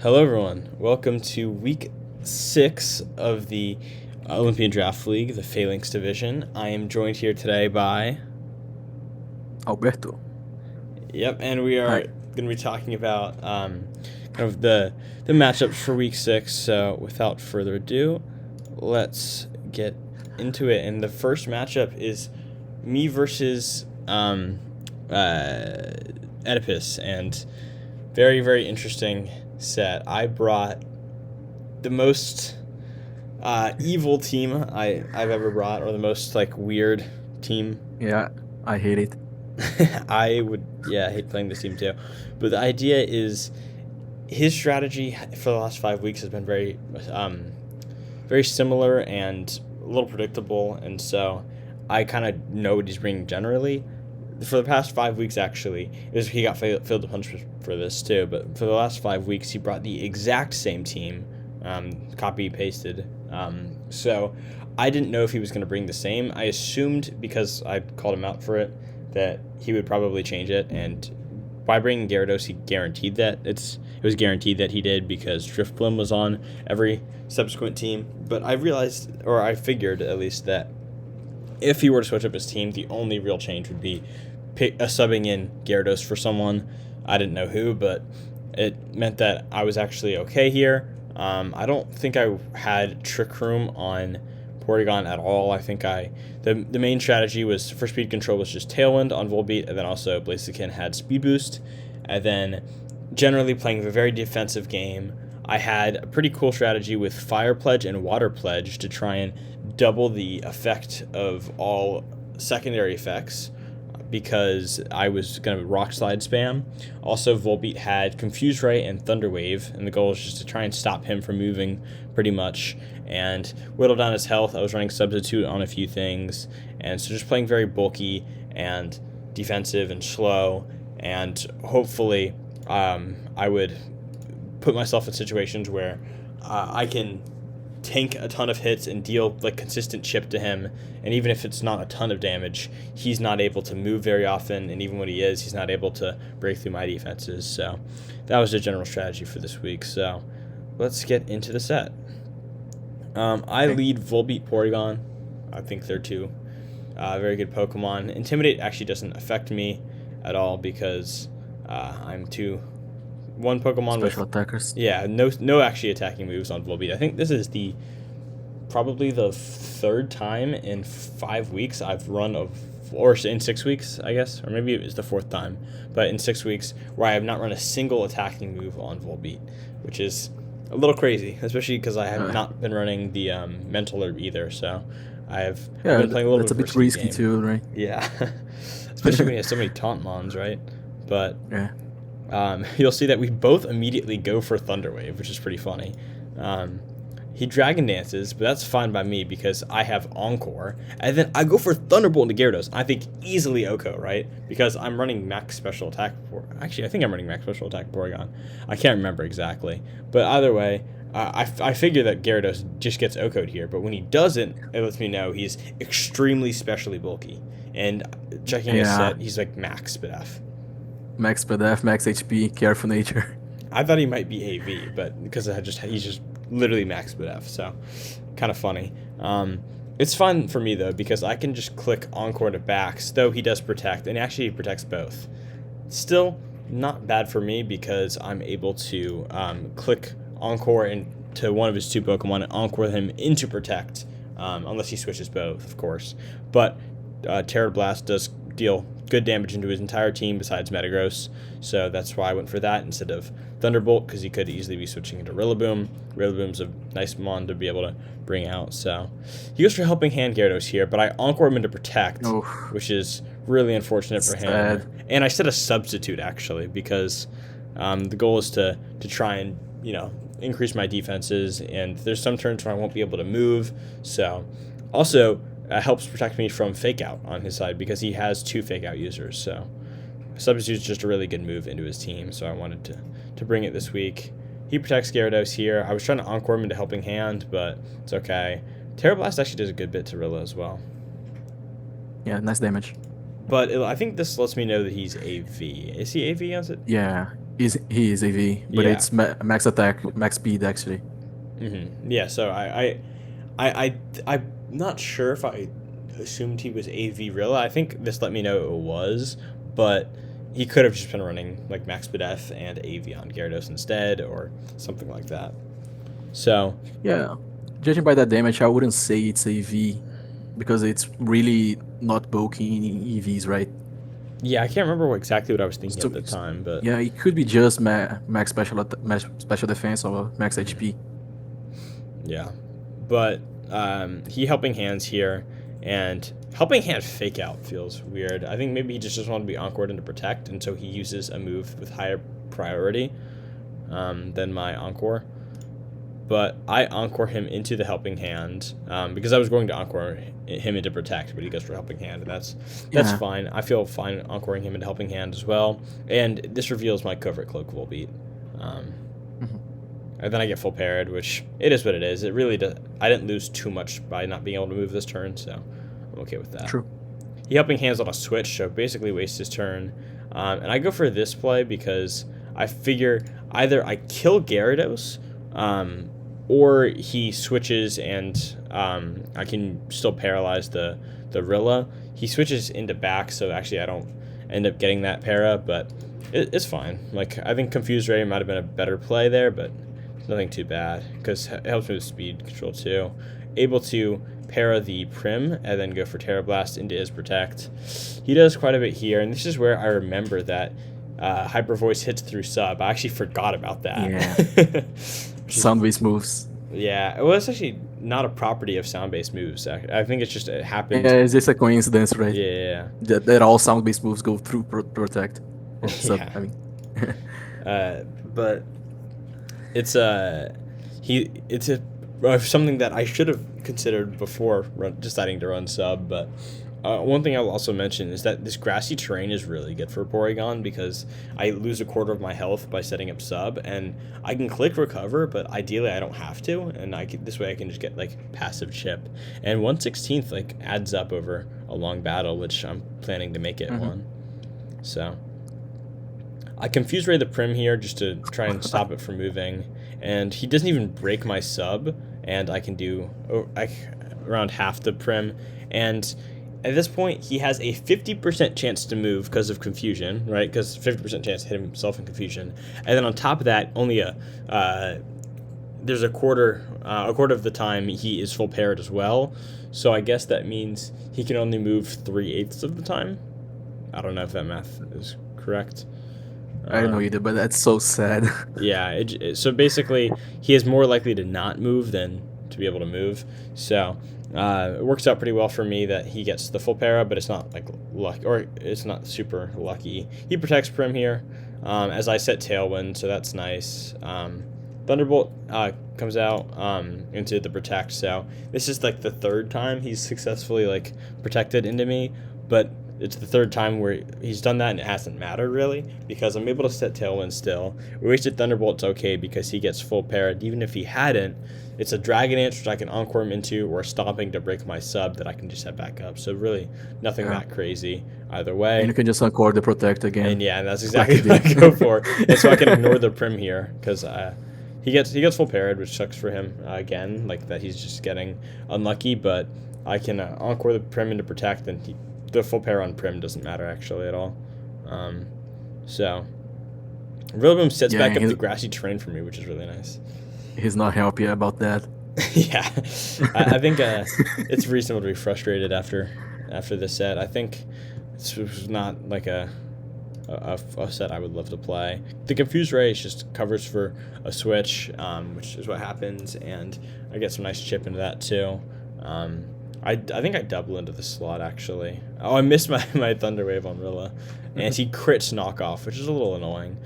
Hello, everyone. Welcome to week 6 of the Olympian Draft League, the Phalanx division. I am joined here today by... Alberto. Yep, and we are Hi. going to be talking about kind of the matchups for week 6. So without further ado, let's get into it. And the first matchup is me versus Oedipus, and very, very interesting set. I brought the most evil team I've ever brought, or the most weird team. Yeah, I hate it. I would hate playing this team too. But the idea is his strategy for the last 5 weeks has been very very similar and a little predictable, and so I kind of know what he's bringing generally. For the past 5 weeks, actually, he got failed to punishment for this too. But for the last 5 weeks, he brought the exact same team, copy pasted. So I didn't know if he was going to bring the same. I assumed, because I called him out for it, that he would probably change it. And by bringing Gyarados, he guaranteed that it was guaranteed that he did, because Driftblim was on every subsequent team. But I realized, or I figured at least, that if he were to switch up his team, the only real change would be subbing in Gyarados for someone. I didn't know who, but it meant that I was actually okay here. I don't think I had Trick Room on Porygon at all. I think the main strategy was, for speed control, was just Tailwind on Volbeat, and then also Blaziken had Speed Boost, and then generally playing a very defensive game. I had a pretty cool strategy with Fire Pledge and Water Pledge to try and double the effect of all secondary effects, because I was going to Rock Slide spam. Also, Volbeat had Confuse Ray and Thunder Wave, and the goal was just to try and stop him from moving pretty much and whittle down his health. I was running Substitute on a few things, and so just playing very bulky and defensive and slow, and hopefully I would put myself in situations where I can tank a ton of hits and deal consistent chip to him, and even if it's not a ton of damage, he's not able to move very often, and even when he is, he's not able to break through my defenses. So that was the general strategy for this week. So let's get into the set. I lead Volbeat Porygon. I think they're two very good Pokemon. Intimidate actually doesn't affect me at all, because I'm one Pokemon Special with attackers. no actually attacking moves on Volbeat. I think this is probably the third time in 5 weeks I've run or in 6 weeks, I guess, or maybe it was the fourth time, but in 6 weeks where I have not run a single attacking move on Volbeat, which is a little crazy, especially because I have not been running the Mental Herb either. So I've been playing a little that's a bit risky too, right? Yeah, especially when you have so many Tauntmons, right? But Yeah. You'll see that we both immediately go for Thunder Wave, which is pretty funny. He Dragon Dances, but that's fine by me because I have Encore. And then I go for Thunderbolt into Gyarados. I think easily Oko, right? Because I'm running Max Special Attack. Actually, I think I'm running Max Special Attack Porygon. I can't remember exactly. But either way, I figure that Gyarados just gets Oko'd here. But when he doesn't, it lets me know he's extremely specially bulky. And checking his set, he's like Max Spadaf. Max PDF, Max HP, Careful Nature. I thought he might be AV, but because he's just literally Max BF, so kind of funny. It's fun for me though, because I can just click Encore to backs, though he does protect, and actually he protects both. Still not bad for me, because I'm able to click Encore into one of his two Pokemon and Encore him into protect, unless he switches both, of course. But Terra Blast does deal good damage into his entire team besides Metagross, so that's why I went for that instead of Thunderbolt, because he could easily be switching into Rillaboom. Rillaboom's a nice mon to be able to bring out, so he goes for Helping Hand Gyarados here, but I Encore him into Protect, which is really unfortunate for him. Sad. And I set a Substitute, actually, because the goal is to try and, increase my defenses, and there's some turns where I won't be able to move, so also helps protect me from Fake Out on his side, because he has 2 Fake Out users. So Substitute is just a really good move into his team, so I wanted to bring it this week. He protects Gyarados here. I was trying to Encore him into Helping Hand, but it's okay. Terra Blast actually does a good bit to Rilla as well. Yeah, nice damage. But I think this lets me know that he's AV. Is he AV? Is it? Yeah, He is AV, but Yeah. it's max attack, max speed actually. Yeah, so I'm not sure if I assumed he was AV Rilla. I think this let me know it was, but he could have just been running like Max Bedeth and AV on Gyarados instead, or something like that. So Yeah, judging by that damage, I wouldn't say it's AV because it's really not bulking in EVs, right? yeah, I can't remember exactly what I was thinking at So the time, but yeah, it could be just max special defense or max HP. yeah, but he helping hands here, and helping hand fake out feels weird. I think maybe he just doesn't want to be encored into protect, and so he uses a move with higher priority than my encore. But I encore him into the helping hand because I was going to encore him into protect, but he goes for helping hand, and that's Yeah. fine. I feel fine encoring him into helping hand as well, and this reveals my covert cloak Volbeat. Um, Mhm. and then I get full parried, which it is what it is. It really does. I didn't lose too much by not being able to move this turn, so I'm okay with that. True. He helping hands on a switch, so basically wastes his turn. And I go for this play because I figure either I kill Gyarados, or he switches and I can still paralyze the Rilla. He switches into back, so actually I don't end up getting that para, but it's fine. Like, I think Confused Ray might have been a better play there, but it's nothing too bad because it helps me with speed control too. Able to para the Prim and then go for Terra Blast into his Protect. He does quite a bit here, and this is where I remember that Hyper Voice hits through sub. I actually forgot about that. Yeah. Sound-based moves. Yeah, it was actually not a property of sound-based moves. I think it's just it happened. Yeah, it's just a coincidence, right? Yeah, That all sound-based moves go through protect or sub. yeah. I mean, But it's it's something that I should have considered before deciding to run sub. But one thing I'll also mention is that this grassy terrain is really good for Porygon because I lose a quarter of my health by setting up sub, and I can click recover, but ideally I don't have to, and this way I can just get like passive chip, and 1/16 like adds up over a long battle, which I'm planning to make it one. So I confuse Ray the Prim here just to try and stop it from moving, and he doesn't even break my sub, and I can do around half the Prim, and at this point he has a 50% chance to move because of confusion, right? Because 50% chance to hit himself in confusion, and then on top of that, only there's a quarter of the time he is full parried as well, so I guess that means he can only move 3/8 of the time. I don't know if that math is correct. I don't know either, but that's so sad. Yeah, so basically, he is more likely to not move than to be able to move. So it works out pretty well for me that he gets the full para, but it's not like luck, or it's not super lucky. He protects Prim here as I set Tailwind, so that's nice. Thunderbolt comes out into the protect, so this is like the third time he's successfully like protected into me, but it's the third time where he's done that and it hasn't mattered really because I'm able to set Tailwind still. We wasted Thunderbolt's okay because he gets full parried. Even if he hadn't, it's a Dragon Dance which I can encore him into, or Stomping to break my sub that I can just set back up. So really nothing that crazy either way. And you can just encore the protect again. And yeah, and that's exactly what I go for. And so I can ignore the Prim here because he gets full parried, which sucks for him again, like that he's just getting unlucky. But I can encore the Prim into protect, and the full pair on Prim doesn't matter actually at all. So Rillaboom sets back up the grassy terrain for me, which is really nice. He's not happy about that. Yeah, I think it's reasonable to be frustrated after this set. I think this was not like a set I would love to play. The Confused Ray just covers for a switch, which is what happens, and I get some nice chip into that too. I think I double into the slot actually. Oh, I missed my Thunder Wave on Rilla, and he crits knockoff, which is a little annoying.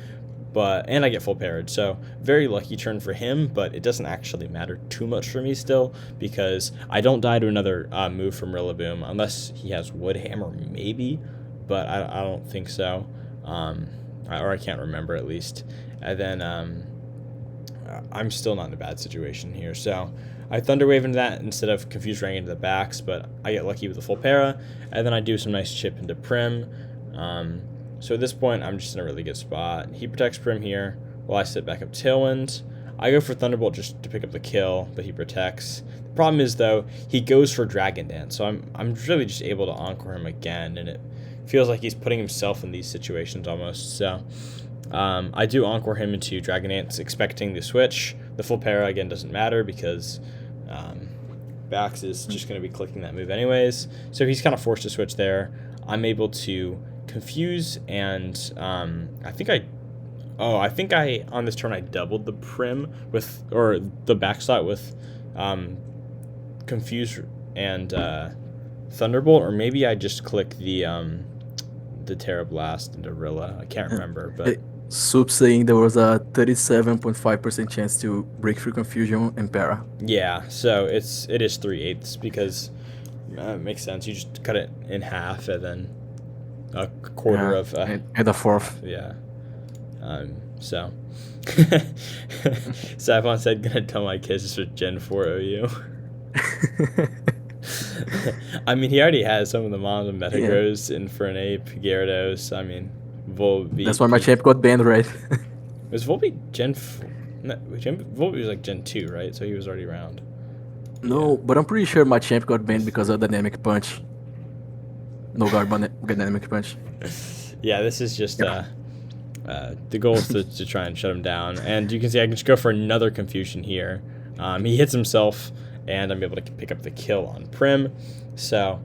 And I get full parried, so very lucky turn for him, but it doesn't actually matter too much for me still because I don't die to another move from Rillaboom unless he has Wood Hammer maybe, but I don't think so, or I can't remember at least. And then I'm still not in a bad situation here, so I Thunder Wave into that instead of Confused Ring into the backs, but I get lucky with the full para, and then I do some nice chip into Prim. So at this point, I'm just in a really good spot. He protects Prim here while I sit back up Tailwind. I go for Thunderbolt just to pick up the kill, but he protects. The problem is, though, he goes for Dragon Dance, so I'm really just able to Encore him again, and it feels like he's putting himself in these situations almost. So I do Encore him into Dragon Dance, expecting the switch. The full para, again, doesn't matter because Bax is just going to be clicking that move anyways. So he's kind of forced to switch there. I'm able to confuse, and I think I on this turn I doubled the Prim with, or the backslot with confuse and Thunderbolt, or maybe I just click the Terra Blast into Rilla. I can't remember, but Soup saying there was a 37.5% chance to break through confusion and para. yeah, so it is 3/8 because it makes sense. You just cut it in half and then a quarter of and a fourth. Yeah. So Savon said gonna tell my kids this was Gen 4 OU. I mean, he already has some of the moms and Metagross, Infernape, Gyarados. I mean, Volbeat. That's why my champ got banned, right? Was Volbeat Gen 4? No, Volbeat was like Gen 2, right? So he was already around. No, but I'm pretty sure my champ got banned because of Dynamic Punch. No guard Dynamic Punch. Yeah, this is just the goal is to try and shut him down. And you can see I can just go for another Confusion here. He hits himself, and I'm able to pick up the kill on Prim. So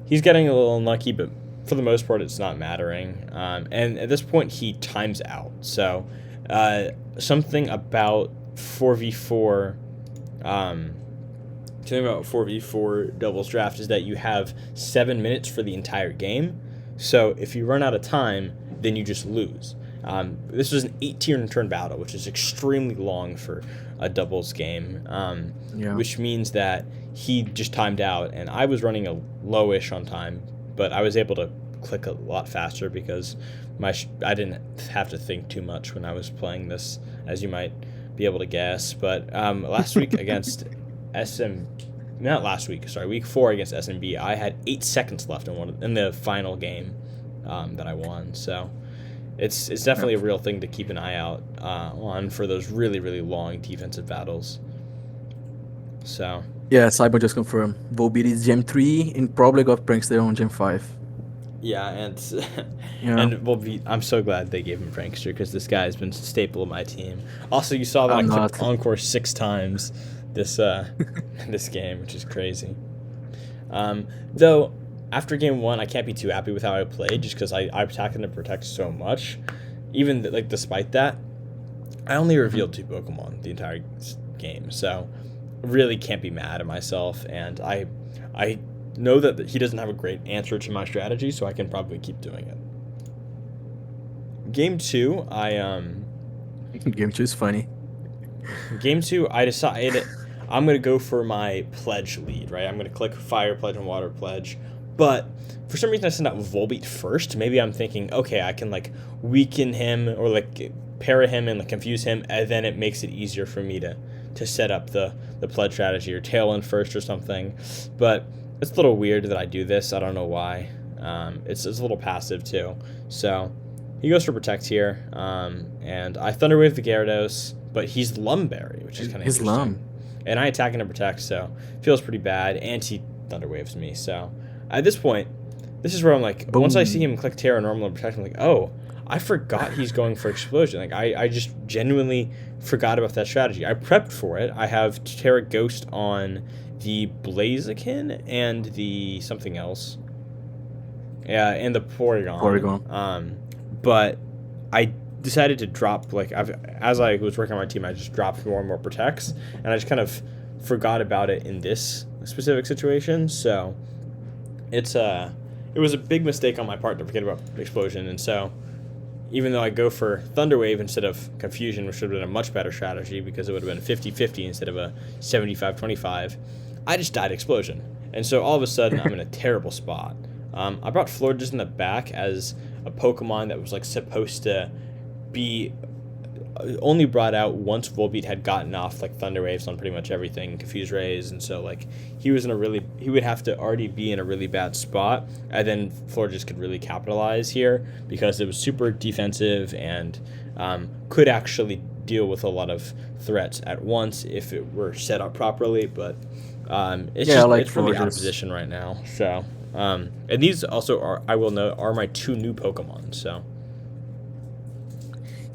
he's getting a little unlucky, but for the most part, it's not mattering. And at this point, he times out. So something about 4v4... Something about 4v4 doubles draft is that you have 7 minutes for the entire game. So if you run out of time, then you just lose. This was an 18-turn battle, which is extremely long for a doubles game, which means that he just timed out, and I was running a lowish on time, but I was able to click a lot faster because I didn't have to think too much when I was playing this, as you might be able to guess. But last week against week 4 against SMB, I had 8 seconds left in the final game that I won. So it's definitely a real thing to keep an eye out on for those really, really long defensive battles. So yeah, Cyber just confirmed. Volbeat is Gem 3 and probably got Prankster on Gem 5. Yeah, and Volbeat, I'm so glad they gave him Prankster because this guy has been a staple of my team. Also, you saw that I clicked Encore 6 times this this game, which is crazy. Though after game 1, I can't be too happy with how I played just because I attacked and protect so much. Even despite that, I only revealed 2 Pokemon the entire game, so really can't be mad at myself. And I know that he doesn't have a great answer to my strategy, so I can probably keep doing it. Game 2, Game 2 is funny. Game 2, I decided I'm going to go for my pledge lead, right? I'm going to click Fire Pledge and Water Pledge. But for some reason, I sent out Volbeat first. Maybe I'm thinking, okay, I can weaken him or para him and confuse him, and then it makes it easier for me to set up the pledge strategy or Tailwind first or something. But it's a little weird that I do this. I don't know why. It's a little passive too. So he goes for Protect here, and I Thunderwave the Gyarados, but he's Lumberry, which is kind of interesting. Lum. And I attack into Protect, so feels pretty bad, and he Thunderwaves me. So at this point, this is where I'm like, Boom. Once I see him click Terra Normal and Protect, I'm like, oh, I forgot he's going for Explosion. I just genuinely forgot about that strategy. I prepped for it. I have Terra Ghost on the Blaziken and the something else. Yeah, and the Porygon. But I decided to drop, as I was working on my team, I just dropped more and more Protects, and I just kind of forgot about it in this specific situation. So it was a big mistake on my part to forget about Explosion, and so even though I go for Thunder Wave instead of Confusion, which would have been a much better strategy because it would have been 50-50 instead of a 75-25, I just died Explosion. And so all of a sudden, I'm in a terrible spot. I brought Florges in the back as a Pokemon that was supposed to be only brought out once Volbeat had gotten off like Thunder Waves on pretty much everything, Confuse Rays, and so like he would have to already be in a really bad spot, and then Florges could really capitalize here because it was super defensive and could actually deal with a lot of threats at once if it were set up properly, but it's really out of position right now. So and these also are, I will note, are my 2 new Pokemon. So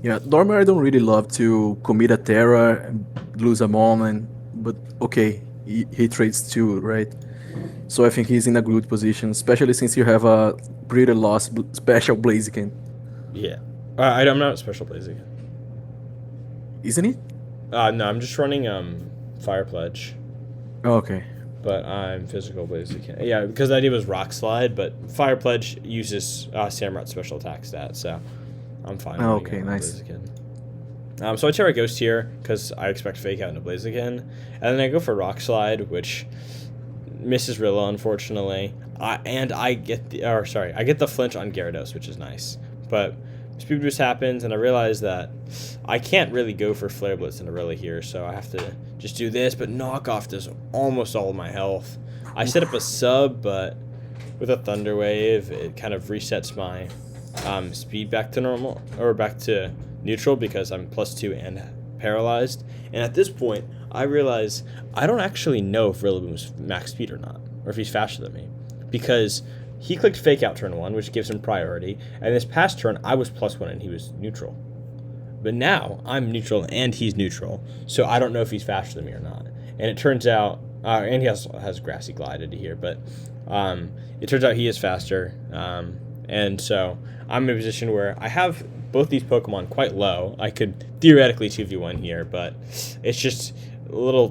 Yeah, normally I don't really love to commit a Terra and lose a moment, but okay, he trades 2, right? So I think he's in a good position, especially since you have a pretty lost special Blaziken, yeah, I'm not special Blaziken. isn't he? No, I'm just running Fire Pledge. Oh, okay. But I'm physical Blaziken. Yeah, because the idea was Rock Slide, but Fire Pledge uses Samurott special attack stat, so I'm fine. Oh, okay, nice. Blaziken. So I Terra Ghost here because I expect Fake Out into Blaziken, and then I go for Rock Slide, which misses Rilla, unfortunately. I get the flinch on Gyarados, which is nice, but Speed Boost happens, and I realize that I can't really go for Flare Blitz into Rilla here, so I have to just do this, but Knockoff does almost all of my health. I set up a sub, but with a Thunder Wave, it kind of resets my speed back to normal, or back to neutral, because I'm +2 and paralyzed. And at this point, I realize I don't actually know if Rillaboom's max speed or not, or if he's faster than me, because he clicked Fake Out turn 1, which gives him priority, and this past turn, I was +1 and he was neutral. But now, I'm neutral and he's neutral, so I don't know if he's faster than me or not. And it turns out, and he has Grassy Glide into here, but it turns out he is faster, and so I'm in a position where I have both these Pokemon quite low. I could theoretically 2v1 here, but it's just a little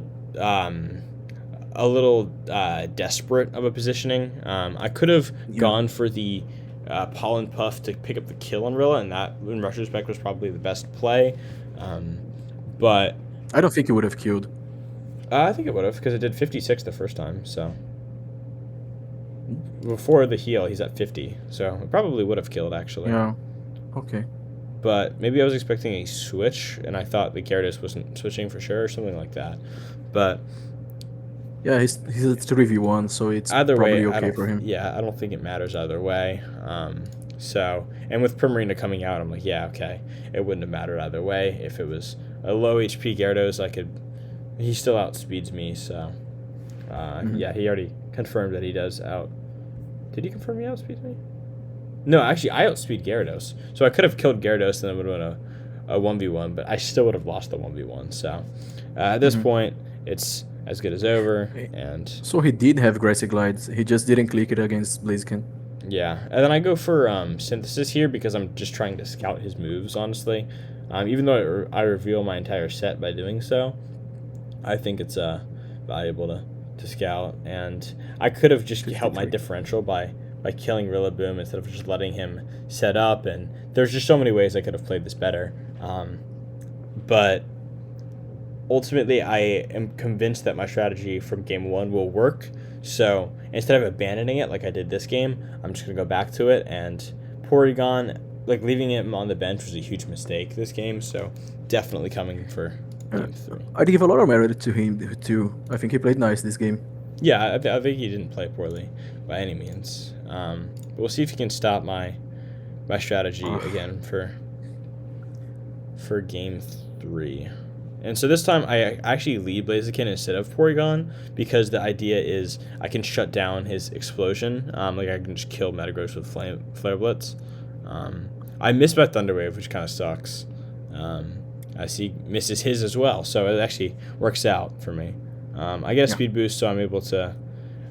desperate of a positioning. I could have gone for the Pollen Puff to pick up the kill on Rilla, and that, in retrospect, was probably the best play. But I don't think it would have killed. I think it would have, because it did 56 the first time, so before the heal, he's at 50, so it probably would have killed, actually. Yeah, okay. But maybe I was expecting a switch, and I thought the Gyarados wasn't switching for sure, or something like that. But yeah, he's a 3v1, so it's either probably way, okay for him. Yeah, I don't think it matters either way. So, and with Primarina coming out, I'm like, yeah, okay, it wouldn't have mattered either way. If it was a low HP Gyarados, he still outspeeds me, so yeah, he already confirmed that he does out. Did he confirm he outspeeds me? No, actually, I outspeed Gyarados, so I could have killed Gyarados and then would have won a 1v1, but I still would have lost the 1v1. So at this point, it's as good as over. And so he did have Grassy Glides, he just didn't click it against Blaziken. Yeah, and then I go for Synthesis here because I'm just trying to scout his moves, honestly. Even though I reveal my entire set by doing so, I think it's valuable to scout. And I could have just helped my differential by killing Rillaboom instead of just letting him set up. And there's just so many ways I could have played this better. But ultimately, I am convinced that my strategy from game 1 will work. So instead of abandoning it like I did this game, I'm just going to go back to it. And Porygon, like leaving him on the bench was a huge mistake this game. So definitely coming for game 3. I'd give a lot of merit to him too. I think he played nice this game. Yeah, I think he didn't play poorly by any means. But we'll see if he can stop my strategy again for game 3. And so this time I actually lead Blaziken instead of Porygon because the idea is I can shut down his explosion. Like I can just kill Metagross with Flare Blitz. I missed my Thunder Wave, which kind of sucks. I see misses his as well, so it actually works out for me. I get a speed boost, so I'm able to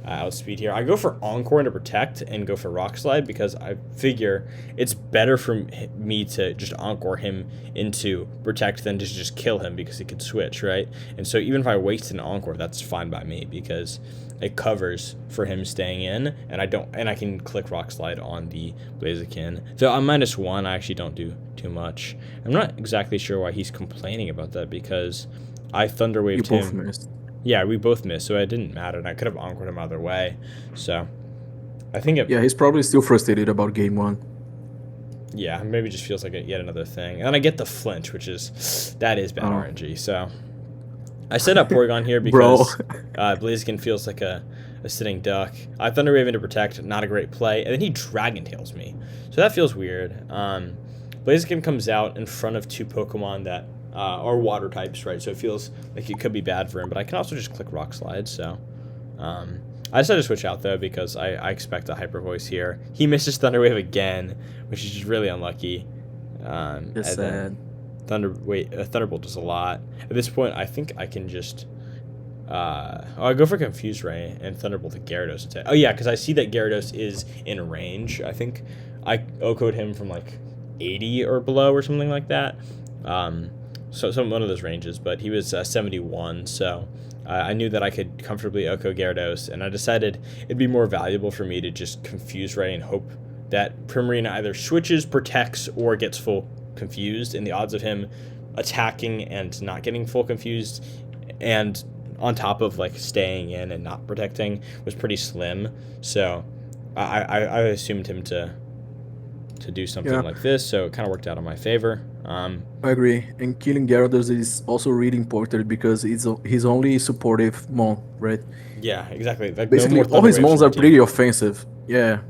outspeed here. I go for Encore into Protect and go for Rock Slide because I figure it's better for me to just Encore him into Protect than to just kill him because he could switch, right? And so even if I waste an Encore, that's fine by me because it covers for him staying in, and I can click Rock Slide on the Blaziken. So I'm -1. I actually don't do too much. I'm not exactly sure why he's complaining about that because I Thunder Waved him. You both missed. Yeah, we both missed, so it didn't matter, and I could have encored him either way. So, I think yeah, he's probably still frustrated about game 1. Yeah, maybe just feels like yet another thing. And then I get the flinch, that is bad Oh. RNG. So I set up Porygon here Bro. because Blaziken feels like a sitting duck. I Thunder Wave into Protect, not a great play. And then he Dragon Tails me. So that feels weird. Blaziken comes out in front of 2 Pokemon that are water types, right? So it feels like it could be bad for him. But I can also just click Rock Slide, so... I decided to switch out, though, because I expect a Hyper Voice here. He misses Thunder Wave again, which is just really unlucky. It's sad. Thunderbolt does a lot. At this point, I think I can just... I go for Confuse Ray and Thunderbolt to Gyarados instead. Oh, yeah, because I see that Gyarados is in range. I think I OHKO'd him from, like, 80 or below or something like that. So one of those ranges, but he was 71, so... I knew that I could comfortably OHKO Gyarados, and I decided it'd be more valuable for me to just Confuse Ray and hope that Primarina either switches, protects, or gets full confused, and the odds of him attacking and not getting full confused, and on top of like staying in and not protecting, was pretty slim. So I assumed him to do something like this, so it kind of worked out in my favor. I agree, and killing Gyarados is also really important because he's only supportive Mon, right? Yeah, exactly. Like, basically, all his Mons are pretty offensive. Yeah,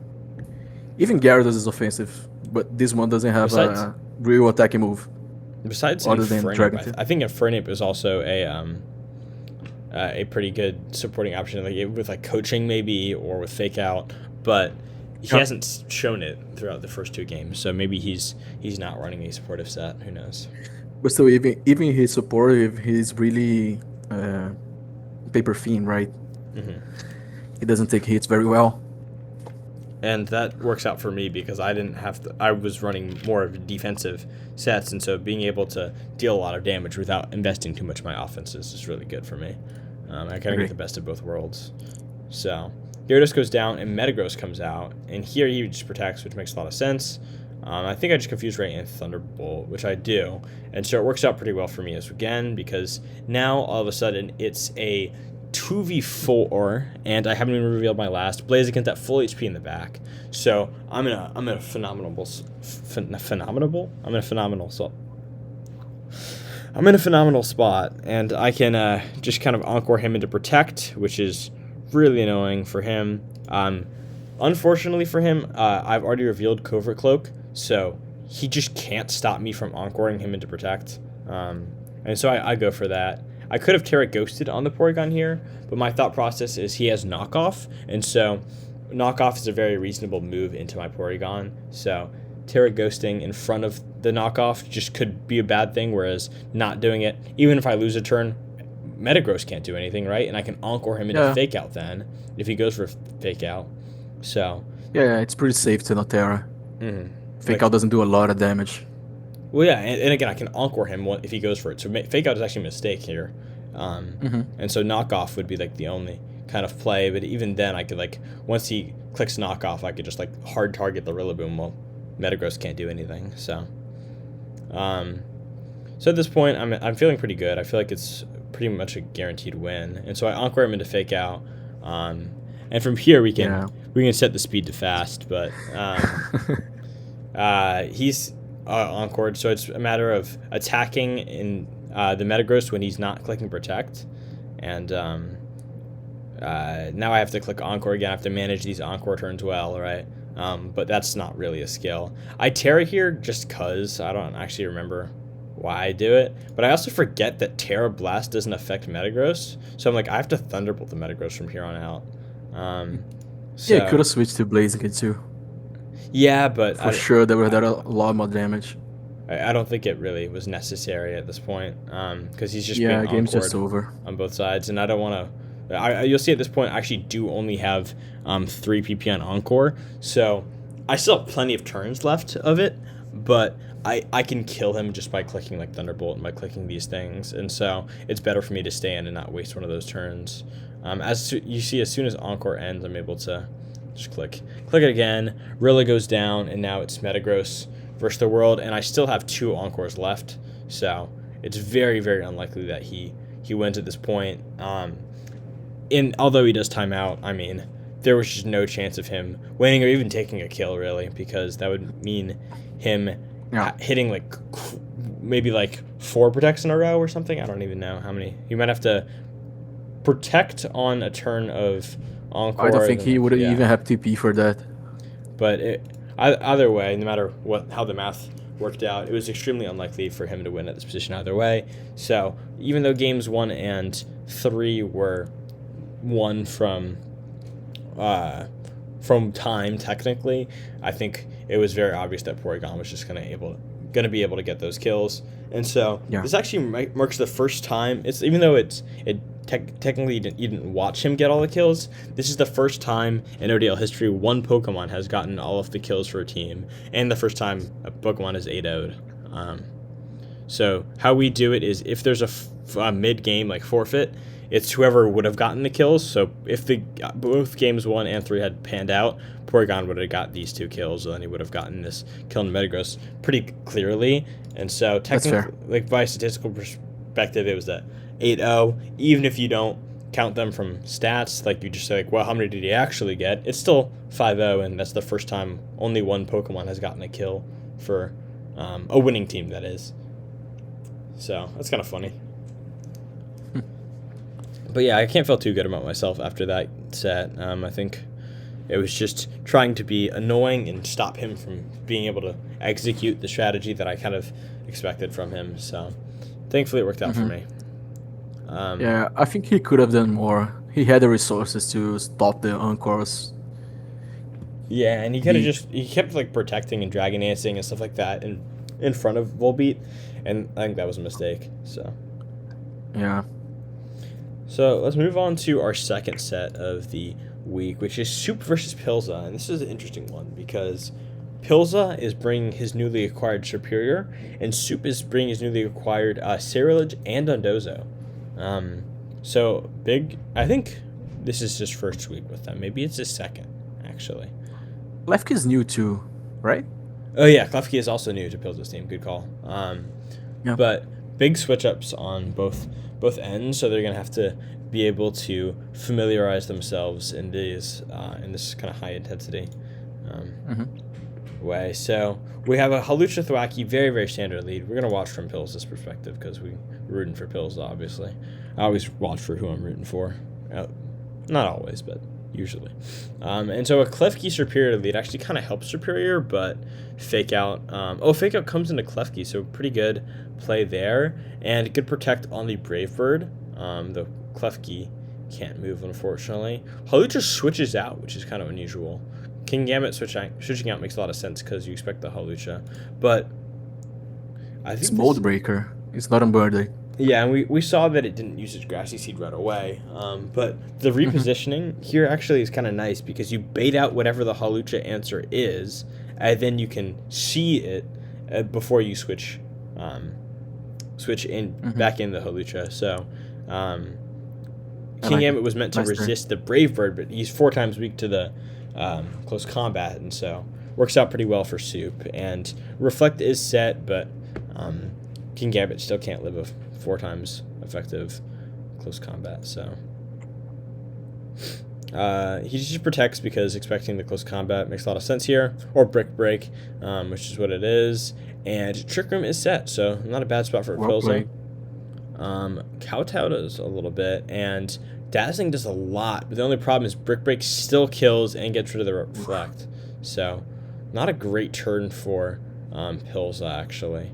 even Gyarados is offensive, but this one doesn't have a real attacking move. Besides Infernape, I think Infernape is also a pretty good supporting option, like with like coaching maybe or with Fake Out, but he hasn't shown it throughout the first 2 games, so maybe he's not running a supportive set. Who knows? But still, even he's supportive, he's really paper thin, right? Mm-hmm. He doesn't take hits very well, and that works out for me because I didn't have to. I was running more of defensive sets, and so being able to deal a lot of damage without investing too much in my offenses is really good for me. I kind of get the best of both worlds. So Gyarados goes down, and Metagross comes out, and here he just protects, which makes a lot of sense. I think I just Confuse Ray and Thunderbolt, which I do, and so it works out pretty well for me as again, because now all of a sudden it's a 2v4, and I haven't even revealed my last Blaziken's at full HP in the back, so I'm in a phenomenal spot, and I can just kind of Encore him into Protect, which is really annoying for him. Unfortunately for him, I've already revealed Covert Cloak, so he just can't stop me from Encoring him into Protect. And so I go for that. I could have Terra Ghosted on the Porygon here, but my thought process is he has Knockoff, and so Knockoff is a very reasonable move into my Porygon. So Terra Ghosting in front of the Knockoff just could be a bad thing, whereas not doing it, even if I lose a turn, Metagross can't do anything, right? And I can Encore him into Fake Out then, if he goes for Fake Out. So yeah, it's pretty safe to not Terra. Mm-hmm. Fake Out doesn't do a lot of damage. Well, yeah, and again, I can Encore him if he goes for it. So Fake Out is actually a mistake here. And so Knockoff would be like the only kind of play, but even then I could like, once he clicks Knockoff, I could just like hard target the Rillaboom while Metagross can't do anything. So so at this point, I'm feeling pretty good. I feel like it's pretty much a guaranteed win, and so I Encore him into Fake Out, and from here we can set the speed to fast, but he's Encored, so it's a matter of attacking in the Metagross when he's not clicking Protect, and now I have to click Encore again. I have to manage these Encore turns well, right? But that's not really a skill. I Terra here just because I don't actually remember why I do it, but I also forget that Terra Blast doesn't affect Metagross, so I'm like, I have to Thunderbolt the Metagross from here on out. Yeah, you could have switched to Blaziken too. Yeah, but for sure that would have done a lot more damage. I don't think it really was necessary at this point, because he's just being game's just over on both sides, and I don't want to. You'll see at this point I actually do only have 3 PP on Encore, so I still have plenty of turns left of it, but I can kill him just by clicking like Thunderbolt and by clicking these things, and so it's better for me to stay in and not waste one of those turns. As you see, as soon as Encore ends, I'm able to just click it again. Rilla goes down, and now it's Metagross versus the world, and I still have 2 Encores left, so it's very, very unlikely that he wins at this point. Although he does time out, I mean, there was just no chance of him winning or even taking a kill, really, because that would mean him hitting like maybe like 4 protects in a row or something. I don't even know how many. He might have to protect on a turn of Encore. I don't think he would even have TP for that. But either way, no matter how the math worked out, it was extremely unlikely for him to win at this position either way. So even though games 1 and 3 were won from time technically, I think it was very obvious that Porygon was just going to be able to get those kills. And so this actually marks the first time. It's even though technically you didn't watch him get all the kills, this is the first time in ODL history one Pokemon has gotten all of the kills for a team, and the first time a Pokemon is 8-0'd. So how we do it is if there's a mid-game like forfeit, it's whoever would have gotten the kills. So if both games 1 and 3 had panned out, Porygon would have got these 2 kills, and then he would have gotten this kill in Metagross pretty clearly. And so technically, like by statistical perspective, it was that 8-0. Even if you don't count them from stats, like you just say, like, well, how many did he actually get? It's still 5-0, and that's the first time only one Pokemon has gotten a kill for a winning team, that is. So that's kind of funny. But yeah, I can't feel too good about myself after that set. I think it was just trying to be annoying and stop him from being able to execute the strategy that I kind of expected from him. So thankfully it worked out for me. Yeah, I think he could have done more. He had the resources to stop the Encores. Yeah, and he kept like protecting and Dragon Dancing and stuff like that in front of Volbeat, and I think that was a mistake. So yeah. So let's move on to our second set of the week, which is Soup versus Pilza. And this is an interesting one because Pilza is bringing his newly acquired Superior, and Soup is bringing his newly acquired Ceruledge and Dondozo. So big. I think this is his first week with them. Maybe it's his second, actually. Lefke is new too, right? Oh yeah, Klefki is also new to Pilza's team. Good call. But big switch ups on both ends, so they're gonna have to be able to familiarize themselves in this kind of high intensity way. So we have a Hawlucha Thwackey, very very standard lead. We're gonna watch from Pilza's perspective because we're rooting for Pilza, obviously. I always watch for who I'm rooting for. Not always, but usually. And so a Klefki Superior lead actually kind of helps Superior, but Fake Out. Fake Out comes into Klefki, so pretty good play there. And good protect on the Brave Bird. The Klefki can't move, unfortunately. Hawlucha switches out, which is kind of unusual. King Gambit switching out makes a lot of sense because you expect the Hawlucha. But I think it's Mold Breaker. It's not unburdened. Yeah, and we saw that it didn't use its Grassy Seed right away. But the repositioning here actually is kind of nice because you bait out whatever the Hawlucha answer is, and then you can see it before you switch in back in the Hawlucha. So King Gambit was meant to resist the Brave Bird, but he's 4 times weak to the close combat, and so works out pretty well for Soup. And Reflect is set, but King Gambit still can't live a 4 times effective close combat, so he just protects because expecting the close combat makes a lot of sense here, or Brick Break, which is what it is, and Trick Room is set, so not a bad spot for Pilza. Kowtow does a little bit, and Dazzling does a lot, but the only problem is Brick Break still kills and gets rid of the Reflect, so not a great turn for Pilza, actually.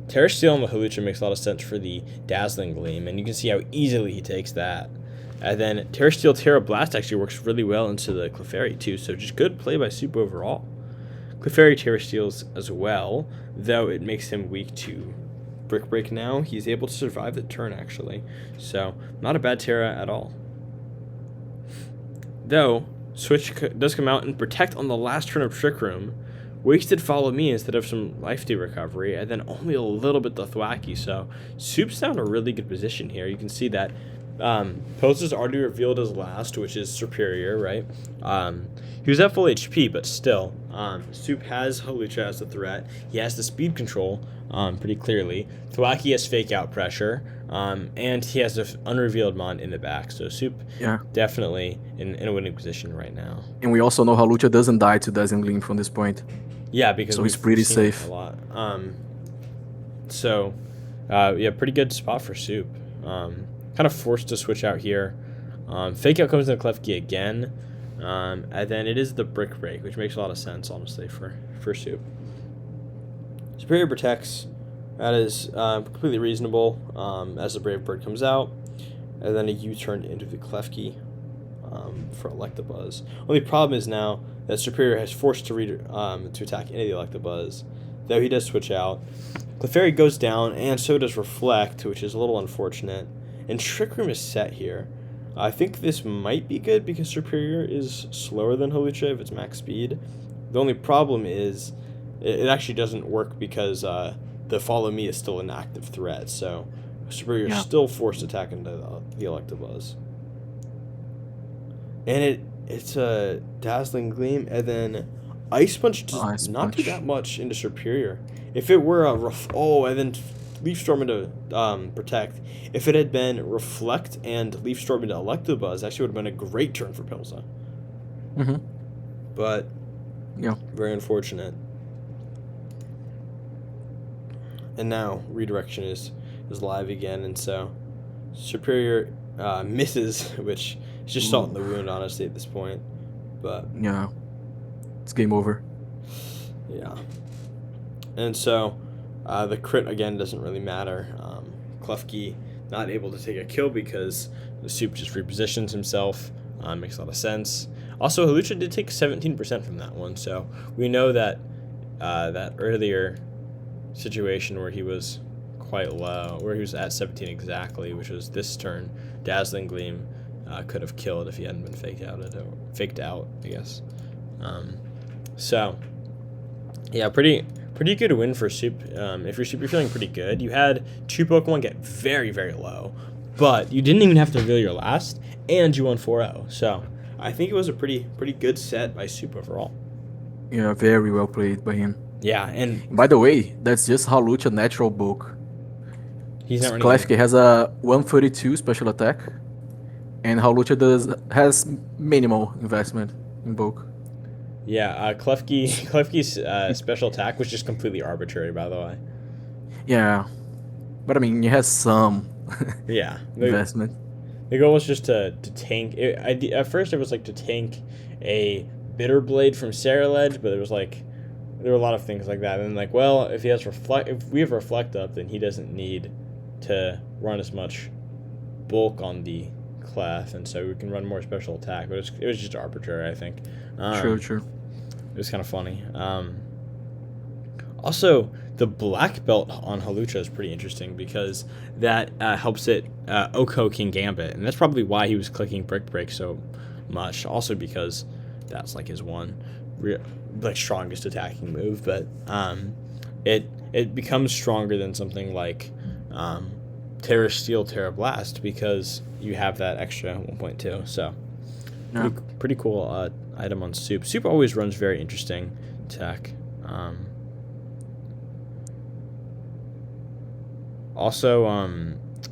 Terra Steel on the Hawlucha makes a lot of sense for the Dazzling Gleam, and you can see how easily he takes that. And then Terra Steel, Terra Blast actually works really well into the Clefairy too, so just good play by Soup overall. Clefairy Terra Steals as well, though it makes him weak to Brick Break now. He's able to survive the turn actually, so not a bad Terra at all. Though, Switch does come out and protect on the last turn of Trick Room. Wasted Follow Me instead of some Life Steal recovery, and then only a little bit the Thwackey, so Soup's down a really good position here. You can see that Pilza's already revealed his last, which is Superior, right? He was at full HP, but still, Soup has Hawlucha as a threat. He has the speed control pretty clearly. Thwackey has Fake Out pressure. And he has an unrevealed mon in the back, so Soup Yeah. definitely in a winning position right now. And we also know how Lucha doesn't die to Dazzling Gleam from this point. Yeah, because So we've he's pretty seen it safe. a lot. Pretty good spot for Soup. Kind of forced to switch out here. Fake out comes into Klefki again. And then it is the Brick Break, which makes a lot of sense, honestly, for Soup. Superior protects. That is completely reasonable as the Brave Bird comes out. And then a U-turn into the Klefki for Electabuzz. Only problem is now that Superior has forced to attack into the Electabuzz, though he does switch out. Clefairy goes down, and so does Reflect, which is a little unfortunate. And Trick Room is set here. I think this might be good because Superior is slower than Hawlucha if it's max speed. The only problem is it actually doesn't work because the Follow Me is still an active threat, so Superior is still forced to attack into the Electabuzz. And it's a Dazzling Gleam, and then Ice Punch does not do that much into Superior. If it were and then Leaf Storm into Protect. If it had been Reflect and Leaf Storm into Electabuzz, actually would have been a great turn for Pilsa. Mm-hmm. But, yeah, very unfortunate. And now Redirection is live again, and so Superior misses, which is just salt in the wound, honestly, at this point. But yeah, it's game over. Yeah. And so the crit, again, doesn't really matter. Klefki not able to take a kill because the Soup just repositions himself. Makes a lot of sense. Also, Hawlucha did take 17% from that one, so we know that that earlier situation where he was quite low, where he was at 17 exactly, which was this turn, Dazzling Gleam could have killed if he hadn't been faked out, I guess. So, yeah, pretty good win for Soup. If you're Soup, you're feeling pretty good. You had 2 Pokemon get very, very low, but you didn't even have to reveal your last, and you won 4-0. So I think it was a pretty good set by Soup overall. Yeah, very well played by him. Yeah, and by the way, that's just Hawlucha natural bulk. He's not running. Klefki has a 132 special attack, and Hawlucha has minimal investment in bulk. Yeah, Klefki's special attack was just completely arbitrary, by the way. Yeah, but I mean, he has some investment. The goal was just to tank. At first, it was like to tank a Bitter Blade from Ceruledge, but there were a lot of things like that. And like, well, if we have Reflect up, then he doesn't need to run as much bulk on the Clef, and so we can run more special attack. But it was just arbitrary, I think. True. It was kind of funny. Also, the black belt on Hawlucha is pretty interesting because that helps it Oko King Gambit, and that's probably why he was clicking Brick Break so much. Also because that's like his one strongest attacking move, but it becomes stronger than something like Terra Steel, Terra Blast because you have that extra 1.2. So pretty cool item on Soup. Soup always runs very interesting tech. Also,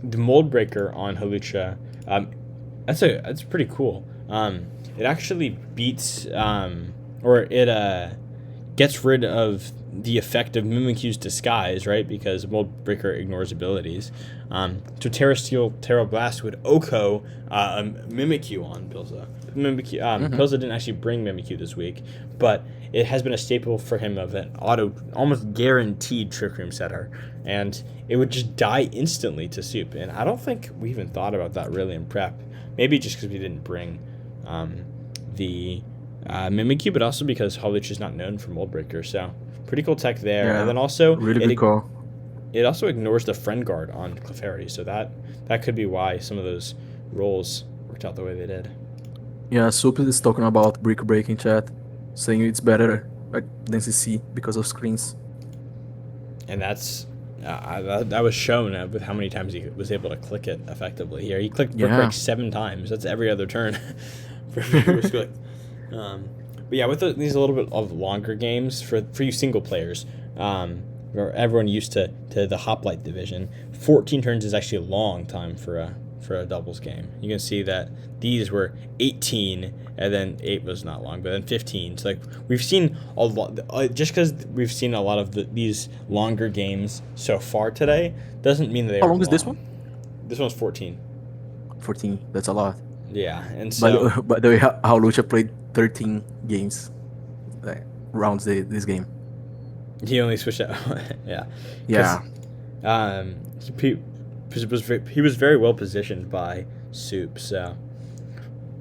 the Mold Breaker on Hawlucha, that's pretty cool. It actually beats or it gets rid of the effect of Mimikyu's Disguise, right? Because Mold Breaker ignores abilities. So Terra Steel, Terra Blast would Oko Mimikyu on Pilsa. Pilsa didn't actually bring Mimikyu this week, but it has been a staple for him of an almost guaranteed Trick Room setter, and it would just die instantly to Soup. And I don't think we even thought about that really in prep. Maybe just because we didn't bring the Mimikyu, but also because Hawlucha is not known for Mold Breaker. So pretty cool tech there. Yeah, and then also really good call. It also ignores the Friend Guard on Clefairy, so that could be why some of those rolls worked out the way they did. Yeah, Soup is talking about Brick Break in chat, saying it's better than CC because of screens. And that's that was shown with how many times he was able to click it effectively here. He clicked Brick Break 7 times. That's every other turn. But yeah, with these a little bit of longer games for you single players, everyone used to the hoplite division, 14 turns is actually a long time for a doubles game. You can see that these were 18, and then 8 was not long, but then 15. So like we've seen a lot. Just because we've seen a lot of these longer games so far today doesn't mean that they How are long is this long. one? This one's 14. 14. That's a lot. Yeah, and so By the way, how Lucha played 13 games, like, rounds this game. he only switched out. Yeah. Yeah. He was very well positioned by Soup, so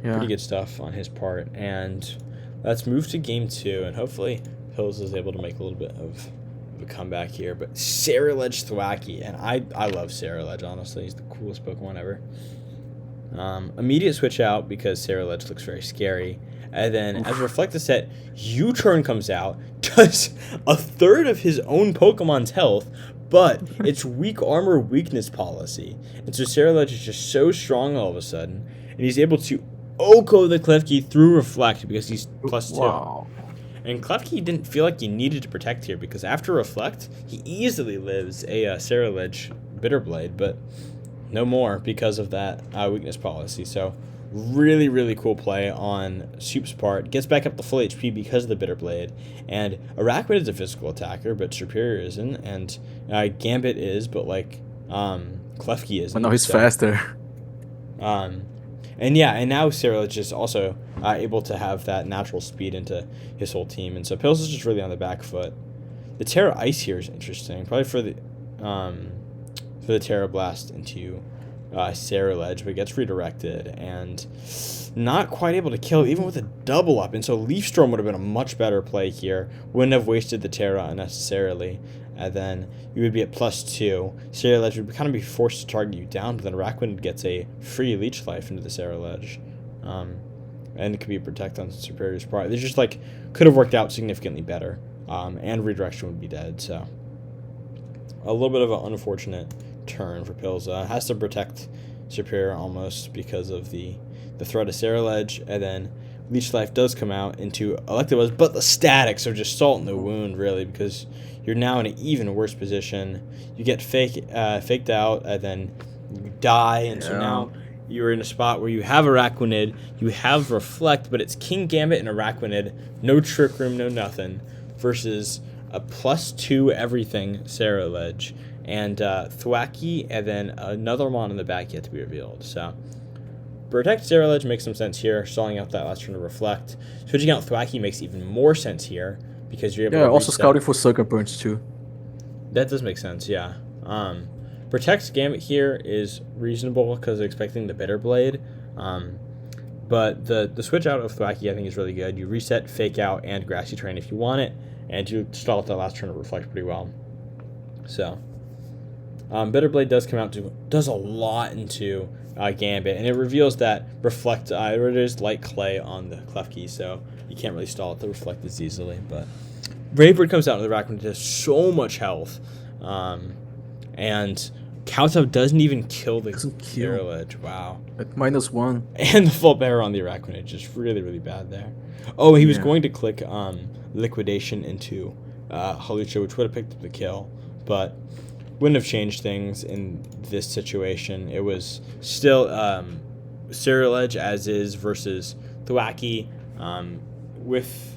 Yeah. pretty good stuff on his part. And let's move to game 2, and hopefully Hills is able to make a little bit of a comeback here. But Saraledge Thwackey, and I love Saraledge, honestly. He's the coolest Pokemon ever. Immediate switch out because Saraledge looks very scary. And then as Reflect is set, U-Turn comes out, does a third of his own Pokemon's health, but it's weak armor weakness policy. And so Saraledge is just so strong all of a sudden, and he's able to Oko the Klefki through Reflect because he's +2. Wow. And Klefki didn't feel like he needed to protect here because after Reflect, he easily lives a Saraledge Bitterblade, but no more because of that weakness policy. So really, really cool play on Soup's part. Gets back up to full HP because of the Bitterblade. And Araquanid is a physical attacker, but Superior isn't. And Gambit is, but like Klefki isn't. But now he's faster. And now Saraledge is also able to have that natural speed into his whole team. And so Pills is just really on the back foot. The Terra Ice here is interesting. Probably for the Terra Blast into Saraledge, but gets redirected and not quite able to kill even with a double up. And so Leaf Storm would have been a much better play here. Wouldn't have wasted the Terra unnecessarily. And then you would be at +2. Saraledge would kind of be forced to target you down, but then Araquanid gets a free Leech Life into the Saraledge. And it could be a Protect on Superior's part. They just like could have worked out significantly better. And Redirection would be dead. So a little bit of an unfortunate turn for Pilza. Has to protect Superior almost because of the threat of Saraledge, and then Leech Life does come out into Electabuzz, but the statics are just salt in the wound, really, because you're now in an even worse position. You get faked out, and then you die, and so now you're in a spot where you have Araquanid, you have Reflect, but it's King Gambit and Araquanid, no Trick Room, no nothing, versus a +2 everything Saraledge, and Thwackey, and then another mon in the back yet to be revealed. So Protect Saraledge makes some sense here, stalling out that last turn to Reflect. Switching out Thwackey makes even more sense here, because you're able to also reset. scouting for Sucker Punch too. That does make sense, yeah. Protect Gambit here is reasonable because they're expecting the Bitterblade. But the switch out of Thwackey I think is really good. You reset, Fake Out, and Grassy Terrain if you want it, and you stall out that last turn to Reflect pretty well. So Bitterblade does come out does a lot into Gambit, and it reveals that Reflect it is light clay on the Klefki, so you can't really stall it to Reflect as easily. But Raybird comes out into the rack when it has so much health, and Kowtow doesn't even kill the Saraledge. Wow. At -1. And the full bear on the Araquanid, just really, really bad there. Oh, he was going to click Liquidation into Hawlucha, which would have picked up the kill, but wouldn't have changed things in this situation. It was still Saraledge as is versus Thwackey. With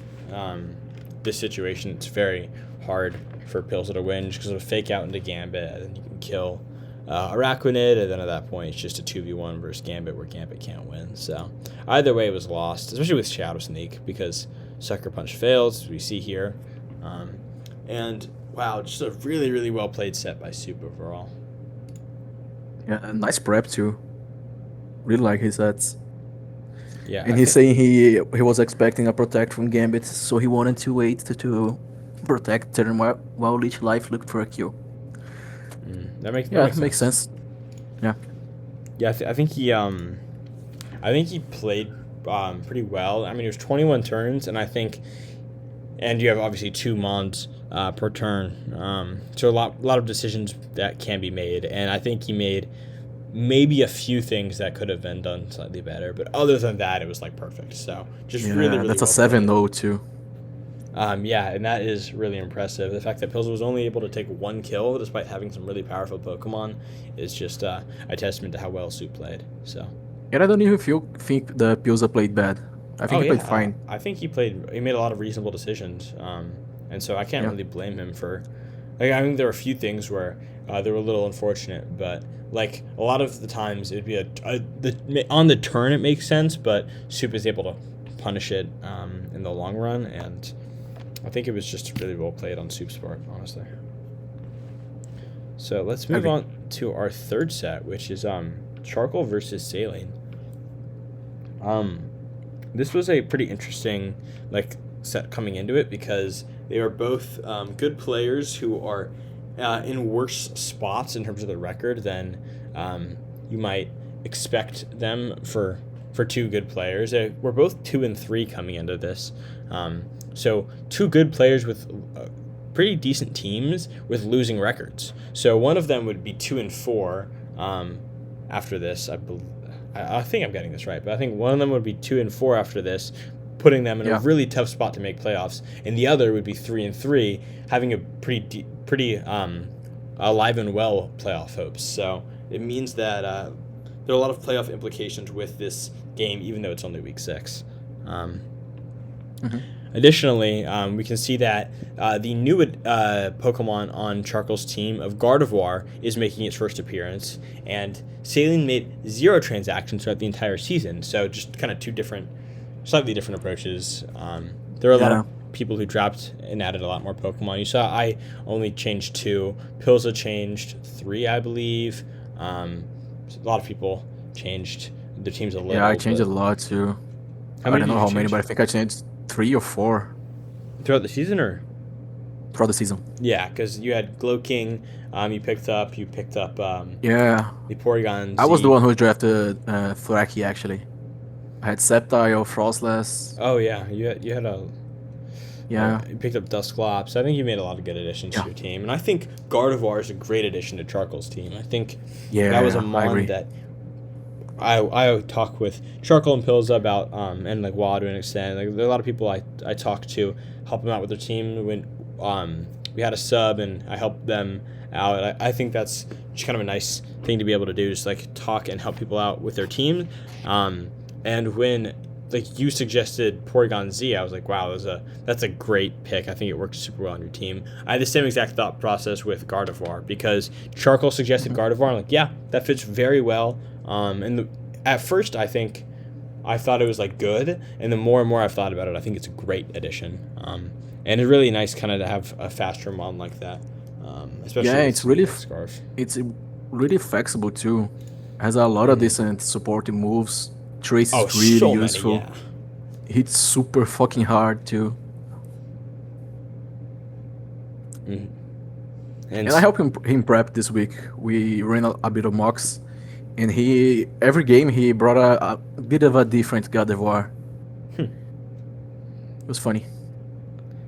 this situation, it's very hard for Pilza to win just because of a Fake Out into Gambit, and then you can kill Araquanid, and then at that point it's just a 2v1 versus Gambit where Gambit can't win. So either way it was lost, especially with Shadow Sneak, because Sucker Punch fails, as we see here. And wow, just a really, really well played set by Soup overall. Yeah, a nice prep too. Really like his sets. Yeah, and he's saying he was expecting a Protect from Gambit, so he wanted to wait to protect turn while Leech Life looked for a kill. That makes sense. Yeah. Yeah, I think he played pretty well. I mean, it was 21 turns, and you have obviously 2 mons per turn, so a lot of decisions that can be made, and I think he made maybe a few things that could have been done slightly better, but other than that, it was like perfect. So just really that's a 7-0 too. Yeah, and that is really impressive. The fact that Pills was only able to take one kill despite having some really powerful Pokemon is just a testament to how well Soup played. So, And I don't even think the Pilsa played bad. I oh think he yeah, played fine. I think he made a lot of reasonable decisions, and so I can't Yeah. really blame him for. Like, I think there were a few things where they were a little unfortunate, but like a lot of the times it'd be on the turn it makes sense, but Soup is able to punish it in the long run, and I think it was just really well played on Soup's part, honestly. So let's I move agree. on to our third set, which is Charcoal versus Saline. This was a pretty interesting set coming into it because they are both good players who are in worse spots in terms of their record than you might expect them for two good players. We're both 2-3 coming into this, so two good players with pretty decent teams with losing records. So one of them would be 2-4 after this. I think I'm getting this right, but I think one of them would be 2-4 after this, putting them in a Yeah. really tough spot to make playoffs, and the other would be 3-3, having a pretty alive and well playoff hopes. So it means that there are a lot of playoff implications with this game, even though it's only week 6. Hmm. Additionally, we can see that the new Pokemon on Charcoal's team of Gardevoir is making its first appearance, and Saline made 0 transactions throughout the entire season, so just kind of two slightly different approaches. There are a lot Yeah. of people who dropped and added a lot more Pokemon. You saw I only changed 2. Pilza changed 3, I believe. A lot of people changed their teams a little. Yeah, I changed a but lot too. how I many don't did know you how many, change but I think I changed 3 or 4 throughout the season, or? throughout the season. Yeah, because you had Glow King, you picked up Yeah. the Porygon I was the Z. one who drafted Thwacky actually. I had Sceptile, Frostless. Oh yeah, you had Yeah. you picked up Dusclops. I think you made a lot of good additions to Yeah. your team, and I think Gardevoir is a great addition to Charcoal's team. I think that was a Yeah, I mon agree. that I talk with Charcoal and Pilza about, and like Wad to an extent. Like, there are a lot of people I talk to, help them out with their team when we had a sub and I helped them out. I think that's just kind of a nice thing to be able to do, just like talk and help people out with their team. And when like you suggested Porygon Z, I was like, wow, that's a great pick. I think it works super well on your team. I had the same exact thought process with Gardevoir because Charcoal suggested Gardevoir. I'm like, yeah, that fits very well. At first, I thought it was like good, and the more and more I've thought about it, I think it's a great addition. And it's really nice kind of to have a faster mon like that, especially Yeah, with it's really Scarf. it's really flexible too. Has a lot of decent supporting moves. Trace Oh, is really so many, useful. yeah. Hits super fucking hard too. And And I helped him prep this week. We ran a bit of mocks, and every game he brought a bit of a different Gardevoir. It was funny.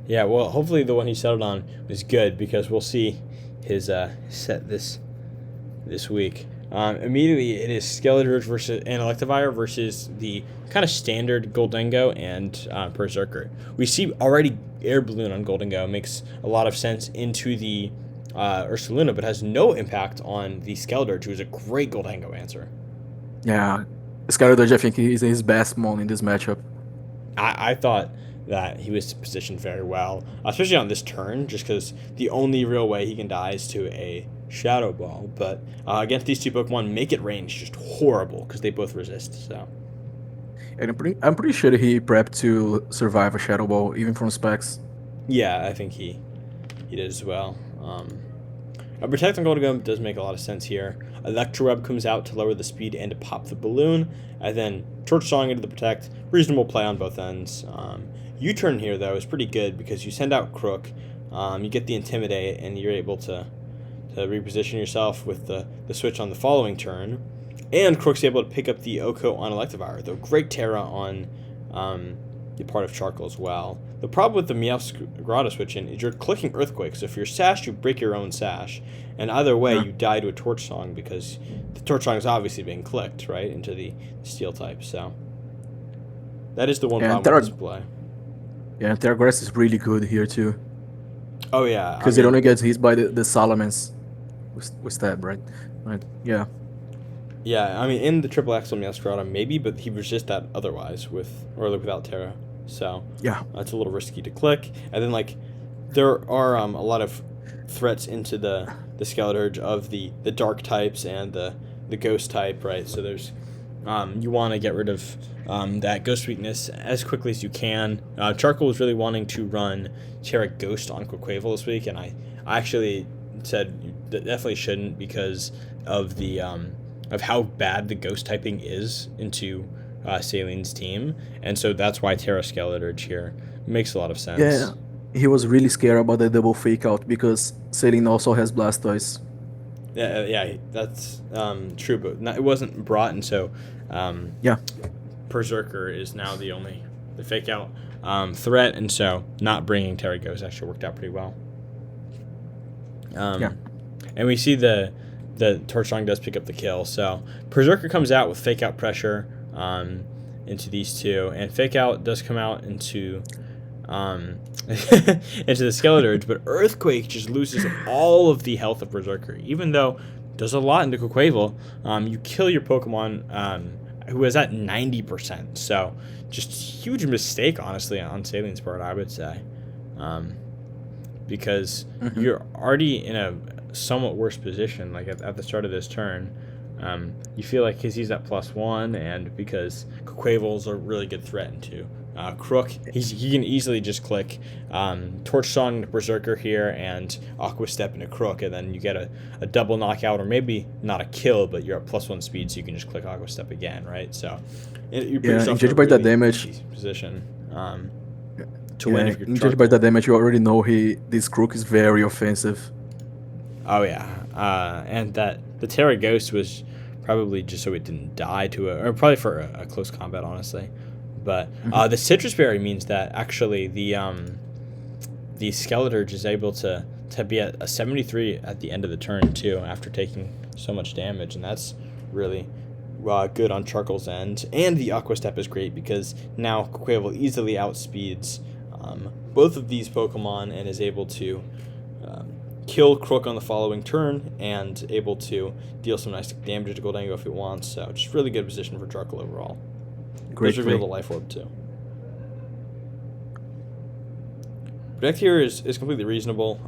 yeah, well, hopefully the one he settled on was good because we'll see his set this week. Immediately, it is Skeletor versus and Electivire versus the kind of standard Goldengo and Berserker. We see already Air Balloon on Goldengo makes a lot of sense into the Ursaluna, but has no impact on the Skeletor, who is a great Goldengo answer. Yeah, Skeletor, I think he's his best mon in this matchup. I thought that he was positioned very well, especially on this turn, just because the only real way he can die is to a Shadow Ball. But against these two Pokemon, Make It Rain is just horrible because they both resist. So And I'm pretty sure he prepped to survive a Shadow Ball, even from specs. yeah, I think he did as well. A Protect on Goldengo does make a lot of sense here. Electroweb comes out to lower the speed and to pop the balloon, and then Torch Song into the Protect. Reasonable play on both ends. U-turn here, though, is pretty good because you send out Crook, you get the Intimidate, and you're able to reposition yourself with the switch on the following turn. And Crook's able to pick up the Oko on Electivire, though great Terra on the part of Charcoal as well. The problem with the Meowth Grotto switch in is you're clicking Earthquake, so if you're Sash, you break your own Sash. And either way, you die to a Torch Song because the Torch Song is obviously being clicked, right, into the Steel type, so that is the one And problem Terra- with this play. Yeah, and Terragrass is really good here too. Oh yeah, I Because it mean, only gets hit by the Salamence with stab, right? Right. Yeah. yeah, I mean in the triple X on Masquerada maybe, but he was just that otherwise with or without Terra, so Yeah. it's a little risky to click. And then like there are a lot of threats into the Skeleturge of the dark types and the ghost type, right? So there's you want to get rid of that ghost weakness as quickly as you can. Charcoal was really wanting to run Terra Ghost on Quaquaval this week, and I actually said you definitely shouldn't because of the of how bad the ghost typing is into Saline's team, and so that's why Terra Skeleturge here makes a lot of Yeah. sense. He was really scared about the double fake out because Selene also has Blastoise. Yeah, that's true, but not, it wasn't brought, and so Yeah. Berserker is now the fake out threat, and so not bringing Terry Ghost actually worked out pretty well. Yeah. And we see the Torch Song does pick up the kill, so Berserker comes out with fake out pressure into these two, and fake out does come out into into the Skeleturge, but Earthquake just loses all of the health of Berserker, even though it does a lot into Quaquaval. You kill your Pokemon who is at 90%, so just huge mistake, honestly, on Saline's part, I would say, because Hmm. you're already in a somewhat worse position, like at the start of this turn. You feel like because he's at +1, and because Quaquaval's a really good threat into Crook, he can easily just click Torch Song to Berserker here and Aqua Step into Crook, and then you get a double knockout, or maybe not a kill, but you're at +1 speed, so you can just click Aqua Step again, right? So you put Yeah. And yourself in a judged by the really damage, easy position to win yeah, if you're and judged by the Charcoal. damage, you already know this Crook is very offensive. Oh yeah, and that the Terra Ghost was probably just so it didn't die to or probably for a close combat, honestly. But Hmm. the Citrus Berry means that actually the Skeleturge is able to be at a 73 at the end of the turn too, after taking so much damage, and that's really good on Charcoal's end. And the Aqua Step is great because now Quaquaval easily outspeeds both of these Pokemon and is able to kill Crook on the following turn and able to deal some nice damage to Goldango if he wants. So just really good position for Charcoal overall. Does Great reveal the play. Life Orb too. Protect here is completely reasonable.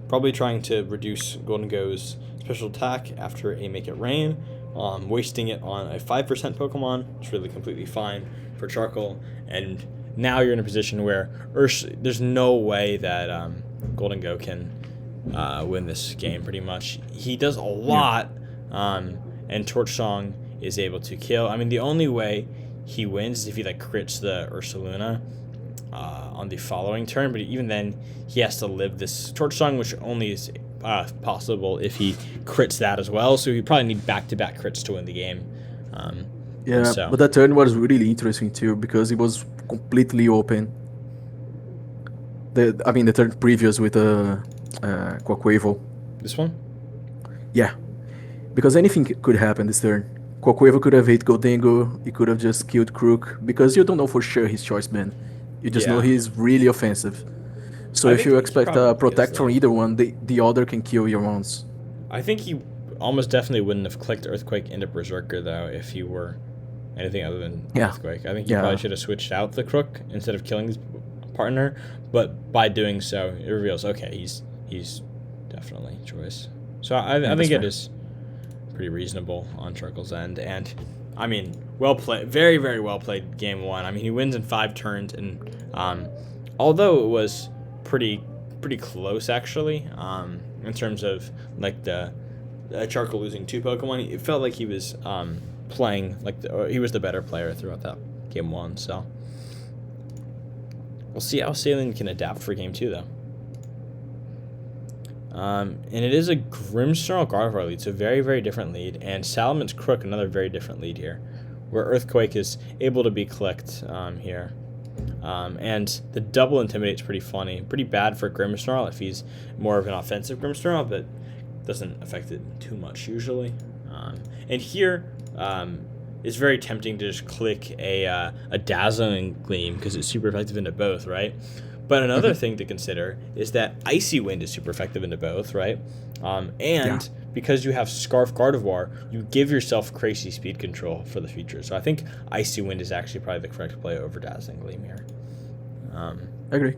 Probably trying to reduce Goldengo's special attack after a Make It Rain. Wasting it on a 5% Pokemon. It's really completely fine for Charcoal. And now you're in a position where there's no way that Goldengo can win this game, pretty much. He does a Yeah. lot, and Torch Song is able to kill. I mean, the only way he wins is if he like crits the Ursaluna on the following turn, but even then, he has to live this Torch Song, which only is possible if he crits that as well. So he probably need back-to-back crits to win the game. And Yeah, so but that turn was really interesting too because it was completely open. The turn previous with Quaquaval. this one, Yeah, because anything could happen this turn. Quaquaval could have hit Goldango, he could have just killed Crook, because you don't know for sure his choice band. You just know yeah, he's really offensive. So I if think you he expect a probably is protect from though. either one, the other can kill your ones. I think he almost definitely wouldn't have clicked Earthquake into Berserker though if he were anything other than Yeah, Earthquake. I think he probably yeah, should have switched out the Crook instead of killing his partner, but by doing so, it reveals okay, he's definitely choice. So I yeah, that's think it fair. is pretty reasonable on Charcoal's end, and I mean, well played, very very well played game one. I mean, he wins in 5 turns, and although it was pretty close actually, in terms of like the Charcoal losing 2 Pokemon, it felt like he was playing like he was the better player throughout that game one. So we'll see how Saline can adapt for game two though. And it is a Grimmsnarl Gardevoir lead, so very, very different lead. And Salaman's Crook, another very different lead here, where Earthquake is able to be clicked here. And the double Intimidate is pretty funny. Pretty bad for Grimmsnarl if he's more of an offensive Grimmsnarl, but doesn't affect it too much usually. And here, it's very tempting to just click a dazzling gleam because it's super effective into both, right? But another thing to consider is that Icy Wind is super effective into both, right? And because you have Scarf Gardevoir, you give yourself crazy speed control for the future. So I think Icy Wind is actually probably the correct play over Dazzling Gleam here. I agree.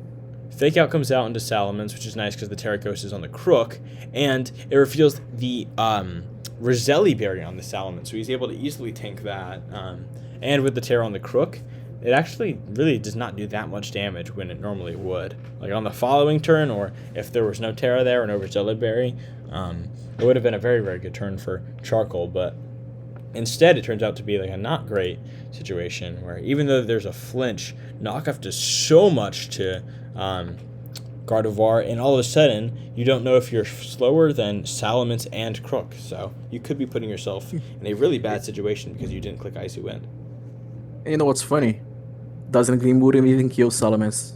Fake Out comes out into Salamence, which is nice because the Terraghost is on the Crook, and it reveals the Roselli Berry on the Salamence, so he's able to easily tank that. And with the Terra on the Crook, it actually really does not do that much damage when it normally would. Like on the following turn, or if there was no Terra there or no Roselli Berry, it would have been a very, very good turn for Charcoal, but instead it turns out to be like a not great situation where even though there's a flinch, Knockoff does so much to Gardevoir, and all of a sudden you don't know if you're slower than Salamence and Crook, so you could be putting yourself in a really bad situation because you didn't click Icy Wind. And you know what's funny? Dazzling Gleam wouldn't even kill Salamence.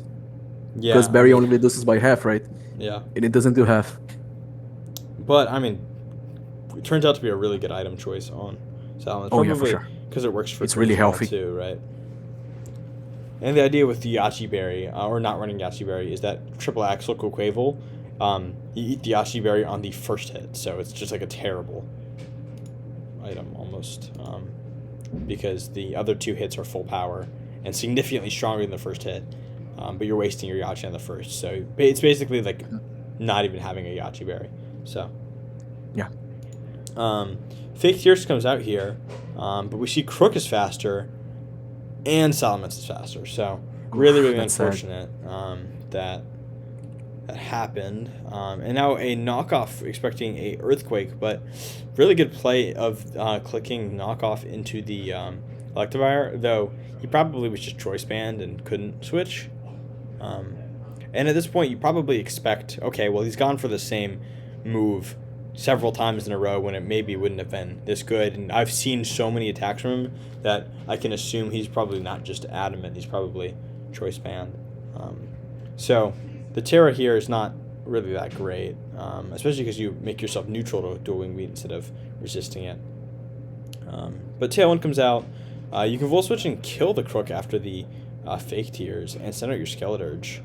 Yeah, Because Berry only reduces by half, right? Yeah. And it doesn't do half. But, I mean, it turns out to be a really good item choice on Salamence. Oh, yeah, for sure. Because it works for It's really healthy. too, right? And the idea with the Yachi Berry, or not running Yachi Berry, is that Triple Axle Quavel, you eat the Yachi Berry on the first hit, so it's just like a terrible item almost, because the other two hits are full power and significantly stronger than the first hit, but you're wasting your Yachi on the first, so it's basically like not even having a Yachi Berry. So yeah. Fake Tears comes out here, but we see Crook is faster and Salamence is faster, so really, really unfortunate that happened. And now a Knockoff expecting a Earthquake, but really good play of clicking Knockoff into the Electivire, though he probably was just choice banned and couldn't switch. And at this point, you probably expect, okay, well, he's gone for the same move several times in a row when it maybe wouldn't have been this good. And I've seen so many attacks from him that I can assume he's probably not just adamant, he's probably choice banned. So the Terra here is not really that great, especially because you make yourself neutral to Dual Wing Beat instead of resisting it. But Tailwind comes out. You can Volt Switch and kill the Crook after the Fake Tears and send out your Skeleturge.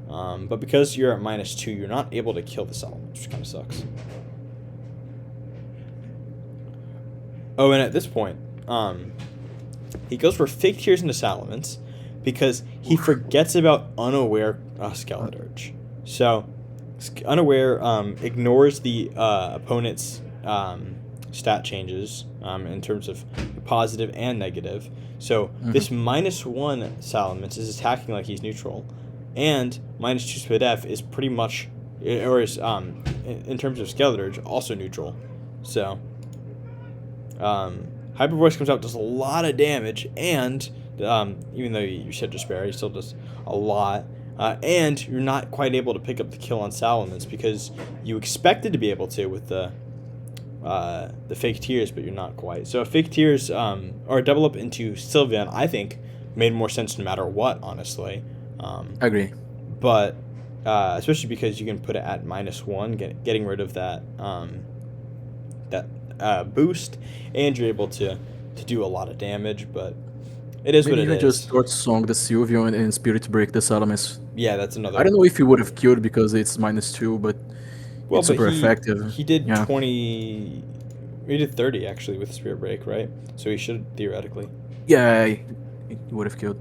But because you're at -2, you're not able to kill the Salamence, which kind of sucks. Oh, and at this point, he goes for Fake Tears into Salamence because he forgets about Unaware Skeleturge. So, Unaware ignores the opponent's stat changes in terms of positive and negative. So, this -1 Salamence is attacking like he's neutral. And -2 Spadef is pretty much, or is, in terms of Skeleturge, also neutral. So, Hyper Voice comes out, does a lot of damage, and even though you said Despair, he still does a lot. And you're not quite able to pick up the kill on Salamence because you expected to be able to with the Fake Tears, but you're not quite. So Fake Tears, or double up into Sylveon, I think made more sense no matter what, honestly. I agree. But especially because you can put it at -1, getting rid of that boost, and you're able to do a lot of damage, but it is Maybe what it even is. just Short Song the Sylveon and Spirit Break the Salamence. Yeah, that's another. I don't know if he would have killed because it's -2, but it's super effective. He did 20. He did 30 actually with Spirit Break, right? So he should theoretically. Yeah, he would have killed.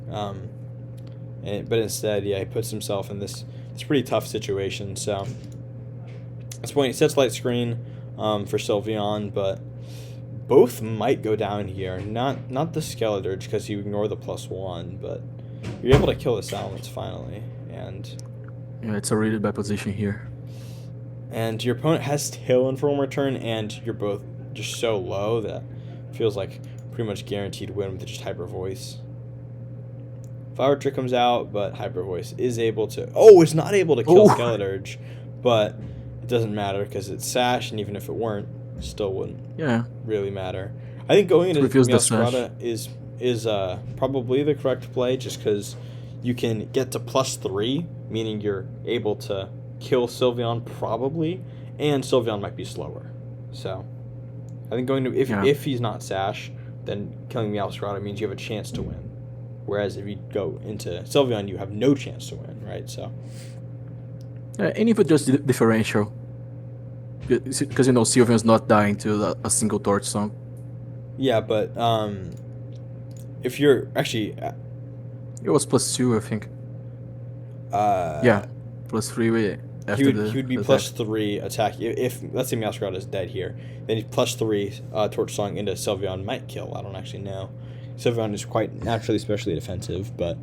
But instead, yeah, he puts himself in this pretty tough situation. So at this point, he sets Light Screen for Sylveon, but both might go down here. Not the Skeleturge because you ignore the +1, but you're able to kill the Salamence finally, and yeah, it's a really bad position here. And your opponent has Tailwind for one more turn, and you're both just so low that it feels like pretty much guaranteed win with just Hyper Voice. Flower Trick comes out, but Hyper Voice is able to. Oh, it's not able to kill Skeleturge, but it doesn't matter because it's Sash, and even if it weren't, it still wouldn't really matter. I think going into Meowscarada is probably the correct play, just because you can get to +3, meaning you're able to kill Sylveon probably, and Sylveon might be slower. So I think going to if he's not Sash, then killing Meowscarada means you have a chance to win. Whereas if you go into Sylveon, you have no chance to win, right? So. And even just the differential. Because Sylveon's not dying to a single Torch Song. Yeah, but if you're actually. It was +2, I think. Yeah, +3 after he would be +3 attack if let's say Meowscarada is dead here. Then he's +3 Torch Song into Sylveon might kill. I don't actually know. Sylveon is quite naturally especially defensive, but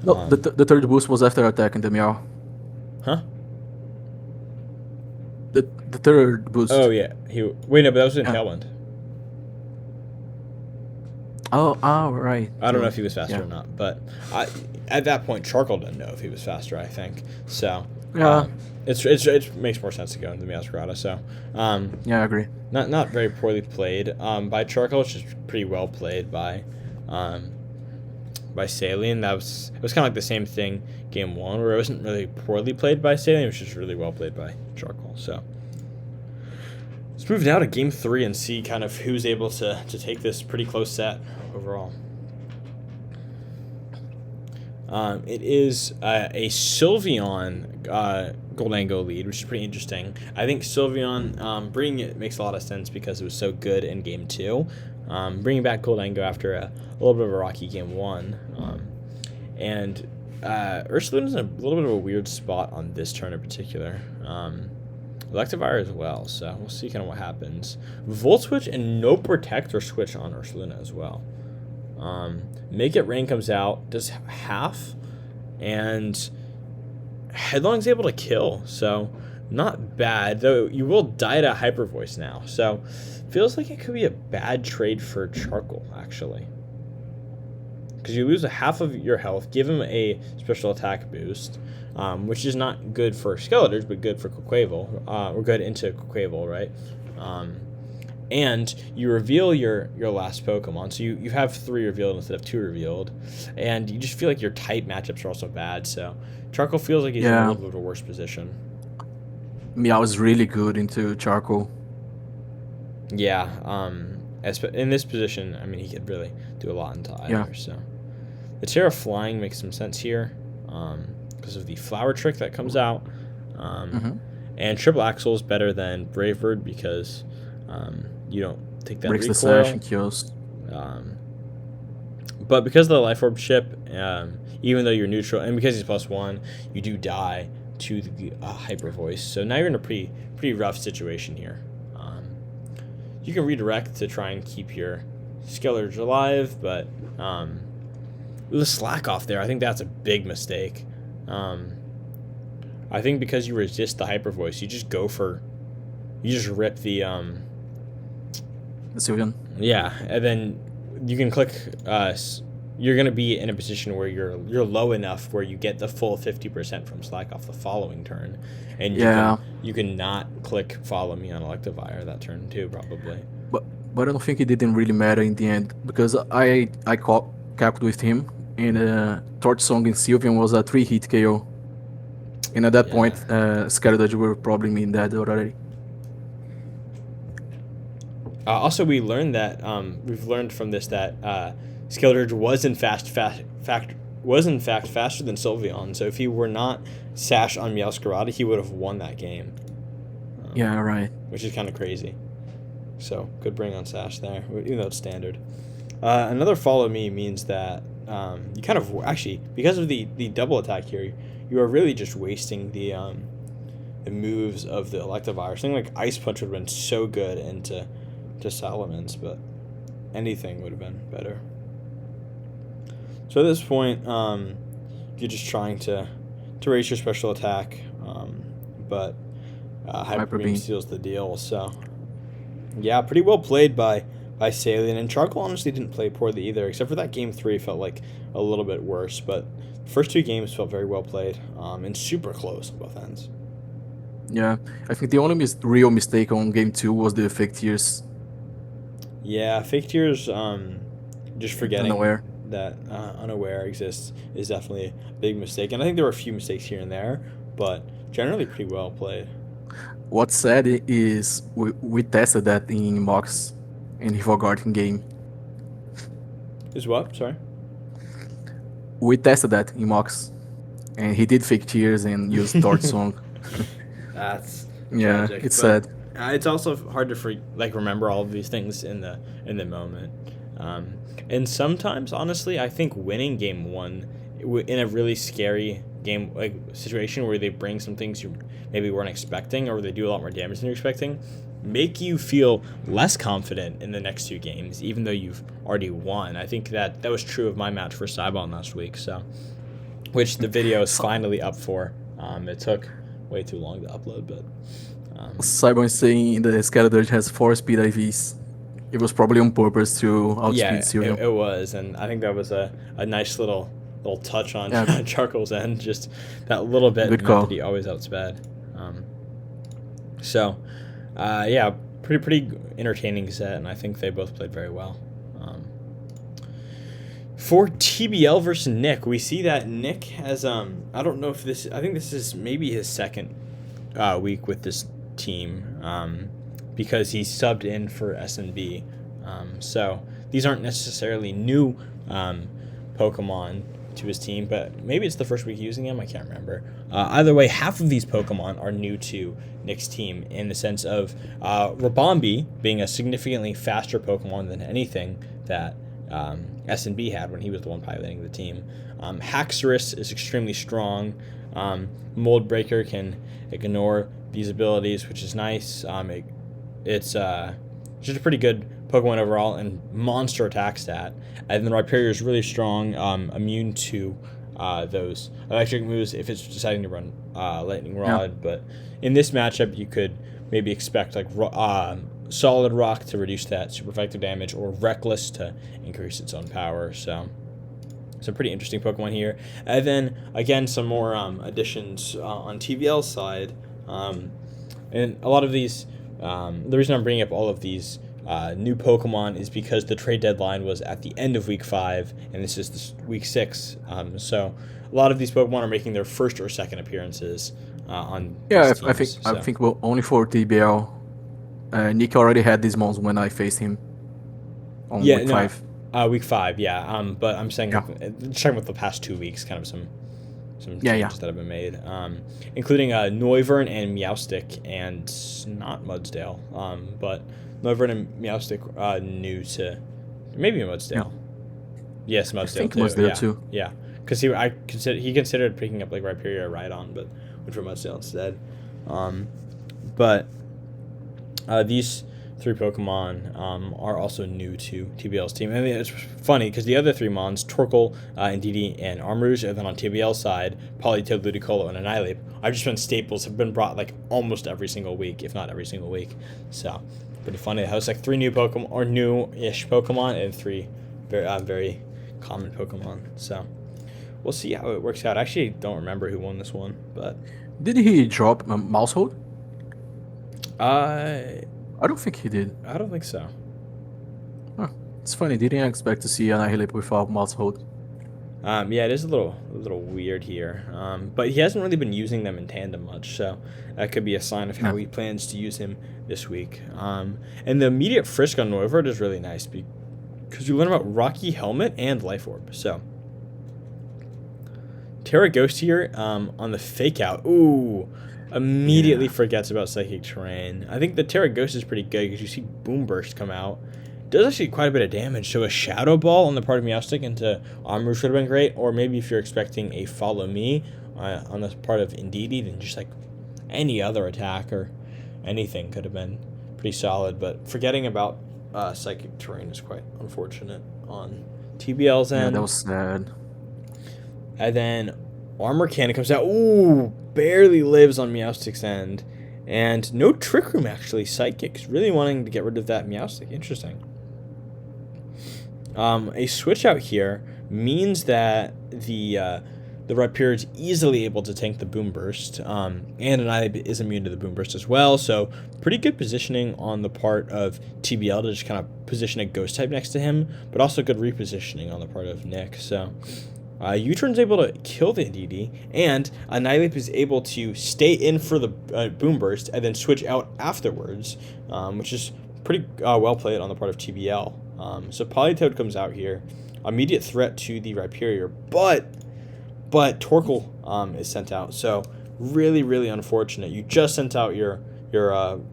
no, the third boost was after attacking the Meow. Huh? The third boost. Oh yeah, wait no, but that was in Tailwind. Oh, right. I don't know if he was faster or not, but at that point, Charcoal didn't know if he was faster. I think so. Yeah, it makes more sense to go into Meowscarada. So, yeah, I agree. Not very poorly played by Charcoal. It's just pretty well played by Saline. It was kind of like the same thing game 1, where it wasn't really poorly played by Saline. It was just really well played by Charcoal. So. Let's move now to game 3 and see kind of who's able to take this pretty close set overall. It is a Sylveon Goldango lead, which is pretty interesting. I think Sylveon bringing it makes a lot of sense because it was so good in game 2. Bringing back Goldango after a little bit of a rocky game 1. And Ursaluna's in a little bit of a weird spot on this turn in particular. Electivire as well, so we'll see kind of what happens. Volt Switch and no Protector Switch on Ursaluna as well. Make It Rain comes out, does half, and Headlong's able to kill, so not bad, though you will die to Hyper Voice now, so feels like it could be a bad trade for Charcoal, actually. Because you lose a half of your health, give him a special attack boost, which is not good for Skeletors, but good for Quaquaval, or good into Quaquaval, right? And you reveal your last Pokemon, so you have 3 revealed instead of 2 revealed, and you just feel like your type matchups are also bad, so Charcoal feels like he's in a little bit of a worse position. Meow is really good into Charcoal. Yeah, in this position, I mean, he could really do a lot into either, so. The Terra Flying makes some sense here, because of the Flower Trick that comes out, and Triple Axle is better than Brave Bird because you don't take that breaks recoil. The sash and kills. But because of the Life Orb chip, even though you're neutral, and because he's +1, you do die to the Hyper Voice. So now you're in a pretty rough situation here. You can redirect to try and keep your Skeletors alive, but the slack off there, I think that's a big mistake. I think because you resist the Hyper Voice, you just rip the Sylveon. Yeah, and then you can click. You're gonna be in a position where you're low enough where you get the full 50% from slack off the following turn, and you can not click Follow Me on Electivire that turn too, probably. But I don't think it didn't really matter in the end because I capped with him, and Torch Song in Sylveon was a 3-hit KO. And at that point, Skeletors were probably dead already. Also, we learned that we've learned from this that Skeletors was in fact faster than Sylveon. So if he were not Sash on Meowscarada, he would have won that game. Yeah, right. Which is kind of crazy. So good bring on Sash there, even though it's standard. Another Follow Me means that you kind of actually, because of the double attack here, you are really just wasting the moves of the Electivire. Something like Ice Punch would have been so good into Salamence, but anything would have been better. So at this point, you're just trying to raise your special attack, but Hyper Beam seals the deal. So yeah, pretty well played by Saline, and Charcoal honestly didn't play poorly either, except for that game 3 felt like a little bit worse, but the first 2 games felt very well played, and super close on both ends. Yeah, I think the only real mistake on game 2 was the Fake Tears. Yeah, Fake Tears, just forgetting that Unaware exists is definitely a big mistake, and I think there were a few mistakes here and there, but generally pretty well played. What's sad is we tested that in Mox in Rival Garden game. Is what? Sorry. We tested that in mocks, and he did fake tears and use Torch Song. That's Yeah, tragic, it's but sad. it's also hard to remember all of these things in the moment. Um, and sometimes, honestly, I think winning game one in a really scary game like situation where they bring some things you maybe weren't expecting or they do a lot more damage than you're expecting, make you feel less confident in the next two games, even though you've already won. I think that was true of my match for Cybon last week. So, which the video is So, finally up for. It took way too long to upload, but Cyber is saying the scheduler has 4 speed IVs. It was probably on purpose to outspeed yeah, Sylveon. it was, and I think that was a nice little touch on Yeah, Charcoal's end. Just that little bit good meant that call. he always outsped. So, yeah, pretty entertaining set, and I think they both played very well. For TBL versus Nick, we see that Nick has I don't know if this I think this is maybe his second week with this team because he subbed in for SNB. So these aren't necessarily new Pokemon to his team, but maybe it's the first week using him. I can't remember. Either way, half of these Pokemon are new to Nick's team in the sense of Rabombi being a significantly faster Pokemon than anything that SNB had when he was the one piloting the team. Haxorus is extremely strong. Mold Breaker can ignore these abilities, which is nice. It's just a pretty good Pokemon overall and monster attack stat. And then Rhyperior is really strong, immune to those electric moves if it's deciding to run Lightning Rod. Yeah. But in this matchup, you could maybe expect like Solid Rock to reduce that super effective damage, or Reckless to increase its own power. So some pretty interesting Pokemon here. And then again, some more additions on TVL's side. And a lot of these, the reason I'm bringing up all of these new Pokemon is because the trade deadline was at the end of week 5, and this is week 6. So a lot of these Pokemon are making their first or second appearances on Yeah, these I think teams. I think well, only for TBL. Nick already had these mons when I faced him on Yeah, week no, 5. week 5, yeah. But I'm saying Yeah. checking with the past 2 weeks, kind of some Yeah, yeah. changes that have been made, including Noivern and Meowstic, and not Mudsdale. But Noivern and Meowstic new to maybe Mudsdale. Yes, Mudsdale think too. Mudsdale yeah, too. yeah. Because he considered picking up like Rhyperior or Rhydon, but went for Mudsdale instead. But these 3 Pokemon are also new to TBL's team. And it's funny because the other 3 Mons, Torkoal, Indeedee, and Armarouge, and then on TBL's side, Politoed, Ludicolo, and Annihilape, I've just been staples, have been brought like almost every single week, if not every single week. So pretty funny. It has like 3 new Pokemon, or new-ish Pokemon, and 3 very common Pokemon. So we'll see how it works out. I actually don't remember who won this one, but Did he drop Mousehold? I I don't think he did. don't think so. Huh. It's funny. Didn't expect to see Annihilate without Mousehold. Yeah, it is a little weird here, but he hasn't really been using them in tandem much, so that could be a sign of how he plans to use him this week. And the immediate frisk on Noivern is really nice because you learn about Rocky Helmet and Life Orb. So Terra Ghost here on the fake out. Ooh, immediately forgets about Psychic Terrain. I think the Terra Ghost is pretty good because you see Boom Burst come out. Does actually quite a bit of damage, so a Shadow Ball on the part of Meowstic into Armor should have been great, or maybe if you're expecting a Follow Me on the part of Indeedee, then just like any other attack or anything could have been pretty solid, but forgetting about Psychic Terrain is quite unfortunate on TBL's end. Yeah, that was sad. And then Armor Cannon comes out. Ooh, barely lives on Meowstic's end. And no Trick Room, actually. Psychic's really wanting to get rid of that Meowstic. Interesting. A switch out here means that the Rhyperior is easily able to tank the Boom Burst. And Annihilape is immune to the Boom Burst as well. So pretty good positioning on the part of TBL to just kind of position a Ghost type next to him. But also good repositioning on the part of Nick. So U-Turn's able to kill the Indeedee, and Annihilape is able to stay in for the Boom Burst and then switch out afterwards, which is pretty well played on the part of TBL. So Politoed comes out here. immediate threat to the Rhyperior, but Torkoal is sent out, so really, really unfortunate. You just sent out your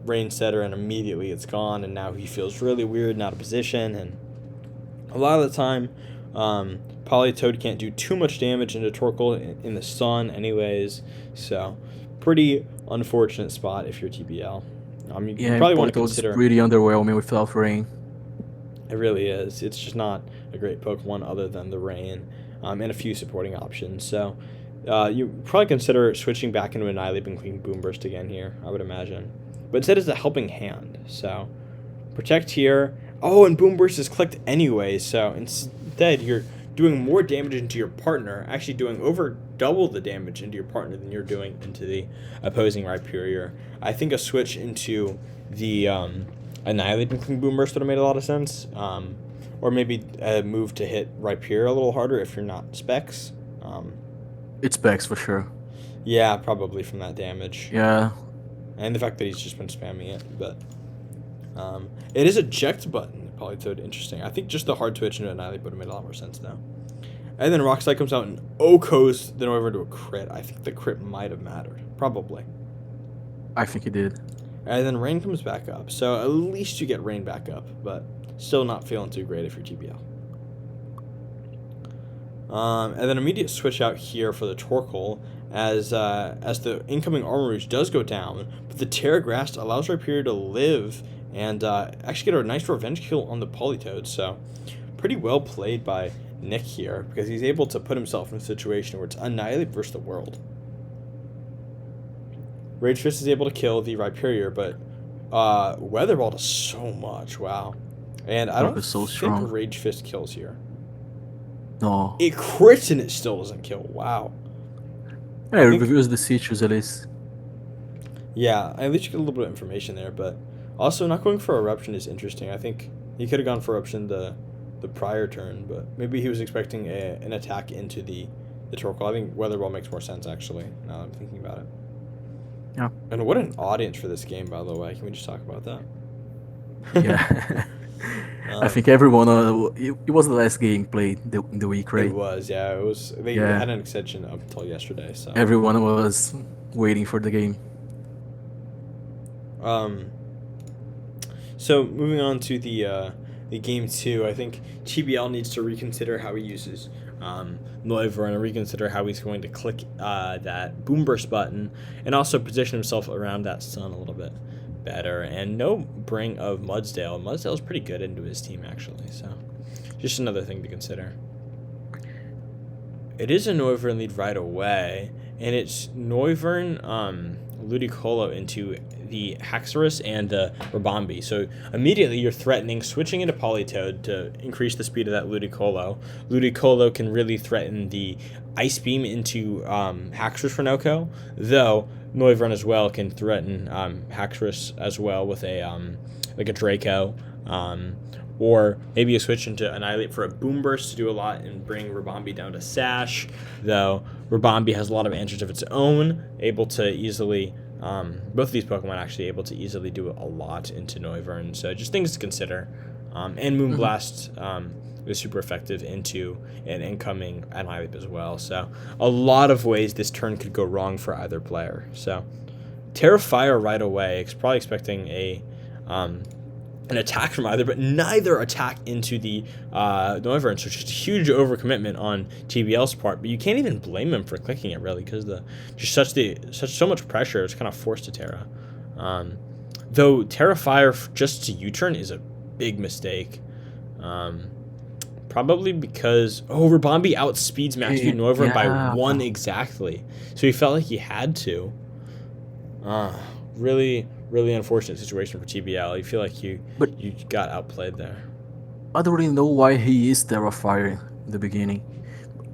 Rain Setter, and immediately it's gone, and now he feels really weird and out of position, and a lot of the time, Politoed can't do too much damage into Torkoal in the sun anyways, so pretty unfortunate spot if you're TBL. You probably want to consider... pretty underwhelming without Rain. It really is. It's just not a great Pokemon other than the Rain, and a few supporting options, so you probably consider switching back into Annihilate and clicking Boomburst again here, I would imagine. But instead it's a helping hand, so protect here. Oh, and Boomburst is clicked anyway, so instead you're doing more damage into your partner, actually doing over double the damage into your partner than you're doing into the opposing Rhyperior. I think a switch into the Annihilate and clicking Boomburst would have made a lot of sense, or maybe a move to hit Rhyperior a little harder if you're not Specs. It's Specs for sure. Yeah, probably from that damage. Yeah. And the fact that he's just been spamming it, but it is eject button, Politoed. Interesting. I think just the hard twitch into Annihilate would have made a lot more sense now. And then Rock Slide comes out and Okos then over to a crit. I think the crit might have mattered. Probably. I think it did. And then Rain comes back up. So at least you get Rain back up, but still not feeling too great if you're TBL. And then immediate switch out here for the Torkoal as the incoming Armor Rouge does go down, but the Terragrast allows Rhyperior to live and actually get a nice revenge kill on the Politoed. So pretty well played by Nick here, because he's able to put himself in a situation where it's Annihilate versus the world. Rage Fist is able to kill the Rhyperior, but Weather Ball does so much. Wow. And I don't think Rage Fist kills here. No. It crits and it still doesn't kill. Wow. Yeah, it reveals the citrus at least. Yeah, at least you get a little bit of information there, but also not going for Eruption is interesting. I think he could have gone for Eruption the prior turn, but maybe he was expecting an attack into the Torkoal. I think Weather Ball makes more sense, actually, now that I'm thinking about it. Yeah. And what an audience for this game, by the way. Can we just talk about that? Yeah. I think everyone, it was the last game played in the week, right? It was, yeah. It was. They had an extension up until yesterday, so everyone was waiting for the game. So moving on to the game 2, I think TBL needs to reconsider how he uses Noivern and reconsider how he's going to click that Boomburst button, and also position himself around that sun a little bit better. And no bring of Mudsdale. Mudsdale's pretty good into his team, actually, so just another thing to consider. It is a Noivern lead right away, and it's Noivern Ludicolo into the Haxorus and the Rabombi. So immediately you're threatening switching into Politoed to increase the speed of that Ludicolo. Ludicolo can really threaten the Ice Beam into Haxorus for Noko, though Noivern as well can threaten Haxorus as well with a like a Draco, or maybe a switch into Annihilate for a Boomburst to do a lot and bring Rabombi down to Sash, though Rabombi has a lot of answers of its own, able to easily, both of these Pokemon actually able to easily do a lot into Noivern, so just things to consider. And Moonblast is super effective into an incoming Annihilate as well, so a lot of ways this turn could go wrong for either player. So Terra Fire right away, probably expecting an attack from either, but neither attack into the Noivern, so just a huge overcommitment on TBL's part. But you can't even blame him for clicking it, really, because so much pressure is kind of forced to Terra. Though Terra Fire just to U-turn is a big mistake. Probably because Rabombi outspeeds max speed Noivern by 1 exactly, so he felt like he had to. Really unfortunate situation for TBL. You feel like you got outplayed there. I don't really know why he is Terra Fire in the beginning.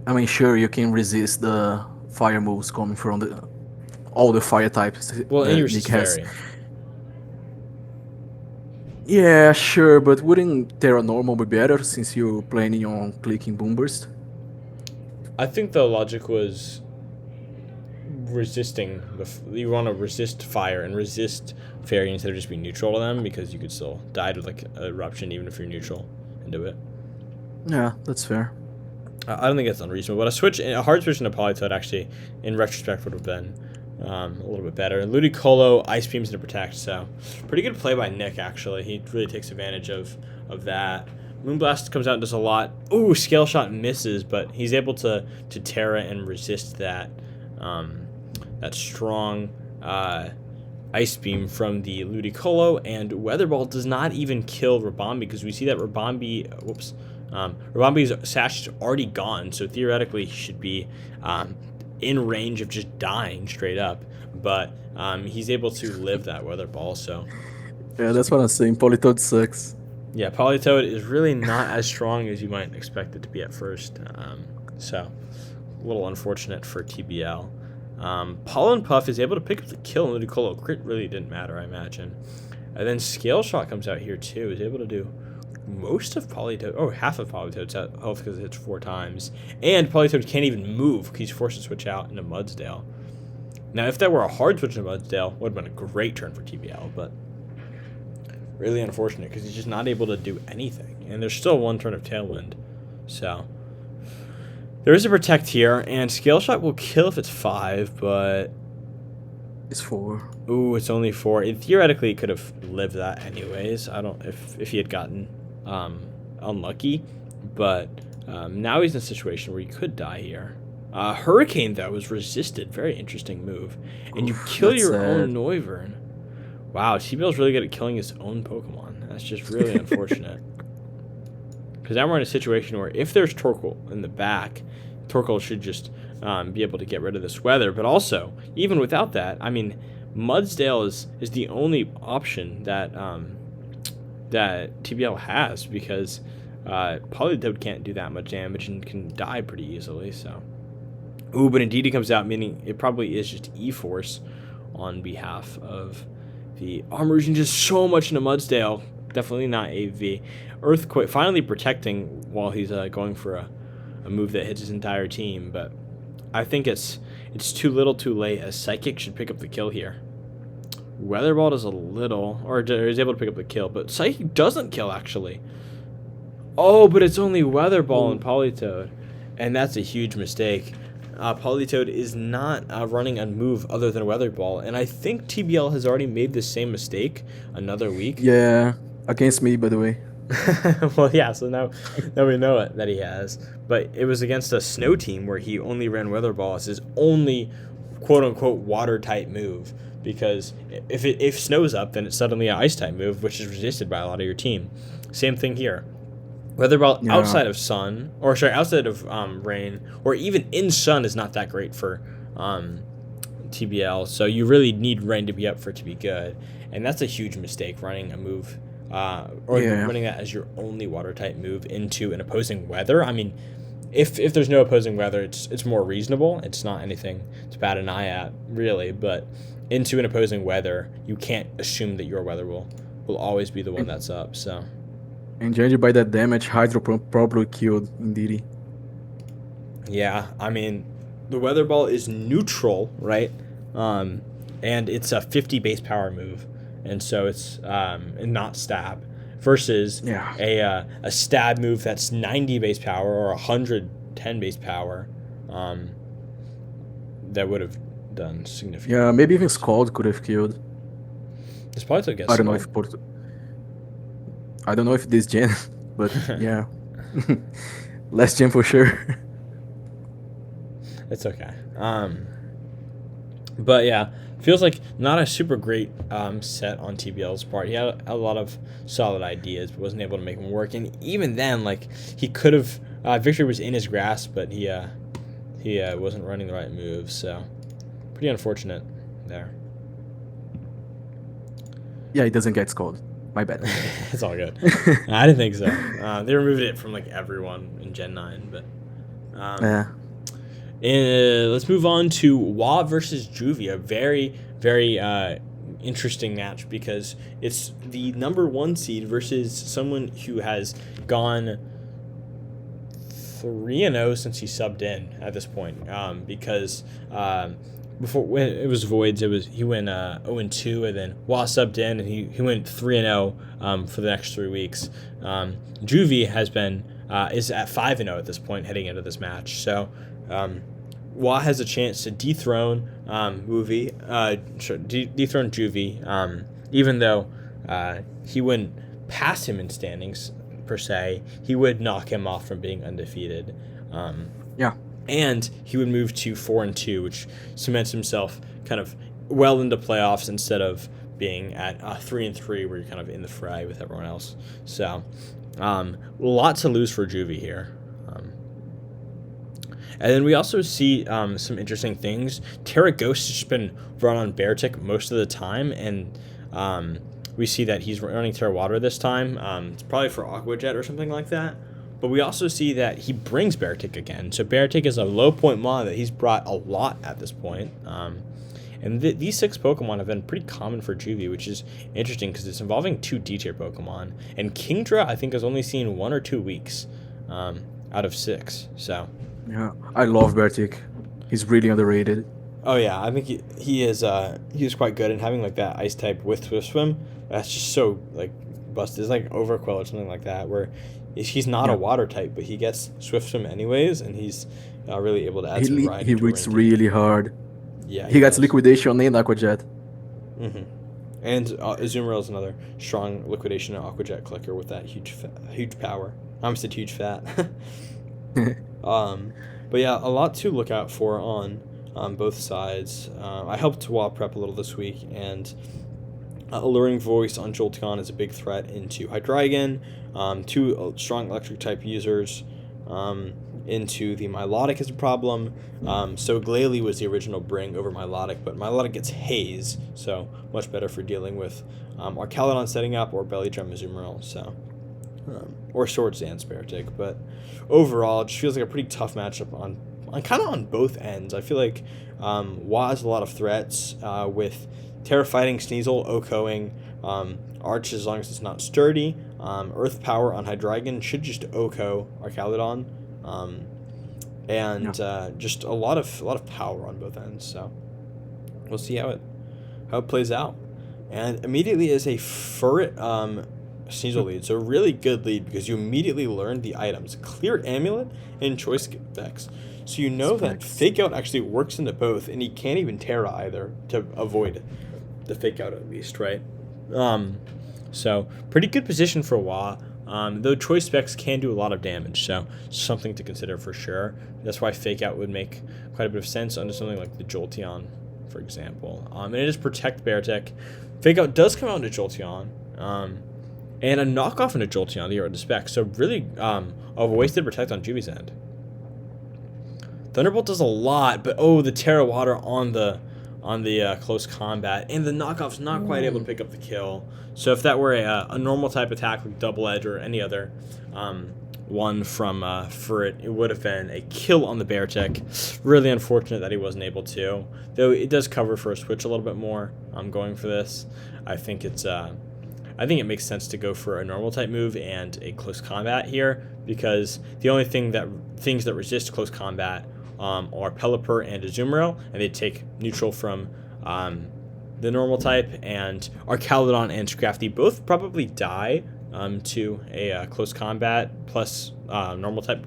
I mean, sure, you can resist the fire moves coming from all the fire types. Well, and yours is Fairy. Yeah, sure, but wouldn't Terra Normal be better since you're planning on clicking Boomburst? I think the logic was resisting you want to resist fire and resist fairy instead of just being neutral to them, because you could still die to like eruption even if you're neutral into it. Yeah, that's fair. I don't think it's unreasonable, but a hard switch into Politoed actually, in retrospect, would have been a little bit better. Ludicolo Ice Beams into Protect, so pretty good play by Nick, actually. He really takes advantage of that. Moonblast comes out and does a lot. Ooh, Scale Shot misses, but he's able to Terra and resist that that strong Ice Beam from the Ludicolo, and Weather Ball does not even kill Rabambi, because we see that Rabambi's sash is already gone, so theoretically he should be in range of just dying straight up, but he's able to live that Weather Ball, so... Yeah, that's what I'm saying. Politoed sucks. Yeah, Politoed is really not as strong as you might expect it to be at first, so a little unfortunate for TBL. Pollen Puff is able to pick up the kill, and Ludicolo crit really didn't matter, I imagine. And then Scale Shot comes out here too, is able to do most of Politoed, half of Politoed's health because it hits 4 times. And Politoed can't even move because he's forced to switch out into Mudsdale. Now, if that were a hard switch into Mudsdale, would have been a great turn for TBL, but really unfortunate because he's just not able to do anything. And there's still 1 turn of Tailwind, so... There is a Protect here, and Scale Shot will kill if it's 5, but... It's 4. Ooh, it's only 4. Theoretically, he could have lived that anyways. I don't... If he had gotten unlucky, but now he's in a situation where he could die here. Hurricane, though, was resisted. Very interesting move. And you kill your own Noivern. Wow, TBL's really good at killing his own Pokemon. That's just really unfortunate. Because now we're in a situation where if there's Torkoal in the back, Torkoal should just be able to get rid of this weather. But also, even without that, I mean, Mudsdale is the only option that that TBL has, because Politoed can't do that much damage and can die pretty easily. So, ooh, but Indeedee comes out, meaning it probably is just E-Force on behalf of the Armor just so much into Mudsdale. Definitely not AV. Earthquake finally protecting while he's going for a move that hits his entire team, but I think it's too little too late, as Psychic should pick up the kill here. Weather Ball does a little, or is able to pick up the kill, but Psychic doesn't kill, actually. Oh, but it's only Weather Ball and Politoed, and that's a huge mistake. Politoed is not running a move other than Weather Ball, and I think TBL has already made the same mistake another week. Yeah, against me, by the way. Well, yeah, so now we know it, that he has. But it was against a Snow team where he only ran Weather Ball as his only quote-unquote water-type move. Because if Snow's up, then it's suddenly an Ice-type move, which is resisted by a lot of your team. Same thing here. Weather Ball outside of Sun, or sorry, outside of Rain, or even in Sun is not that great for TBL. So you really need Rain to be up for it to be good. And that's a huge mistake, running a move... running that as your only water-type move into an opposing weather. I mean, if there's no opposing weather, it's more reasonable. It's not anything to bat an eye at, really. But into an opposing weather, you can't assume that your weather will always be the one that's up. So, and judging by that damage, Hydro probably killed Indeedee. Yeah, I mean, the Weather Ball is neutral, right? And it's a 50 base power move. And so it's not stab, versus a stab move that's 90 base power or 110 base power that would have done significant. Yeah, maybe even Scald could have killed. This probably took I don't know if I don't know if this gen, but yeah, last gen for sure. It's okay. But yeah. Feels like not a super great set on TBL's part. He had a lot of solid ideas, but wasn't able to make them work. And even then, like, he could have... victory was in his grasp, but he wasn't running the right moves. So, pretty unfortunate there. Yeah, he doesn't get Scald. My bad. It's all good. I didn't think so. They removed it from, like, everyone in Gen 9, but... yeah. Let's move on to Wa versus Juvie, a very, very interesting match, because it's the number 1 seed versus someone who has gone 3-0 since he subbed in at this point. Because before, when it was Voids, he went 0-2, and then Wa subbed in and he went 3-0 for the next 3 weeks. Juvie has been is at 5-0 at this point heading into this match. So Wa has a chance to dethrone dethrone Juvie, even though he wouldn't pass him in standings per se. He would knock him off from being undefeated. Yeah. And he would move to 4-2, which cements himself kind of well into playoffs instead of being at 3-3, where you're kind of in the fray with everyone else. So, a lot to lose for Juvie here. And then we also see some interesting things. Terra Ghost has just been run on Beartic most of the time, and we see that he's running Terra Water this time. It's probably for Aqua Jet or something like that. But we also see that he brings Beartic again. So Beartic is a low point mon that he's brought a lot at this point. And these 6 Pokemon have been pretty common for Juvie, which is interesting because it's involving 2 D-tier Pokemon. And Kingdra, I think, has only seen 1 or 2 weeks out of 6. So, Yeah, I love Beartic. He's really underrated. oh yeah, I think he is quite good. And having like that Ice type with Swift Swim, that's just so like busted. It's like Overquill or something like that, where he's not a Water type, but he gets Swift Swim anyways, and he's really able to add some ride. He reads really hard. Yeah, he gets does. Liquidation and Aqua Jet. Mm-hmm. And Azumarill is another strong Liquidation and Aqua Jet clicker with that huge power. I almost said huge fat. But yeah, a lot to look out for on both sides. I helped Wa prep a little this week, and Alluring Voice on Jolteon is a big threat into Hydreigon. 2 strong electric type users. Into the Milotic is a problem. So Glalie was the original bring over Milotic, but Milotic gets Haze, so much better for dealing with Archaludon setting up or Belly Drum Azumarill, so or Swords Dance Beartic. But overall, it just feels like a pretty tough matchup on kind of on both ends. I feel like Wa has a lot of threats with Terra Fighting, Sneasel, Okoing, Arch as long as it's not sturdy. Earth Power on Hydreigon should just Oko Archaludon. Just a lot of power on both ends. So we'll see how it plays out. And immediately is a Furret Sneasel lead. So a really good lead because you immediately learn the items. Clear Amulet and Choice Specs. So you know that Fake Out actually works into both, and he can't even Terra either to avoid the Fake Out at least, right? So pretty good position for Wa. Though Choice Specs can do a lot of damage, so something to consider for sure. That's why Fake Out would make quite a bit of sense under something like the Jolteon, for example. And it is Protect Beartic. Fake Out does come out into Jolteon, and a knockoff into Jolteon, the Euro Spec. So really a wasted Protect on Juvie's end. Thunderbolt does a lot, but the Terra Water on the close combat, and the knockoff's not quite able to pick up the kill. So if that were a normal type attack like Double Edge or any other one from Furret, it would have been a kill on the Beartic. Really unfortunate that he wasn't able to, though it does cover for a switch a little bit more. I'm going for this. I think it makes sense to go for a normal type move and a close combat here, because the only things that resist close combat are Pelipper and Azumarill, and they take neutral from the normal type, and Archaludon and Scrafty both probably die to a close combat plus normal type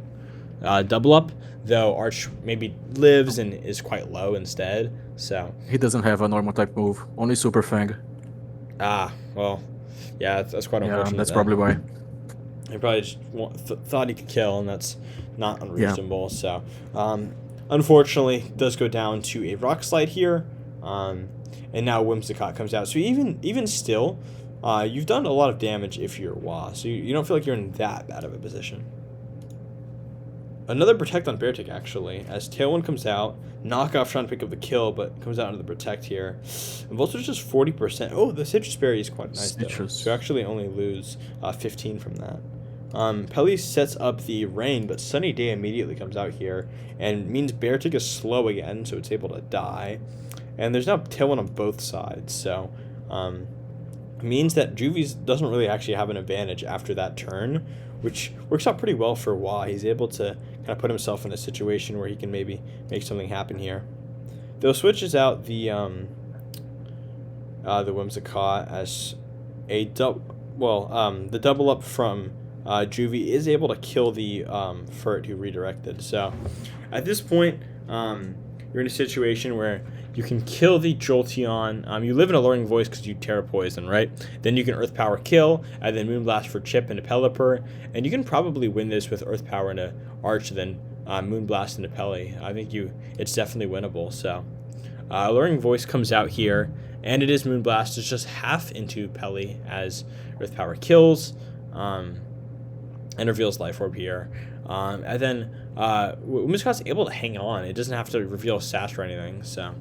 double up, though Arch maybe lives and is quite low instead. So he doesn't have a normal type move, only Super Fang. Well, yeah, that's quite unfortunate. Yeah, that's probably why. He probably just thought he could kill, and that's not unreasonable. Yeah. So, unfortunately, it does go down to a Rock Slide here, and now Whimsicott comes out. So even still, you've done a lot of damage if you're Wa, so you don't feel like you're in that bad of a position. Another Protect on Beartic, actually, as Tailwind comes out. Knockoff trying to pick up the kill, but comes out into the Protect here. And Voltage just 40%. Oh, the Citrus Berry is quite nice, though. So you actually only lose 15 from that. Pelly sets up the Rain, but Sunny Day immediately comes out here, and means Beartic is slow again, so it's able to die. And there's now Tailwind on both sides, so means that Juvie doesn't really actually have an advantage after that turn, which works out pretty well for Wa. He's able to kind of put himself in a situation where he can maybe make something happen here. Though switches out the Whimsicott as a the double up from Juvie is able to kill the Furt who redirected. So at this point, you're in a situation where you can kill the Jolteon. You live in Alluring Voice because you Terra Poison, right? Then you can Earth Power kill, and then Moonblast for chip into Pelipper. And you can probably win this with Earth Power into Arch, then Moonblast into Pele. I think it's definitely winnable. So Alluring Voice comes out here, and it is Moonblast. It's just half into Pele as Earth Power kills, and reveals Life Orb here. And then Whimsicott's able to hang on. It doesn't have to reveal Sash or anything. So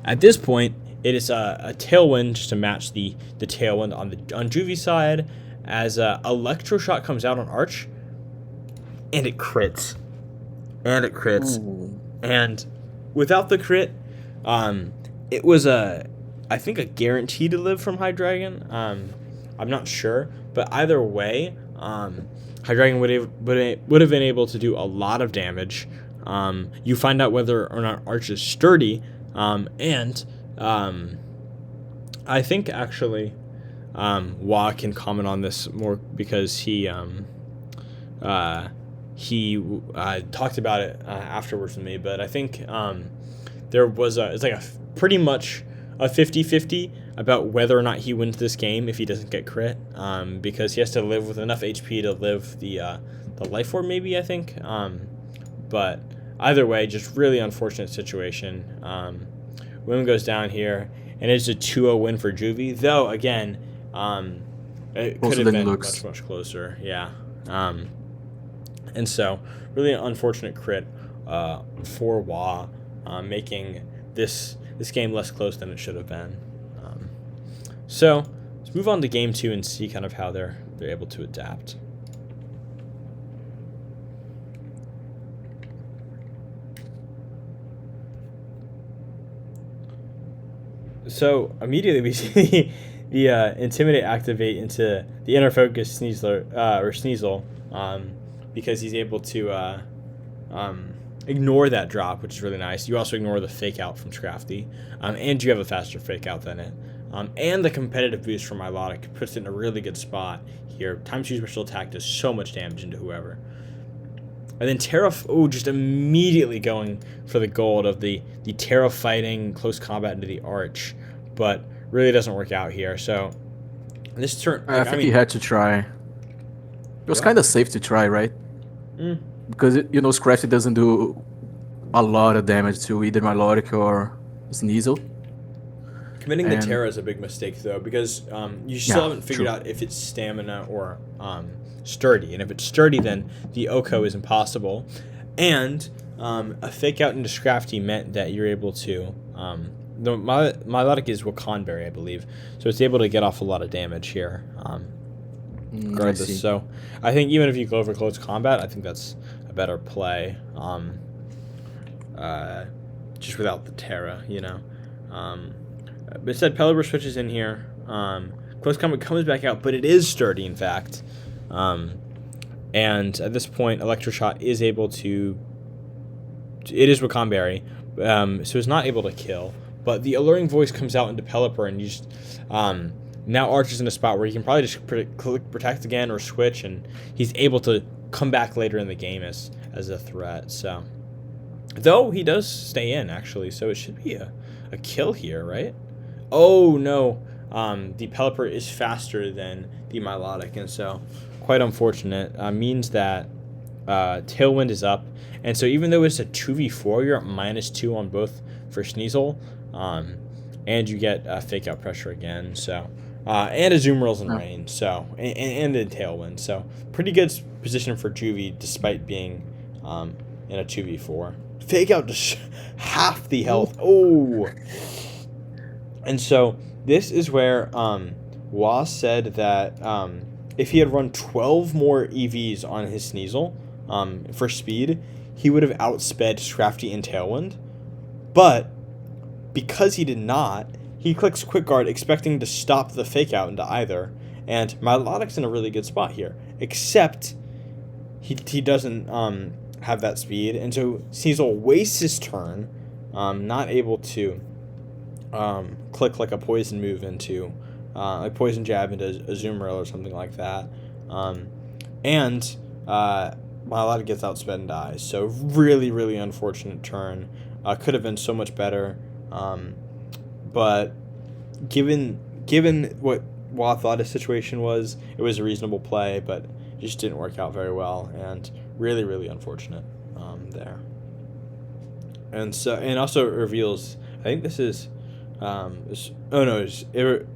at this point, it is a Tailwind just to match the Tailwind on Juvie's side, as Electroshock comes out on Arch, and it crits. Ooh. And without the crit, it was I think a guarantee to live from Hydreigon. I'm not sure, but either way, Hydreigon would have been able to do a lot of damage. You find out whether or not Arch is sturdy, and I think actually Wa can comment on this more because he talked about it afterwards with me. But I think there was it's like a pretty much a 50-50 about whether or not he wins this game if he doesn't get crit, because he has to live with enough HP to live the Life Orb, maybe, I think. But either way, just really unfortunate situation. Women goes down here, and it's a 2-0 win for Juvie, though, again, it could have been much closer. Yeah. And so, really an unfortunate crit for Wa, making this game less close than it should have been. So let's move on to game 2 and see kind of how they're able to adapt. So immediately we see the Intimidate activate into the Inner Focus Sneasel, because he's able to ignore that drop, which is really nice. You also ignore the Fake Out from Scrafty, and you have a faster Fake Out than it. And the competitive boost from Milotic puts it in a really good spot here. Time to use special attack does so much damage into whoever. And then Terra, just immediately going for the gold of the Terra fighting close combat into the Arch, but really doesn't work out here. So this turn, I think he had to try. It was kind of safe to try, right? Because Scrafty doesn't do a lot of damage to either Milotic or Sneasel. Committing the Terra is a big mistake, though, because you still haven't figured out if it's stamina or sturdy. And if it's sturdy, then the Oko is impossible. And a Fake Out into Scrafty meant that you're able to... the Milotic is Wakanberry, I believe. So it's able to get off a lot of damage here. Regardless. So I think even if you go for close combat, I think that's a better play. Just without the Terra, But instead, Pelipper switches in here. Close combat comes back out, but it is sturdy, in fact. And at this point, Electroshot is able to... It is Wakanberry, so it's not able to kill. But the Alluring Voice comes out into Pelipper, and you just... now Arch is in a spot where he can probably just click Protect again or switch, and he's able to come back later in the game as a threat. So, though he does stay in, actually, so it should be a kill here, right? Oh, no. The Pelipper is faster than the Milotic, and so quite unfortunate. Means that Tailwind is up, and so even though it's a 2v4, you're at -2 on both for Sneasel, and you get Fake Out pressure again, so... and Azumarill in rain, so and the Tailwind, so pretty good position for Juvie despite being in a 2v4. Fake Out just half the health. Oh, and so this is where Wa said that if he had run 12 more EVs on his Sneasel for speed, he would have outsped Scrafty and Tailwind, but because he did not, he clicks Quick Guard expecting to stop the Fake Out into either, and Milotic's in a really good spot here, except he doesn't have that speed, and so Sneasel wastes his turn, not able to click like a poison move into, like Poison Jab into Azumarill or something like that, And Milotic gets outsped and dies. So really, really unfortunate turn. Could have been so much better. But given what Wa thought his situation was, it was a reasonable play, but it just didn't work out very well, and really, really unfortunate there. And also it reveals, I think this is, the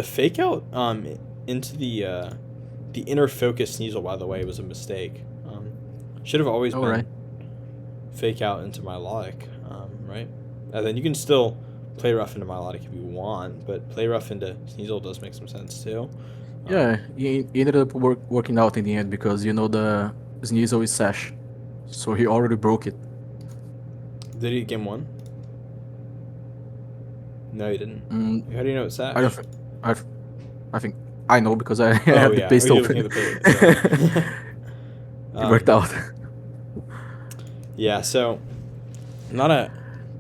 fake out into the inner focus Sneasel, by the way, was a mistake. Should have always been right. fake out into Milotic, right? And then you can still play rough into Milotic if you want, but play rough into Sneasel does make some sense too. Yeah, he ended up working out in the end because the Sneasel is Sash, so he already broke it. Did he get game 1? No, he didn't. How do you know it's Sash? I think I know because I have the paste open. It worked out. Yeah, so not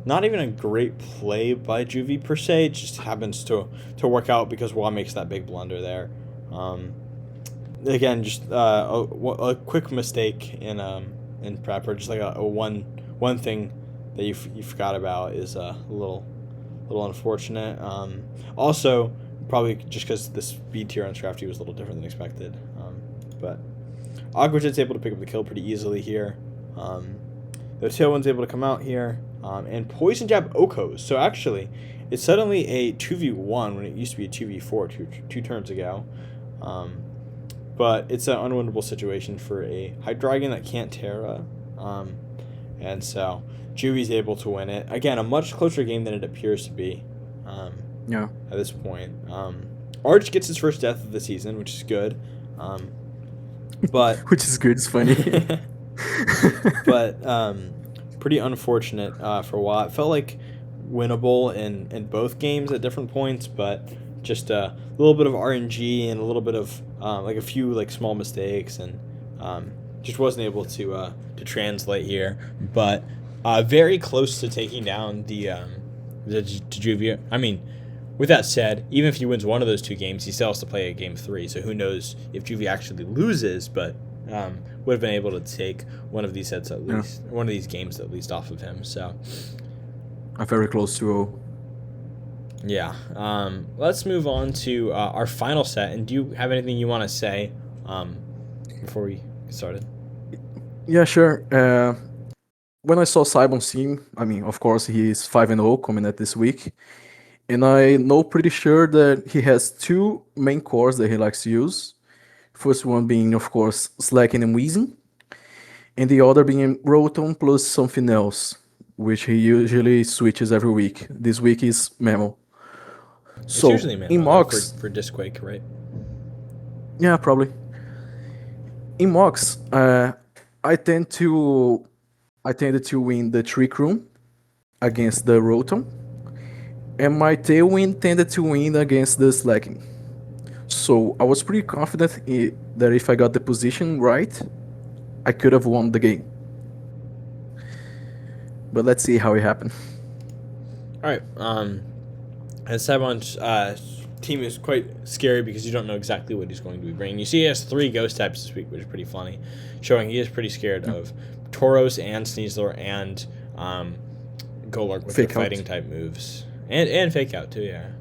even a great play by Juvie per se. It just happens to work out because Wa makes that big blunder there. Again, just a quick mistake in prep, or just like a one thing that you forgot about is a little unfortunate. Also, probably just because the speed tier on Scrafty was a little different than expected. But Aquajet's able to pick up the kill pretty easily here. The Tailwind's able to come out here and Poison Jab Okos. So actually, it's suddenly a 2v1 when it used to be a 2v4 two turns ago. But it's an unwinnable situation for a Hydreigon that can't Terra. And so Juvie's able to win it. Again, a much closer game than it appears to be Yeah. at this point. Arch gets his first death of the season, which is good. But Which is good, it's funny. but pretty unfortunate for Wa. It felt like winnable in both games at different points, but just a little bit of RNG and a little bit of like a few like small mistakes, and just wasn't able to translate here. But very close to taking down the Juvia. I mean, with that said, even if he wins one of those two games, he still has to play a game 3. So who knows if Juvia actually loses, but would have been able to take one of these sets at least, one of these games at least off of him. So I'm very close to. Yeah. Let's move on to our final set. And do you have anything you want to say before we get started? Yeah, sure. When I saw Saibon's team, I mean, of course, he's 5-0 coming at this week. And I know pretty sure that he has two main cores that he likes to use. First one being, of course, Slacken and Wheezing. And the other being Rotom plus something else, which he usually switches every week. This week is Memo. It's usually Memo in Mox, for Disquake, right? Yeah, probably. In Mox, I tended to win the Trick Room against the Rotom, and my Tailwind tended to win against the Slacking. So I was pretty confident that if I got the position right, I could have won the game. But let's see how it happened. All right. And Saibon's team is quite scary because you don't know exactly what he's going to be bringing. You see he has 3 ghost types this week, which is pretty funny, showing he is pretty scared of Tauros and Sneasler and Golurk with their fighting type moves. And Fake Out too, yeah.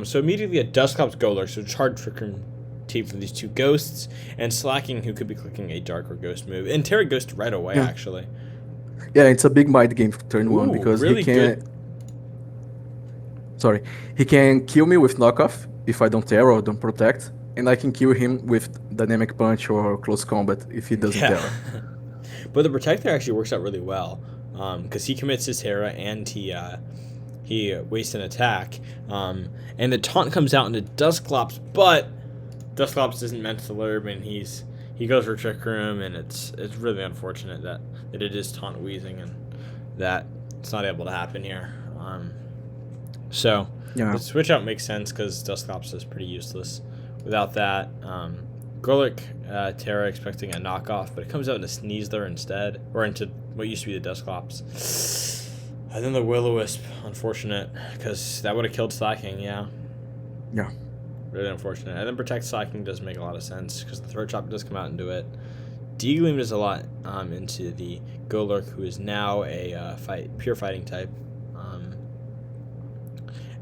So immediately a Dusclops Golurk, so it's hard Trick Room team from these 2 ghosts, and Slacking, who could be clicking a Dark or Ghost move. And Terra Ghost right away, actually. Yeah, it's a big mind game for turn 1 because really he can. Sorry, he can kill me with knockoff if I don't Terra or don't protect, and I can kill him with Dynamic Punch or Close Combat if he doesn't Terra. But the Protector actually works out really well because he commits his Terra and he wastes an attack, and the taunt comes out into Dusclops, but Dusclops isn't meant to lurb, and he goes for Trick Room, and it's really unfortunate that it is taunt wheezing and that it's not able to happen here. So the switch out makes sense because Dusclops is pretty useless without that. Golurk Terra expecting a knockoff, but it comes out into Sneasler instead, or into what used to be the Dusclops. And then the Will-O-Wisp, unfortunate, because that would have killed Slacking, yeah. Yeah. really unfortunate. And then Protect Slacking does make a lot of sense because the Throat Chop does come out and do it. D-Gleam does a lot into the Golurk, who is now a pure fighting type.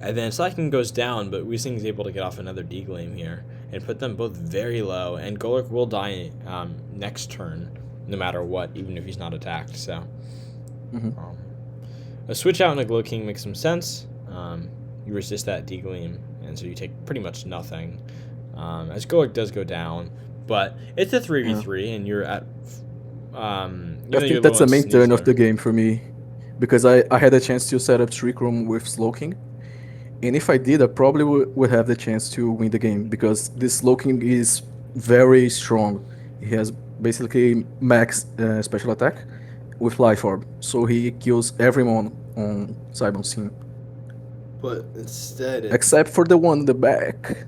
And then Slacking goes down, but Weezing is able to get off another D-Gleam here and put them both very low. And Golurk will die next turn, no matter what, even if he's not attacked. So a switch out in a Glow King makes some sense. You resist that D-Gleam, and so you take pretty much nothing. As Golurk does go down, but it's a 3v3, and you're at... I think that's the main turn of the game for me, because I had a chance to set up Trick Room with Slow King. And if I did, I probably would have the chance to win the game, because this Slow King is very strong. He has basically max special attack with Life Orb, so he kills everyone on Cybon's team. But instead... Except for the one in the back.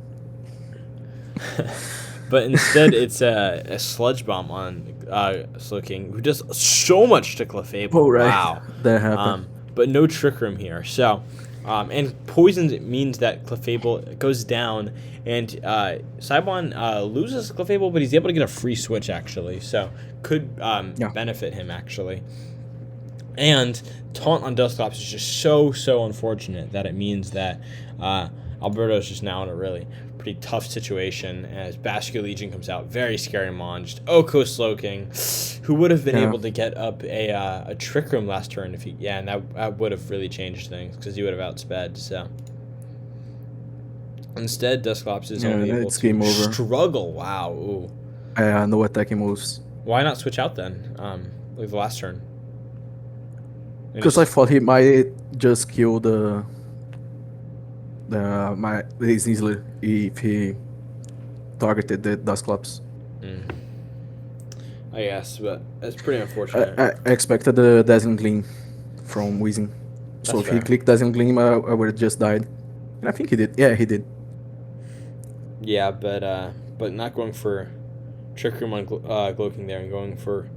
But instead, it's a Sludge Bomb on Slow King, who does so much to Clefable. Oh, right. Wow. That happened. But no Trick Room here, so... and poisons means that Clefable goes down, and Cybon loses Clefable, but he's able to get a free switch, actually. So, could benefit him, actually. And Taunt on Dusclops is just so unfortunate that it means that Alberto's just now in a really pretty tough situation as Bascio Legion comes out. Very scary mon, just Oko Slow King, who would have been able to get up a Trick Room last turn if he... Yeah, and that would have really changed things because he would have outsped, so... Instead, Dusclops is only able to game over. Struggle. Wow, ooh. No attacking moves. Why not switch out then, like the last turn? Because I thought he might just kill my Zizzler if he targeted the Dusclops. I guess, but that's pretty unfortunate. I expected the Dazzling Gleam from Weezing. So if he clicked Dazzling Gleam, I would have just died. And I think he did. Yeah, he did. Yeah, but not going for Trick Room on Glow King there and going for...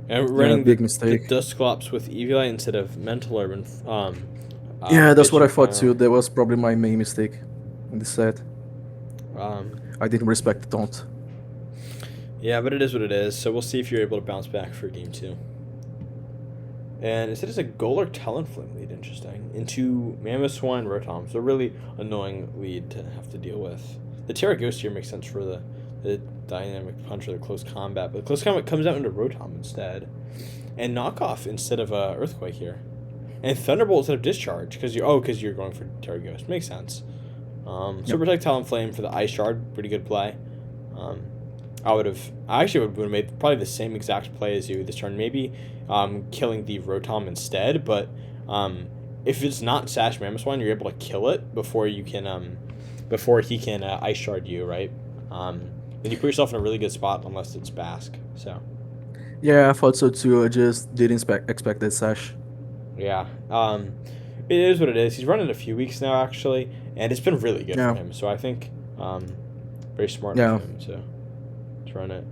And running big mistake. The Dusclops with Eviolite instead of Mental Orb. And, yeah, that's what I thought too. That was probably my main mistake in this set. I didn't respect the taunt. Yeah, but it is what it is. So we'll see if you're able to bounce back for game 2. And instead it's a Golurk Talonflame lead, interesting, into Mammoth Swine Rotom. So a really annoying lead to have to deal with. The Terra Ghost here makes sense for the Dynamic Punch or the Close Combat, but Close Combat comes out into Rotom instead. And Knockoff instead of Earthquake here. And Thunderbolt instead of Discharge, because you're going for Terra Ghost. Makes sense. So Protect Talonflame for the Ice Shard, pretty good play. I actually would have made probably the same exact play as you this turn, maybe killing the Rotom instead, but if it's not Sash Mammoth Swine, you're able to kill it before he can Ice Shard you, right? Then you put yourself in a really good spot unless it's Bask. So yeah, I thought so too. I just didn't expect that Sash. Yeah. It is what it is. He's running a few weeks now, actually, and it's been really good for him. So I think very smart of him to run it.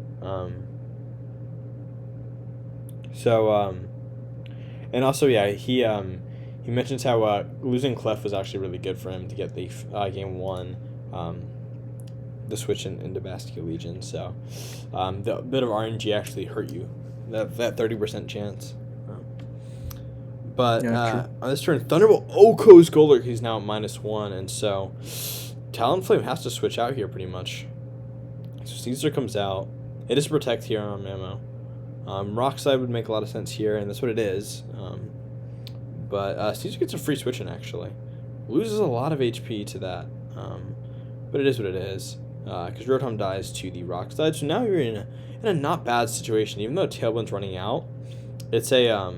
And also, yeah, he mentions how losing Clef was actually really good for him to get the game 1, the switch into Bascio Legion. So the bit of RNG actually hurt you, that 30% chance. But on this turn, Thunderbolt Oko's Golurk, he's now at -1, and so Talonflame has to switch out here pretty much. So Caesar comes out. It is Protect here on Mamo. Rock Slide would make a lot of sense here, and that's what it is. But Caesar gets a free switch in, actually. Loses a lot of HP to that, but it is what it is. Because Rotom dies to the Rock Slide, so now you're in a not bad situation. Even though Tailwind's running out, it's a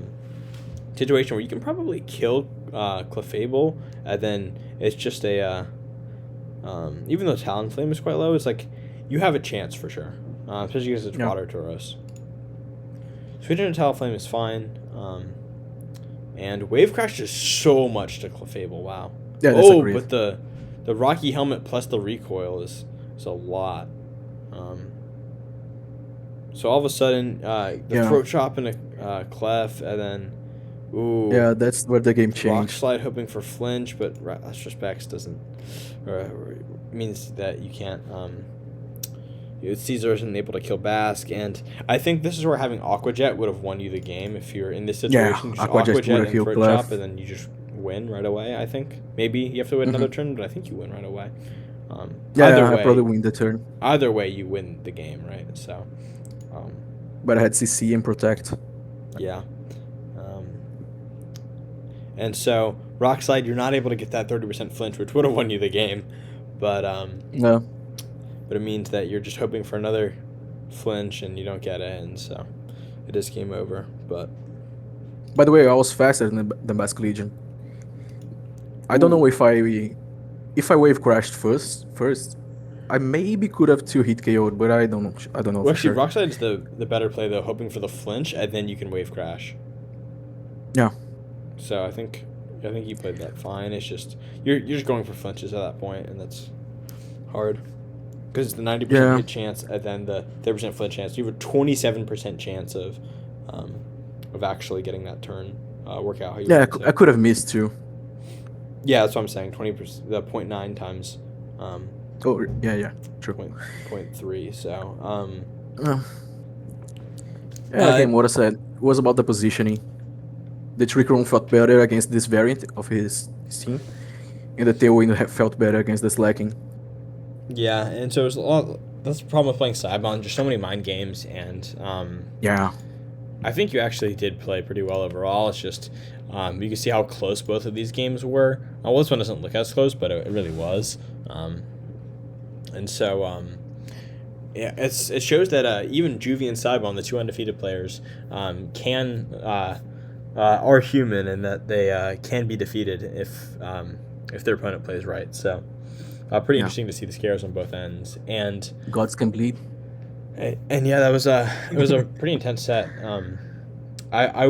situation where you can probably kill Clefable, and then it's just a even though Talonflame is quite low, it's like you have a chance for sure, especially because it's Water Tauros. Switching to Talonflame is fine, and Wave Crash does so much to Clefable. Wow. Yeah, that's agreed. But the Rocky Helmet plus the recoil is a lot. So all of a sudden, the Throat Chop and a Clef, and then ooh. Yeah, that's where the game changed. Rock Slide hoping for flinch, but Retrospects doesn't. means that you can't. Caesar isn't able to kill Basque, and I think this is where having Aquajet would have won you the game if you're in this Yeah, situation. Just Aqua just would Aquajet have and healed Throat Clef. Chop, and then you just win right away. I think maybe you have to wait another turn, but I think you win right away. Yeah, Either I way, probably win the turn. either way, you win the game, right? So, But I had CC and Protect. yeah. And so Rock Slide, you're not able to get that 30% flinch, which would have won you the game, but No. but it means that you're just hoping for another flinch and you don't get it, and so it is game over. But By the way, I was faster than Basque Legion. I don't know if I wave crashed first, I maybe could have 2-hit KO'd, but I don't know. I don't know well, for actually, sure. Rock Slide's the better play though, hoping for the flinch, and then you can wave crash. Yeah. So I think you played that fine. It's just you're just going for flinches at that point, and that's hard because it's the 90% hit chance and then the 30% flinch chance. You have a 27% chance of actually getting that turn work out how you want I could have missed too. Yeah, that's what I'm saying. 20%, the 0.9 times. Oh yeah, true. 0.3. So again, what I said was about the positioning. The Trick Room felt better against this variant of his team, and the Tailwind felt better against the Slacking. Yeah, and so it was that's the problem with playing Cybon. Just so many mind games, and Yeah. I think you actually did play pretty well overall. It's just you can see how close both of these games were. Well, this one doesn't look as close, but it really was. And so yeah, it shows that even Juvie and Cybon, the two undefeated players, are human and that they can be defeated if their opponent plays right. So pretty interesting to see the scares on both ends. And Gods can bleed. And yeah, it was a pretty intense set. I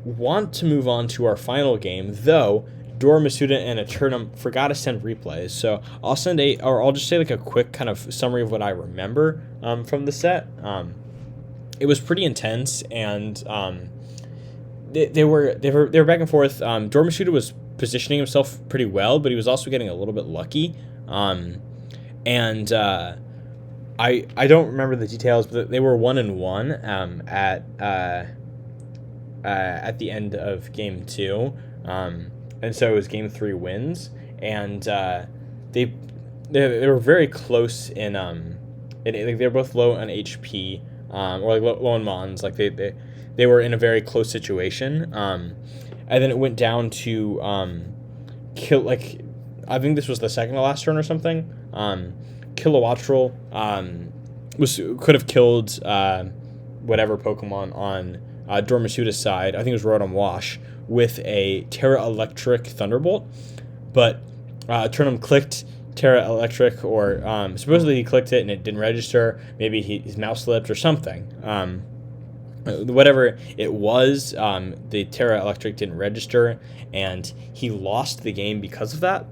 want to move on to our final game, though. Dora Masuda and Eternum forgot to send replays, so I'll just say like a quick kind of summary of what I remember from the set. It was pretty intense, and they were back and forth. Dora Masuda was positioning himself pretty well, but he was also getting a little bit lucky. I don't remember the details, but they were 1-1 at the end of game 2, and so it was game 3 wins, and they were very close in they were both low on HP or like low on Mons, like they were in a very close situation, and then it went down to kill, like I think this was the second to last turn or something. Kilowattrel could have killed whatever Pokemon on Dora Masuda's side. I think it was Rotom Wash with a Terra Electric Thunderbolt, but Turnham clicked Terra Electric, or supposedly he clicked it and it didn't register. Maybe his mouse slipped or something. Whatever it was, the Terra Electric didn't register, and he lost the game because of that.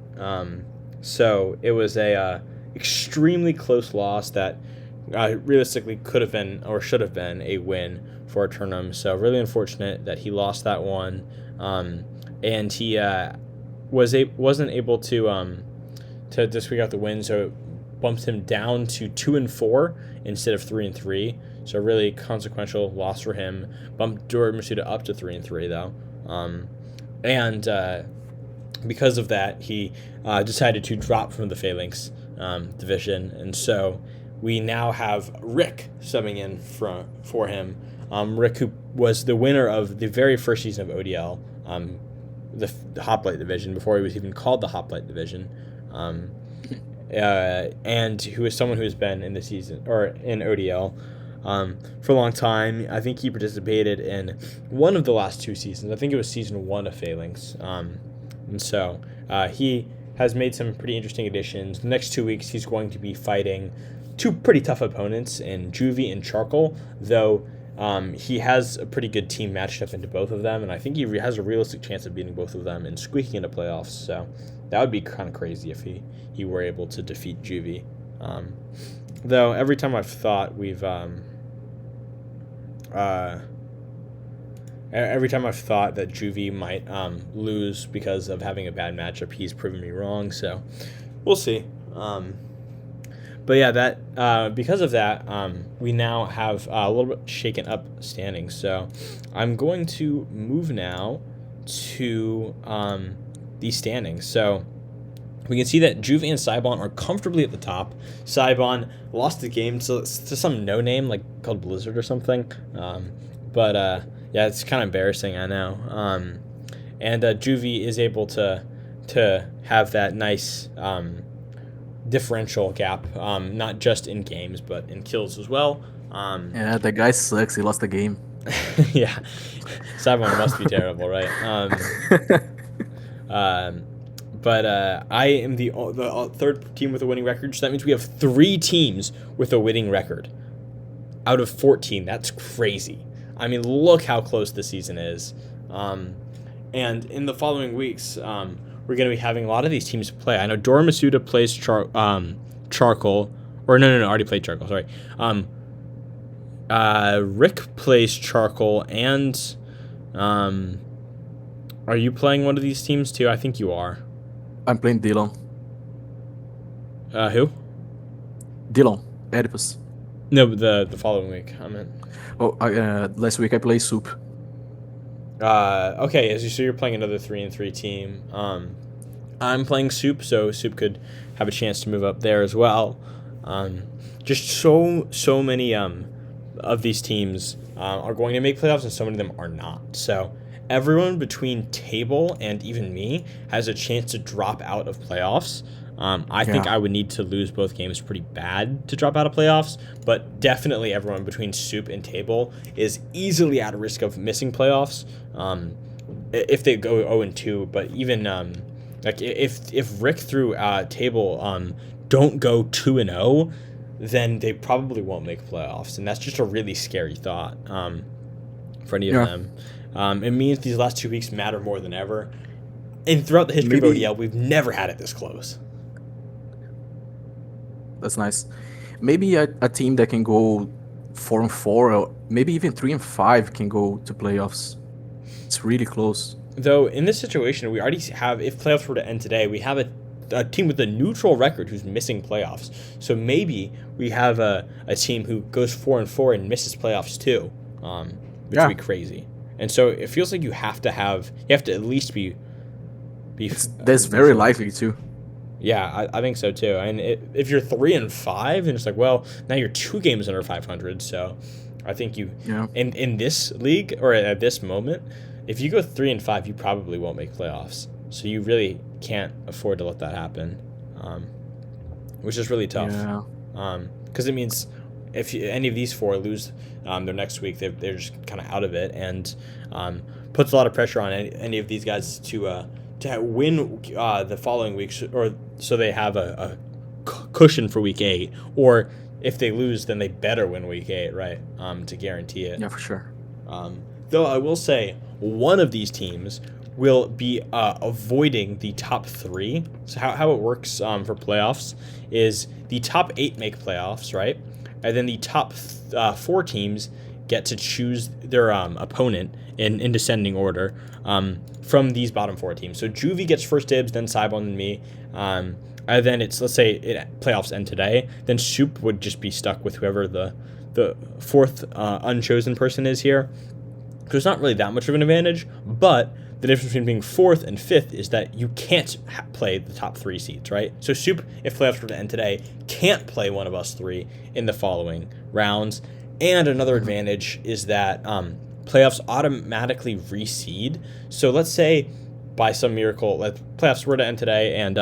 So it was a extremely close loss that realistically could have been or should have been a win for Turnham. So really unfortunate that he lost that one, and he wasn't able to squeak out the win. So it bumped him down to 2-4 instead of 3-3. So really consequential loss for him. Bumped Dora Masuda up to 3-3 though, and because of that, he decided to drop from the Phalanx division, and so we now have Rick subbing in for him. Rick, who was the winner of the very first season of ODL, the Hoplite division, before he was even called the Hoplite division, and who is someone who has been in the season or in ODL for a long time. I think he participated in one of the last 2 seasons. I think it was season 1 of Phalanx, and so he has made some pretty interesting additions. The next 2 weeks, he's going to be fighting 2 pretty tough opponents in Juvie and Charcoal, though he has a pretty good team matched up into both of them, and I think he has a realistic chance of beating both of them and squeaking into playoffs. So that would be kind of crazy if he were able to defeat Juvie. Though every time I've thought every time I've thought that Juvie might lose because of having a bad matchup, he's proven me wrong. So we'll see. But yeah, that because of that, we now have a little bit shaken up standings. So I'm going to move now to these standings. So we can see that Juve and Saibon are comfortably at the top. Saibon lost the game to some no-name like called Blizzard or something. But yeah, it's kind of embarrassing, I know. And Juvie is able to have that nice differential gap, not just in games but in kills as well. Yeah, that guy sucks. He lost the game. Yeah, Saibon must be terrible, right? But I am the third team with a winning record, so that means we have 3 teams with a winning record out of 14. That's crazy. I mean, look how close the season is. And in the following weeks, we're going to be having a lot of these teams play. I know Dora Masuda plays Charcoal. Or no, already played Charcoal, sorry. Rick plays Charcoal, and are you playing one of these teams too? I think you are. I'm playing Dylan. Who? Dylan. Oedipus. No, the following week. I meant. Oh, last week I played Soup. Okay, so you're playing another 3-3 team. I'm playing Soup, so Soup could have a chance to move up there as well. Just so many of these teams are going to make playoffs, and so many of them are not. So everyone between Table and even me has a chance to drop out of playoffs. I think I would need to lose both games pretty bad to drop out of playoffs, but definitely everyone between Soup and Table is easily at a risk of missing playoffs if they go 0-2. But even like if Rick through Table don't go 2-0, then they probably won't make playoffs, and that's just a really scary thought for any of them. It means these last 2 weeks matter more than ever. And throughout the history of ODL, we've never had it this close. That's nice. Maybe a team that can go 4-4, or maybe even 3-5 can go to playoffs. It's really close. Though in this situation, we already have, if playoffs were to end today, we have a team with a neutral record who's missing playoffs. So maybe we have a team who goes 4-4 and misses playoffs too, which would be crazy. And so it feels like you have to at least be. That's very likely too. Yeah, I think so too. And if you're 3-5, and it's like, well, now you're 2 games under 500. So I think in this league or at this moment, if you go 3-5, you probably won't make playoffs. So you really can't afford to let that happen, which is really tough. Yeah. Because it means if any of these 4 lose their next week, they're just kind of out of it, and puts a lot of pressure on any of these guys to win the following weeks, or so they have a cushion for week 8, or if they lose, then they better win week 8, right? To guarantee it. Yeah, for sure. Though I will say one of these teams will be avoiding the top 3. So how it works for playoffs is the top 8 make playoffs, right? And then the top 4 teams get to choose their opponent in descending order from these bottom 4 teams. So Juvie gets first dibs, then Saibon, then me. And then it's, let's say playoffs end today, then Soup would just be stuck with whoever the 4th unchosen person is here. So it's not really that much of an advantage, but the difference between being 4th and 5th is that you can't play the top 3 seeds, right? So Soup, if playoffs were to end today, can't play one of us 3 in the following rounds. And another advantage is that playoffs automatically reseed. So let's say by some miracle, playoffs were to end today, and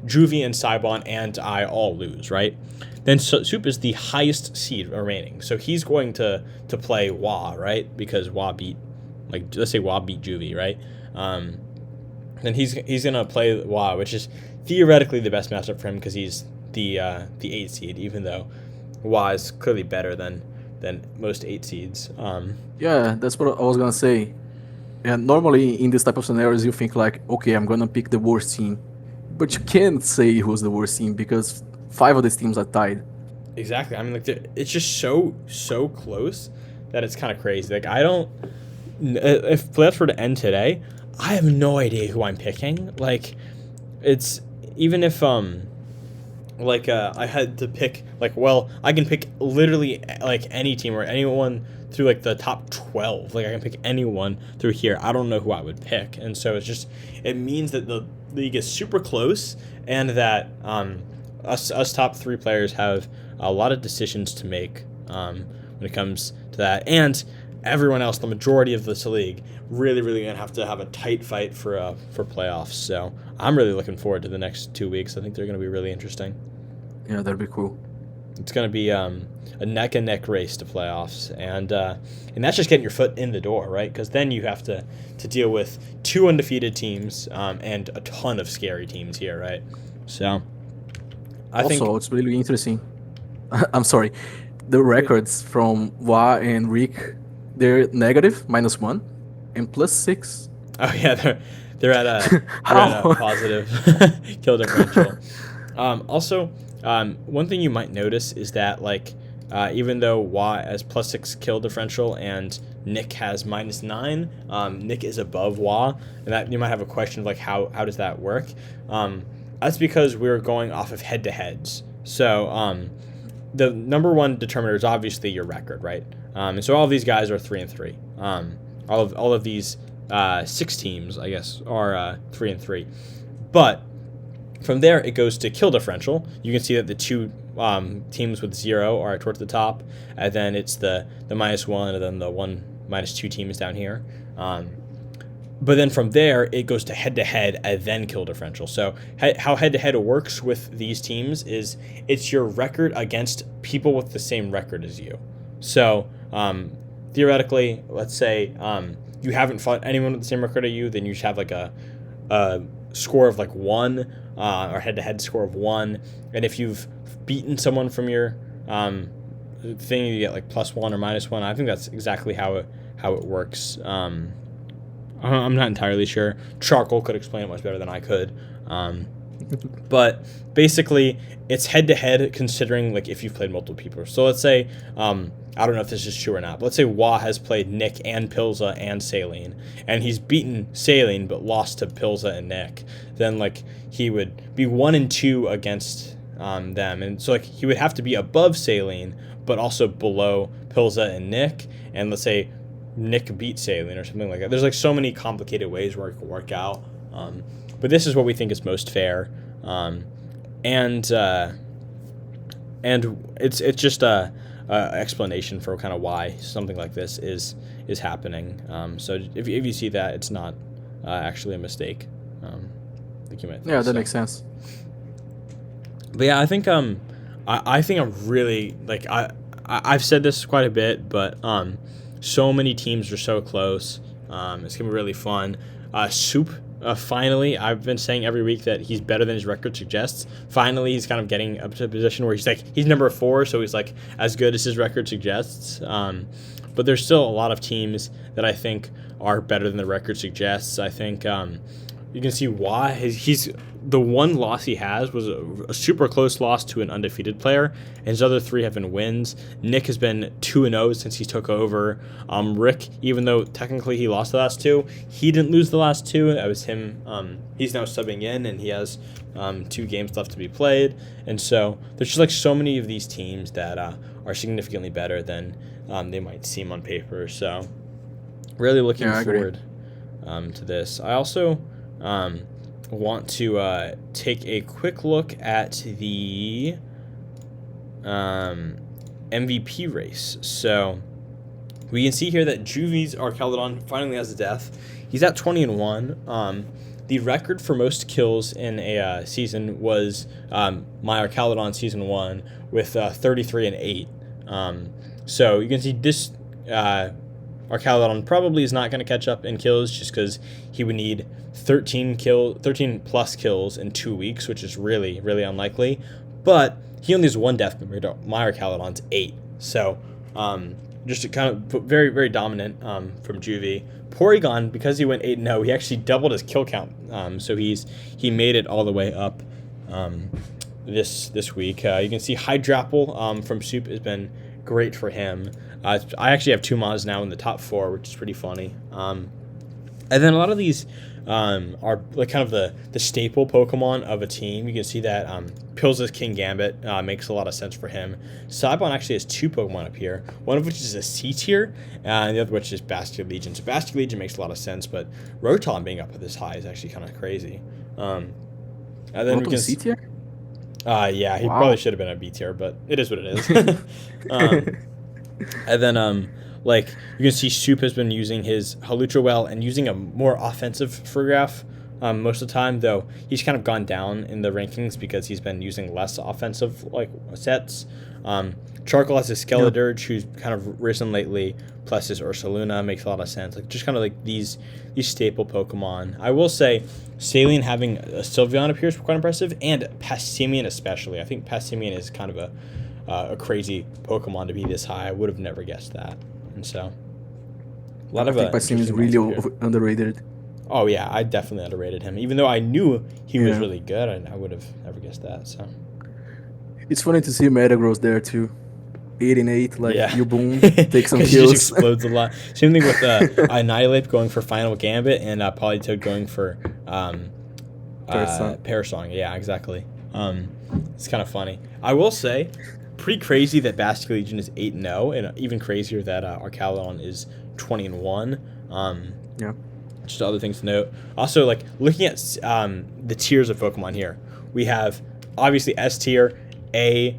Juvie and Saibon and I all lose, right? Then Soup is the highest seed remaining. So he's going to play Wa, right? Because Wa beat, let's say Wa beat Juvie, right? Then he's going to play Wa, which is theoretically the best matchup for him because he's the 8 seed, even though Wa is clearly better than most 8 seeds. Yeah, that's what I was gonna say. And normally in this type of scenarios, you think like, okay, I'm gonna pick the worst team, but you can't say who's the worst team because 5 of these teams are tied. Exactly. I mean, it's just so close that it's kind of crazy. Like, I don't. If playoffs were to end today, I have no idea who I'm picking. Like, it's even if like I had to pick like, well, I can pick literally like any team or anyone through like the top 12. Like I can pick anyone through here. I don't know who I would pick, and so it means that the league is super close, and that us top 3 players have a lot of decisions to make when it comes to that, and everyone else, the majority of this league, really gonna have to have a tight fight for playoffs. So I'm really looking forward to the next 2 weeks. I think they're gonna be really interesting. Yeah, that'd be cool. It's gonna be a neck and neck race to playoffs, and that's just getting your foot in the door, right? Because then you have to deal with 2 undefeated teams and a ton of scary teams here, right? So I think It's really interesting. I'm sorry. The records from Wa and Rick, they're negative -1 and +6. oh yeah, they're at a How? positive kill differential. Also, one thing you might notice is that like even though Wa has +6 kill differential and Nick has -9, Nick is above Wa, and that you might have a question of like how does that work? That's because we're going off of head-to-heads. So the number one determiner is obviously your record, right? And so all of these guys are 3-3. All of these 6 teams, I guess, are 3-3. But from there, it goes to kill differential. You can see that the 2 teams with 0 are towards the top, and then it's the -1, and then the 1 -2 teams down here. But then from there, it goes to head-to-head and then kill differential. So how head-to-head works with these teams is it's your record against people with the same record as you. So theoretically, let's say you haven't fought anyone with the same record as you, then you should have like a score of like 1 or head-to-head score of 1. And if you've beaten someone from your thing, you get like +1 or -1. I think that's exactly how it works. I'm not entirely sure. Charcoal could explain it much better than I could. But basically, it's head-to-head considering like if you've played multiple people. So let's say, I don't know if this is true or not, but let's say Wa has played Nick and Pilza and Saline, and he's beaten Saline but lost to Pilza and Nick. Then like he would be 1-2 against them, and so like he would have to be above Saline but also below Pilza and Nick. And let's say Nick beat Saline or something like that. There's like so many complicated ways where it can work out, but this is what we think is most fair, and it's just a explanation for kind of why something like this is happening. So if you see that, it's not actually a mistake. I think you might think Yeah, that so. makes sense. But yeah, I think I think I'm really like I've said this quite a bit, but so many teams are so close. It's gonna be really fun. Soup, finally, I've been saying every week that he's better than his record suggests. Finally, he's kind of getting up to a position where he's number 4, so he's like as good as his record suggests. But there's still a lot of teams that I think are better than the record suggests. I think you can see why he's the one loss he has was a super close loss to an undefeated player, and his other 3 have been wins. Nick has been 2-0 since he took over. Rick, even though technically he lost the last 2, he didn't lose the last 2. That was him. He's now subbing in, and he has 2 games left to be played. And so there's just like so many of these teams that are significantly better than they might seem on paper. So really looking forward to this. I also want to take a quick look at the MVP race. So we can see here that Juvy's Arcaladon finally has a death. He's at 20-1. The record for most kills in a season was my Arcaladon season 1 with 33-8. So you can see this Arcaladon probably is not going to catch up in kills just because he would need 13 plus kills in 2 weeks, which is really unlikely. But he only has 1 death compared to my Arcaladon's 8. So just kind of very dominant from Juvie. Porygon, because he went 8-0, he actually doubled his kill count. So he made it all the way up this week. You can see Hydrapple from Soup has been great for him. I actually have 2 Moz now in the top 4, which is pretty funny. And then a lot of these are like kind of the staple Pokemon of a team. You can see that Pills' King Gambit makes a lot of sense for him. Saibon actually has 2 Pokemon up here, one of which is a C tier, and the other which is Bastion Legion. So Bastion Legion makes a lot of sense, but Rotom being up this high is actually kind of crazy. And then we can C tier? Yeah, he Wow. probably should have been a B tier, but it is what it is. And then like you can see Soup has been using his Halucha well and using a more offensive Farigiraf most of the time, though he's kind of gone down in the rankings because he's been using less offensive like sets. Charcoal has his Skeledirge, who's kind of risen lately, plus his Ursaluna makes a lot of sense. Like just kind of like these staple Pokemon. I will say Saline having a Sylveon up here is quite impressive, and Passimian especially. I think Passimian is kind of a crazy Pokemon to be this high. I would have never guessed that. And so a lot I of think Passim is interesting really ones here. underrated. Oh yeah, I definitely underrated him. Even though I knew he was Yeah. really good, I would have never guessed that. So It's funny to see Metagross there too. 8 and 8, like yeah, you boom, take some because he just kills. explodes a lot. Same thing with Annihilate going for Final Gambit and Politoed going for Parasong. Parasong. Yeah, exactly. It's kind of funny. I will say, pretty crazy that Bastic Legion is 8-0, and even crazier that Arcalon is 20-1. Yeah. Just other things to note. Also, like looking at the tiers of Pokemon here, we have obviously S tier, A,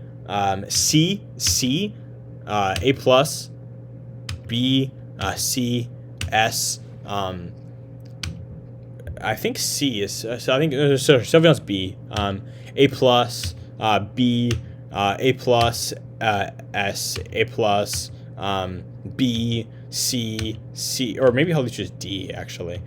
C, A plus, B, C, S. I think C is so. I think Sylveon's B. A plus, B, A plus, S, A plus, B, C, C, or maybe Holy is D actually.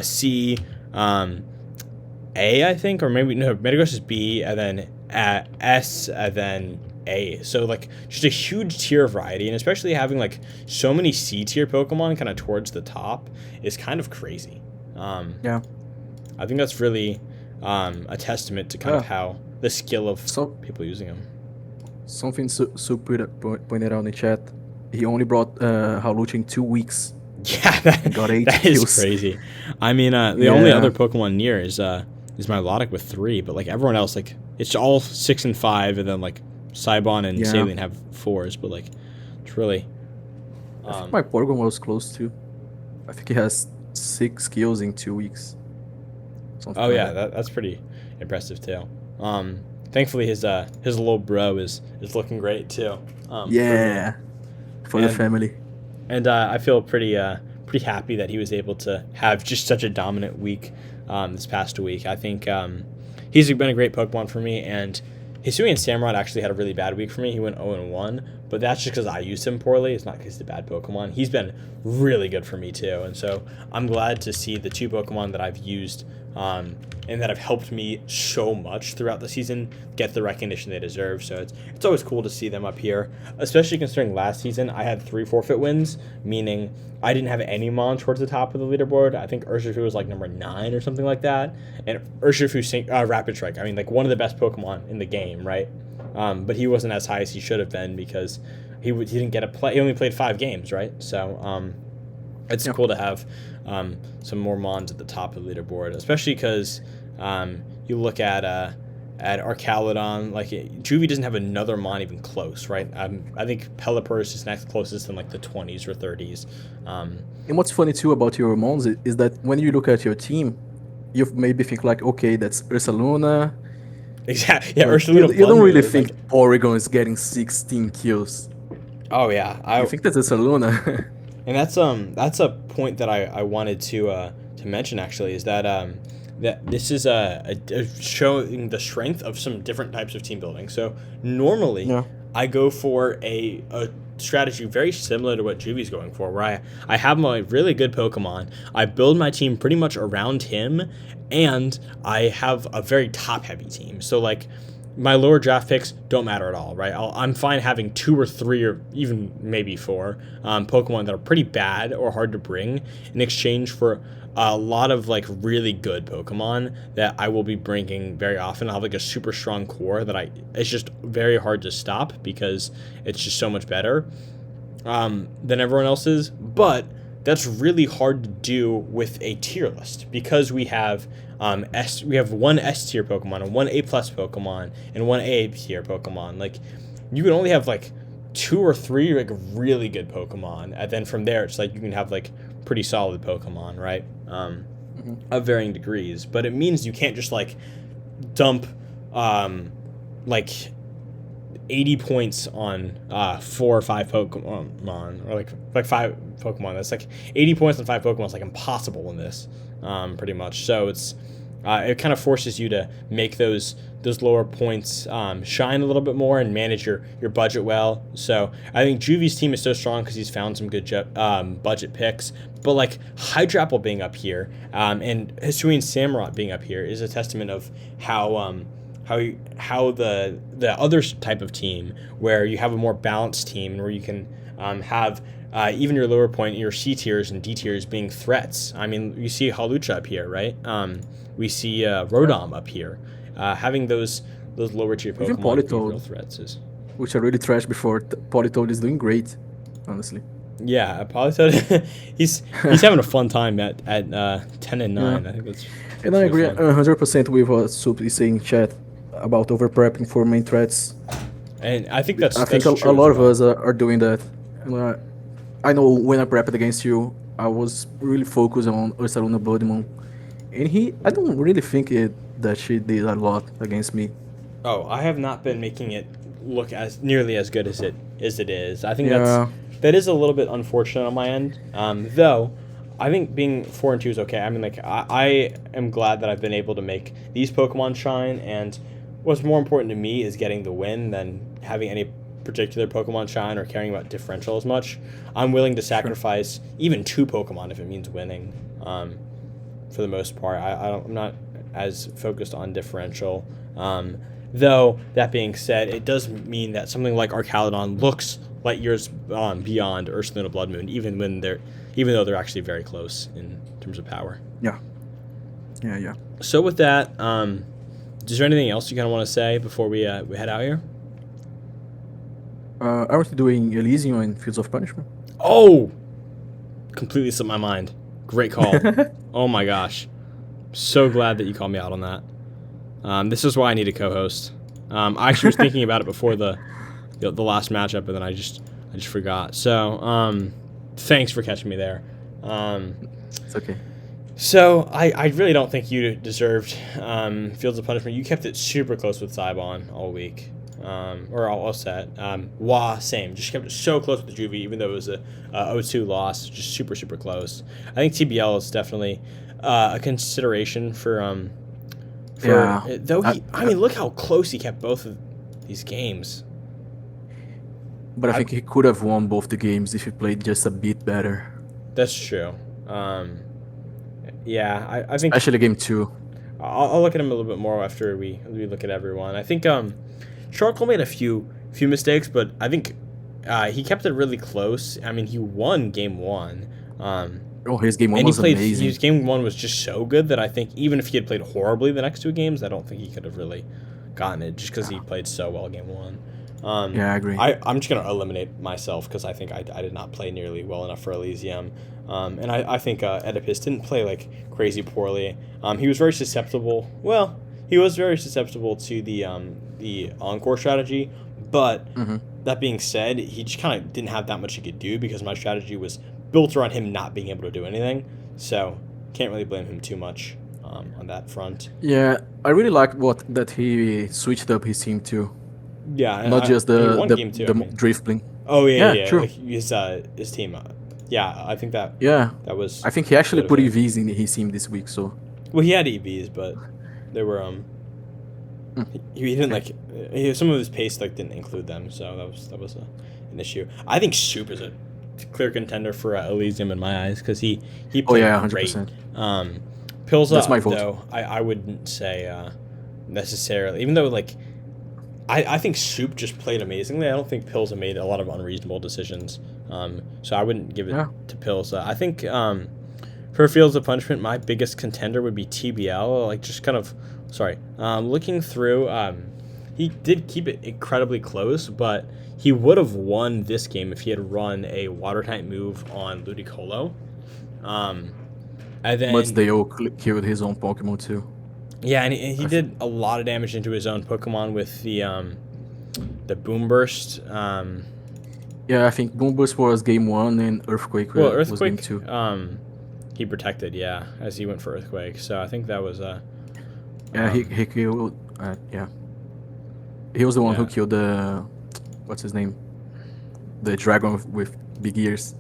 C, A, I think, or maybe no. Metagross is B, and then S, and then A. So like just a huge tier variety, and especially having like so many C tier Pokemon kind of towards the top is kind of crazy. Yeah. I think that's really a testament to kind of how the skill of people using them. Something Super pointed out in the chat. He only brought Hawlucha in 2 weeks. Yeah, that, Got 8 that kills. is crazy. I mean, the only other Pokemon near is Milotic with 3, but like everyone else, like it's all 6 and 5, and then like Saibon and Saline have 4s, but like it's really. I think my Porygon was close too. I think he has 6 kills in 2 weeks. Something Oh like yeah, that's pretty impressive too. Thankfully his little bro is looking great too. For the family. And I feel pretty happy that he was able to have just such a dominant week this past week. I think he's been a great Pokemon for me, and Hisuian Samurott actually had a really bad week for me. He went 0-1, but that's just because I used him poorly. It's not because he's a bad Pokemon. He's been really good for me too, and so I'm glad to see the 2 Pokemon that I've used and that have helped me so much throughout the season get the recognition they deserve. So it's always cool to see them up here, especially considering last season I had 3 forfeit wins, meaning I didn't have any Mon towards the top of the leaderboard. I think Urshifu was like number 9 or something like that, and Urshifu Rapid Strike, I mean, like one of the best Pokemon in the game, right? But he wasn't as high as he should have been because he didn't get a play. He only played 5 games, right? So it's cool to have some more Mons at the top of the leaderboard, especially because you look at Arcalodon, like Juvie doesn't have another Mon even close, right? I think Pelipper is next closest in like the 20s or 30s. And what's funny too about your Mons is that when you look at your team, you maybe think like, okay, that's Ursaluna. Exactly. Yeah, Ursaluna. You don't really think Porygon is getting 16 kills. Oh yeah, I think that's Ursaluna. And that's a point that I wanted to mention actually, is that that this is showing the strength of some different types of team building. So normally I go for a strategy very similar to what Juvie's going for, where I have my really good Pokemon, I build my team pretty much around him, and I have a very top heavy team. So like my lower draft picks don't matter at all, right? I'm fine having 2 or 3 or even maybe 4 Pokemon that are pretty bad or hard to bring in exchange for a lot of like really good Pokemon that I will be bringing very often. I'll have like a super strong core that it's just very hard to stop because it's just so much better than everyone else's. But that's really hard to do with a tier list because we have one S tier Pokemon and one A plus Pokemon and one A tier Pokemon. Like, you can only have like 2 or 3 like really good Pokemon, and then from there it's like you can have like pretty solid Pokemon, right? Of varying degrees, but it means you can't just like dump like 80 points on 4 or 5 Pokemon, or like 5 Pokemon. That's like 80 points on 5 Pokemon is like impossible in this, pretty much. So it kind of forces you to make those lower points shine a little bit more and manage your budget well. So I think Juvy's team is so strong because he's found some good budget picks. But like Hydrapple being up here and Hisuian Samurott being up here is a testament of how the other type of team, where you have a more balanced team and where you can have even your lower point, your C tiers and D tiers being threats. I mean, you see Hawlucha up here, right? We see Rodom up here. Having those lower tier Pokemon be real threats is... Which are really trash before. Politoed is doing great, honestly. Yeah, Politoed, he's having a fun time at 10 and 9. Yeah. I think that's... And I agree 100% with what Soup is saying in chat about over prepping for main threats. And I think I think a lot of us are doing that. I know when I prepped against you, I was really focused on Ursaluna Bloodmoon. And I don't really think that she did a lot against me. Oh, I have not been making it look as nearly as good as it is. I think that is a little bit unfortunate on my end. Though, I think being 4-2 is okay. I mean, like, I am glad that I've been able to make these Pokemon shine, and what's more important to me is getting the win than having any particular Pokemon shine or caring about differential as much. I'm willing to sacrifice even 2 Pokemon if it means winning. For the most part, I'm not as focused on differential. Though, that being said, it does mean that something like Archaludon looks light years beyond Ursaluna Bloodmoon, even though they're actually very close in terms of power. Yeah. So with that, is there anything else you kind of want to say before we head out here? Are we doing Elysium and Fields of Punishment? Oh! Completely slipped my mind. Great call. Oh my gosh. So glad that you called me out on that. This is why I need a co-host. I actually was thinking about it before the last matchup, and then I just forgot. So, thanks for catching me there. It's okay. So, I really don't think you deserved Fields of Punishment. You kept it super close with Cybon all week. Or all set. Same. Just kept it so close with the Juvie, even though it was a 0-2 loss. Just super, super close. I think TBL is definitely a consideration for though I mean, look how close he kept both of these games. But I think he could have won both the games if he played just a bit better. That's true. Yeah, I think... Especially game 2. I'll look at him a little bit more after we look at everyone. I think Charcoal made a few mistakes, but I think he kept it really close. I mean, he won game 1. His game 1 was amazing. His game 1 was just so good that I think even if he had played horribly the next 2 games, I don't think he could have really gotten it just because he played so well game 1. Yeah, I agree. I'm just going to eliminate myself because I think I did not play nearly well enough for Elysium. And I think Oedipus didn't play like crazy poorly. He was very susceptible. Well, he was very susceptible to the Encore strategy, but that being said, he just kind of didn't have that much he could do because my strategy was built around him not being able to do anything. So can't really blame him too much on that front. Yeah, I really liked that he switched up his team too. Yeah, not just the dribbling. Oh yeah. True. Like his team. Yeah, I think that. Yeah, that was. I think he actually put EVs in his team this week. So. Well, he had EVs, but they were he didn't like some of his pace didn't include them, so that was an issue. I think Soup is a clear contender for Elysium in my eyes because he played 100%. Pilza, that's my vote. Though I wouldn't say necessarily, even though I think Soup just played amazingly. I don't think Pilza made a lot of unreasonable decisions, so I wouldn't give it to Pilza. I think for Fields of Punishment, my biggest contender would be TBL. Looking through, he did keep it incredibly close, but he would have won this game if he had run a water type move on Ludicolo. And then Mudsdale killed his own Pokemon too. yeah, and he did a lot of damage into his own Pokemon with the Boom Burst. Yeah, I think Boom Burst was game 1 and Earthquake was game 2. He protected, yeah, as he went for Earthquake. So I think that was yeah, he killed. Yeah, he was the one who Yeah. killed the what's his name, the dragon with big ears.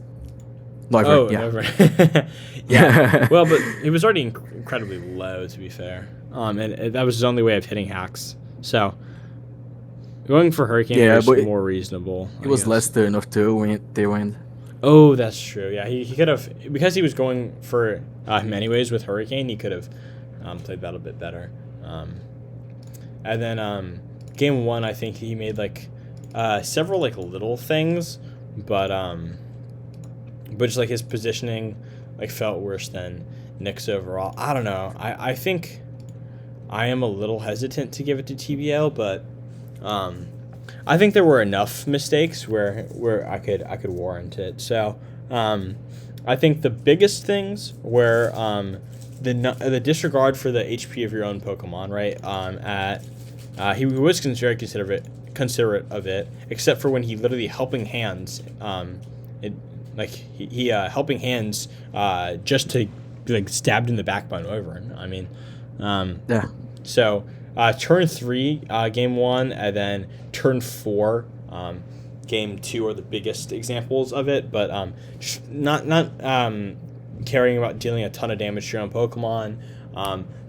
Noivern, yeah. Never. Yeah. Well, but he was already incredibly low, to be fair. And that was his only way of hitting hacks. So going for Hurricane was but more reasonable. It was less turn of Tailwind. Oh, that's true. Yeah, he could have, because he was going for him anyways with Hurricane. He could have played that a bit better. And then game 1, I think he made like several like little things, but just like his positioning like felt worse than Nick's overall. I don't know. I think I am a little hesitant to give it to TBL, but I think there were enough mistakes where I could warrant it. So I think the biggest things were the disregard for the HP of your own Pokemon, right? He was very considerate of it, except for when he literally helping hands. He helping hands just to be like stabbed in the back by Noivern. I mean, Yeah. So turn 3, game 1, and then turn 4, game 2 are the biggest examples of it. But not caring about dealing a ton of damage to your own Pokemon.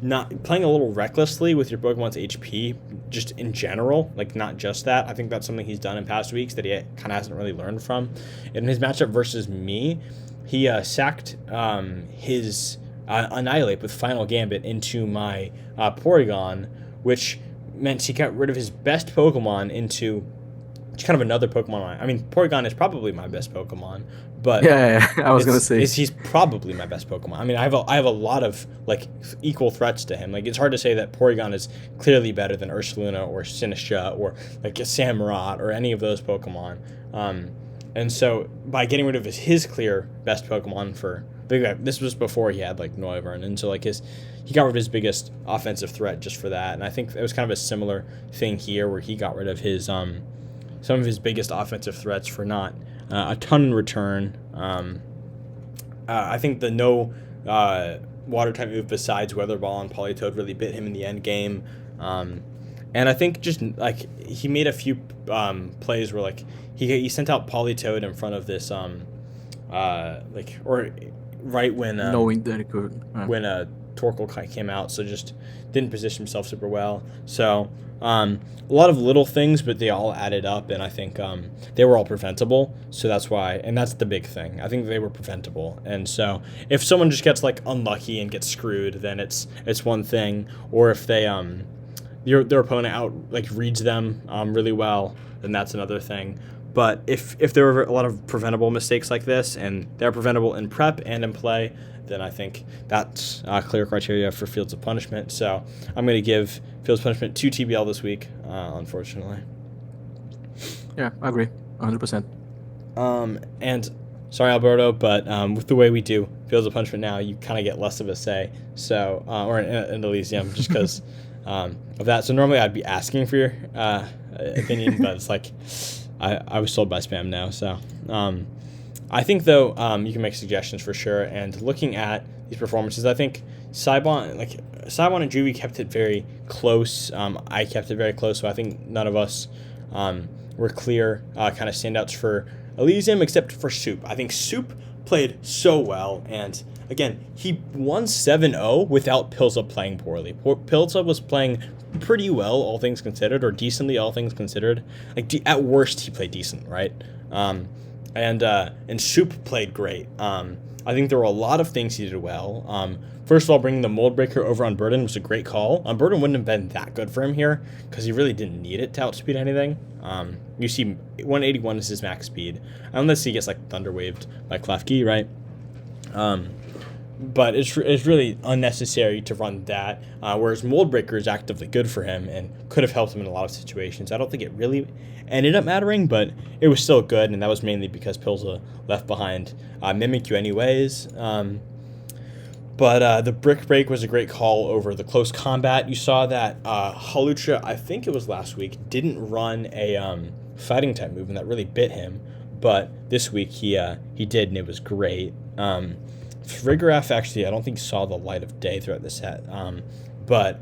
Not playing a little recklessly with your Pokemon's HP, just in general, like not just that. I think that's something he's done in past weeks that he kind of hasn't really learned from. In his matchup versus me, he sacked his Annihilate with Final Gambit into my Porygon, which meant he got rid of his best Pokemon into kind of another Pokemon. I mean, Porygon is probably my best Pokemon, but Yeah, I was gonna say. he's probably my best Pokemon. I mean, I have a lot of like equal threats to him. Like it's hard to say that Porygon is clearly better than Ursaluna or Sinistcha or like a Samurott or any of those Pokemon. And so by getting rid of his clear best Pokemon this was before he had like Noivern, and so like he got rid of his biggest offensive threat just for that. And I think it was kind of a similar thing here where he got rid of his some of his biggest offensive threats for not a ton in return. I think the no water type move besides Weather Ball and Politoed really bit him in the end game. And I think just like he made a few plays where like he sent out Politoed in front of this right when Knowing that it could. when Torkoal came out, so just didn't position himself super well. So a lot of little things, but they all added up, and I think they were all preventable. So that's why, and that's the big thing. I think they were preventable, and so if someone just gets like unlucky and gets screwed, then it's one thing. Or if they their opponent out like reads them really well, then that's another thing. But if there were a lot of preventable mistakes like this, and they're preventable in prep and in play, then I think that's clear criteria for Fields of Punishment. So I'm going to give Fields of Punishment to TBL this week, unfortunately. Yeah, I agree, 100%. And sorry, Alberto, but with the way we do Fields of Punishment now, you kind of get less of a say. So or in Elysium, just because of that. So normally I'd be asking for your opinion, but it's like I was told by spam now. So I think though you can make suggestions for sure. And looking at these performances, I think Saibon and Juby kept it very close. I kept it very close, so I think none of us were clear kind of standouts for Elysium except for Soup. I think Soup played so well, and again, he won 7-0 without Pilza playing poorly. Pilza was playing pretty well, all things considered, or decently, all things considered. Like at worst, he played decent, right? And Soup played great. I think there were a lot of things he did well. First of all, bringing the Mold Breaker over on Burden was a great call. Burden wouldn't have been that good for him here because he really didn't need it to outspeed anything. You see 181 is his max speed, unless he gets like Thunder Waved by Klefki, right? but it's really unnecessary to run that. Whereas Moldbreaker is actively good for him and could have helped him in a lot of situations. I don't think it really ended up mattering, but it was still good, and that was mainly because Pilza left behind Mimikyu anyways. But the Brick Break was a great call over the close combat. You saw that Halucha, I think it was last week, didn't run a fighting type move, and that really bit him. But this week he did, and it was great. Frigraph actually, I don't think saw the light of day throughout the set. But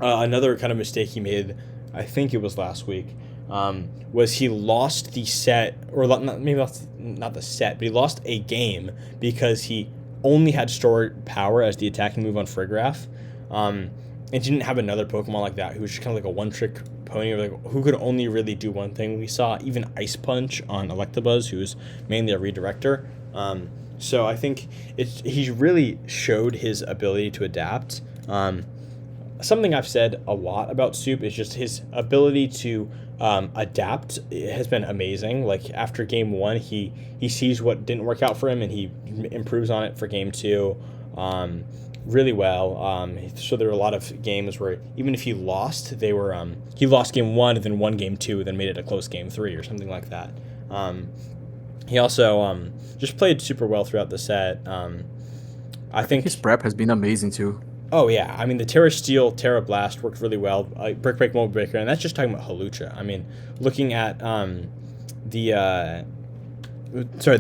another kind of mistake he made, I think it was last week, was he lost the set, or not the set, but he lost a game because he only had stored power as the attacking move on Frigraph, and didn't have another Pokemon like that who was just kind of like a one-trick pony, or like who could only really do one thing. We saw even Ice Punch on Electabuzz, who's mainly a redirector. So I think he really showed his ability to adapt. Something I've said a lot about Soup is just his ability to adapt has been amazing. Like after game 1, he sees what didn't work out for him and he improves on it for game 2 really well. So there were a lot of games where even if he lost, he lost game 1 and then won game 2, then made it a close game 3 or something like that. He also just played super well throughout the set. I think his prep has been amazing too. Oh, yeah. I mean, the Terra Steel, Terra Blast worked really well. Brick Break, Mold Breaker, and that's just talking about Halucha. I mean, looking at the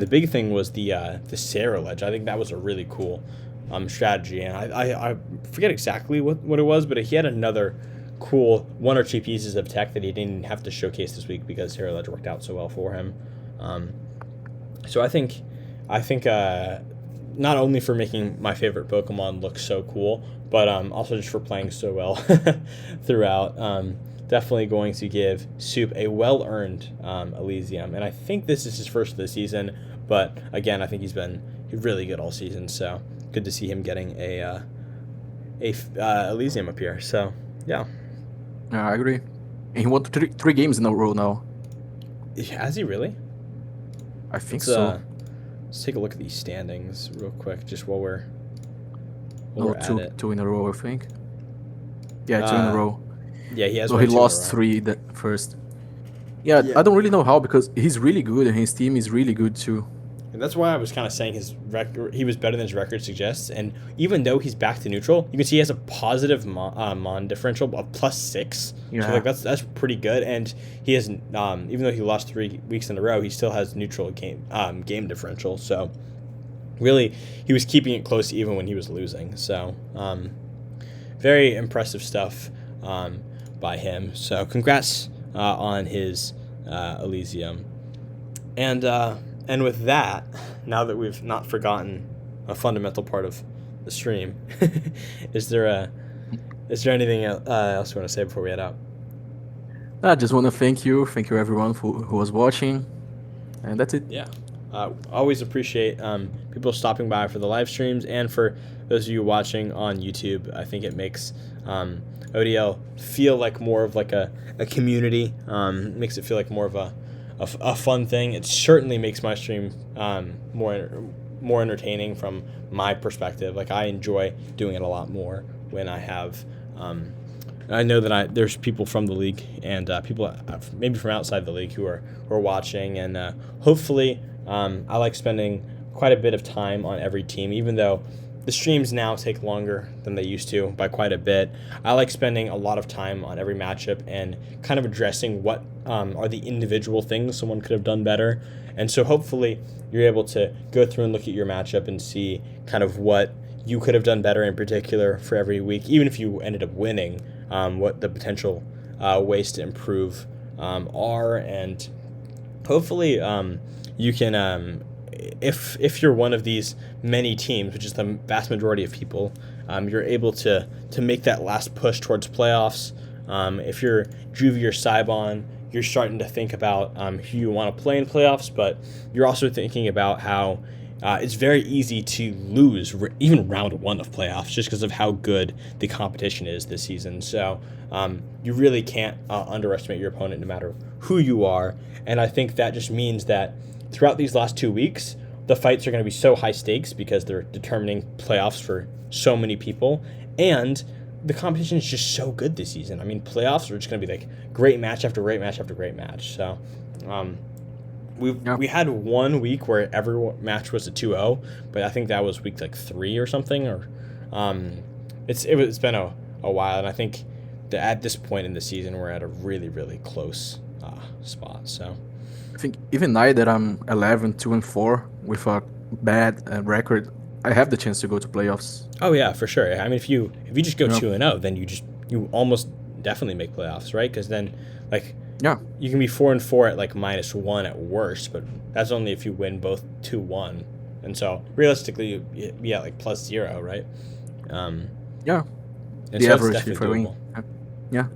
big thing was the Sarah Ledge. I think that was a really cool strategy, and I forget exactly what it was, but he had another cool 1 or 2 pieces of tech that he didn't have to showcase this week because Sarah Ledge worked out so well for him. So I think not only for making my favorite Pokemon look so cool, but also just for playing so well throughout. Definitely going to give Soup a well-earned Elysium, and I think this is his first of the season. But again, I think he's been really good all season, so good to see him getting a Elysium up here. So yeah, I agree. And he won 3 games in a row now. Has he really? I think so. Let's take a look at these standings real quick, just while we're at it. 2 in a row, I think. Yeah, 2 in a row. Yeah, he has. So he lost 3 first. Yeah, I don't really know how, because he's really good and his team is really good too. And that's why I was kind of saying his record. He was better than his record suggests. And even though he's back to neutral, you can see he has a positive mon differential of +6. Yeah. So like that's pretty good. And he has even though he lost 3 weeks in a row, he still has neutral game differential. So really, he was keeping it close even when he was losing. So very impressive stuff by him. So congrats on his Elysium. And with that, now that we've not forgotten a fundamental part of the stream, is there anything else you want to say before we head out? I just want to thank you everyone who was watching, and that's it. Yeah, always appreciate people stopping by for the live streams, and for those of you watching on YouTube. I think it makes ODL feel like more of like a community. Makes it feel like more of a fun thing. It certainly makes my stream more entertaining from my perspective. Like I enjoy doing it a lot more when I have. I know that there's people from the league and people maybe from outside the league who are watching, and hopefully I like spending quite a bit of time on every team, even though the streams now take longer than they used to by quite a bit. I like spending a lot of time on every matchup and kind of addressing what are the individual things someone could have done better. And so hopefully you're able to go through and look at your matchup and see kind of what you could have done better in particular for every week, even if you ended up winning, what the potential ways to improve are. And hopefully you can... If you're one of these many teams, which is the vast majority of people, you're able to make that last push towards playoffs. If you're Juvie or Saibon, you're starting to think about who you want to play in playoffs, but you're also thinking about how it's very easy to lose even round 1 of playoffs just because of how good the competition is this season. So you really can't underestimate your opponent no matter who you are. And I think that just means that throughout these last 2 weeks, the fights are going to be so high stakes because they're determining playoffs for so many people, and the competition is just so good this season. I mean, playoffs are just going to be like great match after great match after great match. So, we had 1 week where every match was a 2-0, but I think that was week like 3 or something. Or, it's been a while, and I think that at this point in the season we're at a really really close spot. So. I think even now that I'm 11, 2-4 with a bad record, I have the chance to go to playoffs. Oh yeah, for sure. I mean, if you just go 2-0, then you almost definitely make playoffs, right? Because then, like, you can be 4-4 at like -1 at worst, but that's only if you win both 2-1, and so realistically, you'd be at like +0, right? The so average if I win. Yeah.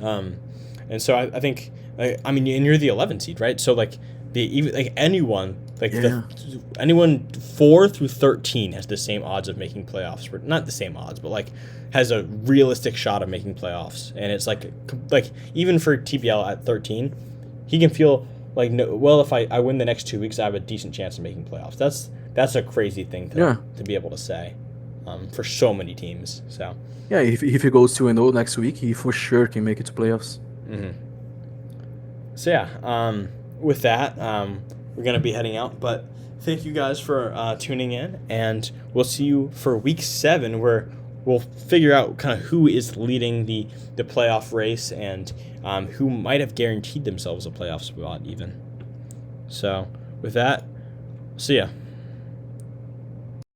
And so I think, I mean, and you're the 11 seed, right? So like anyone, anyone 4 through 13 has the same odds of making playoffs. Not the same odds, but like has a realistic shot of making playoffs. And it's like even for TBL at 13, he can feel like, no, well, if I win the next 2 weeks, I have a decent chance of making playoffs. That's a crazy thing to be able to say for so many teams. So yeah, if he goes 2-0 next week, he for sure can make it to playoffs. Mm-hmm. So yeah, with that, we're gonna be heading out. But thank you guys for tuning in, and we'll see you for week 7, where we'll figure out kind of who is leading the playoff race and who might have guaranteed themselves a playoff spot even. So with that, see ya.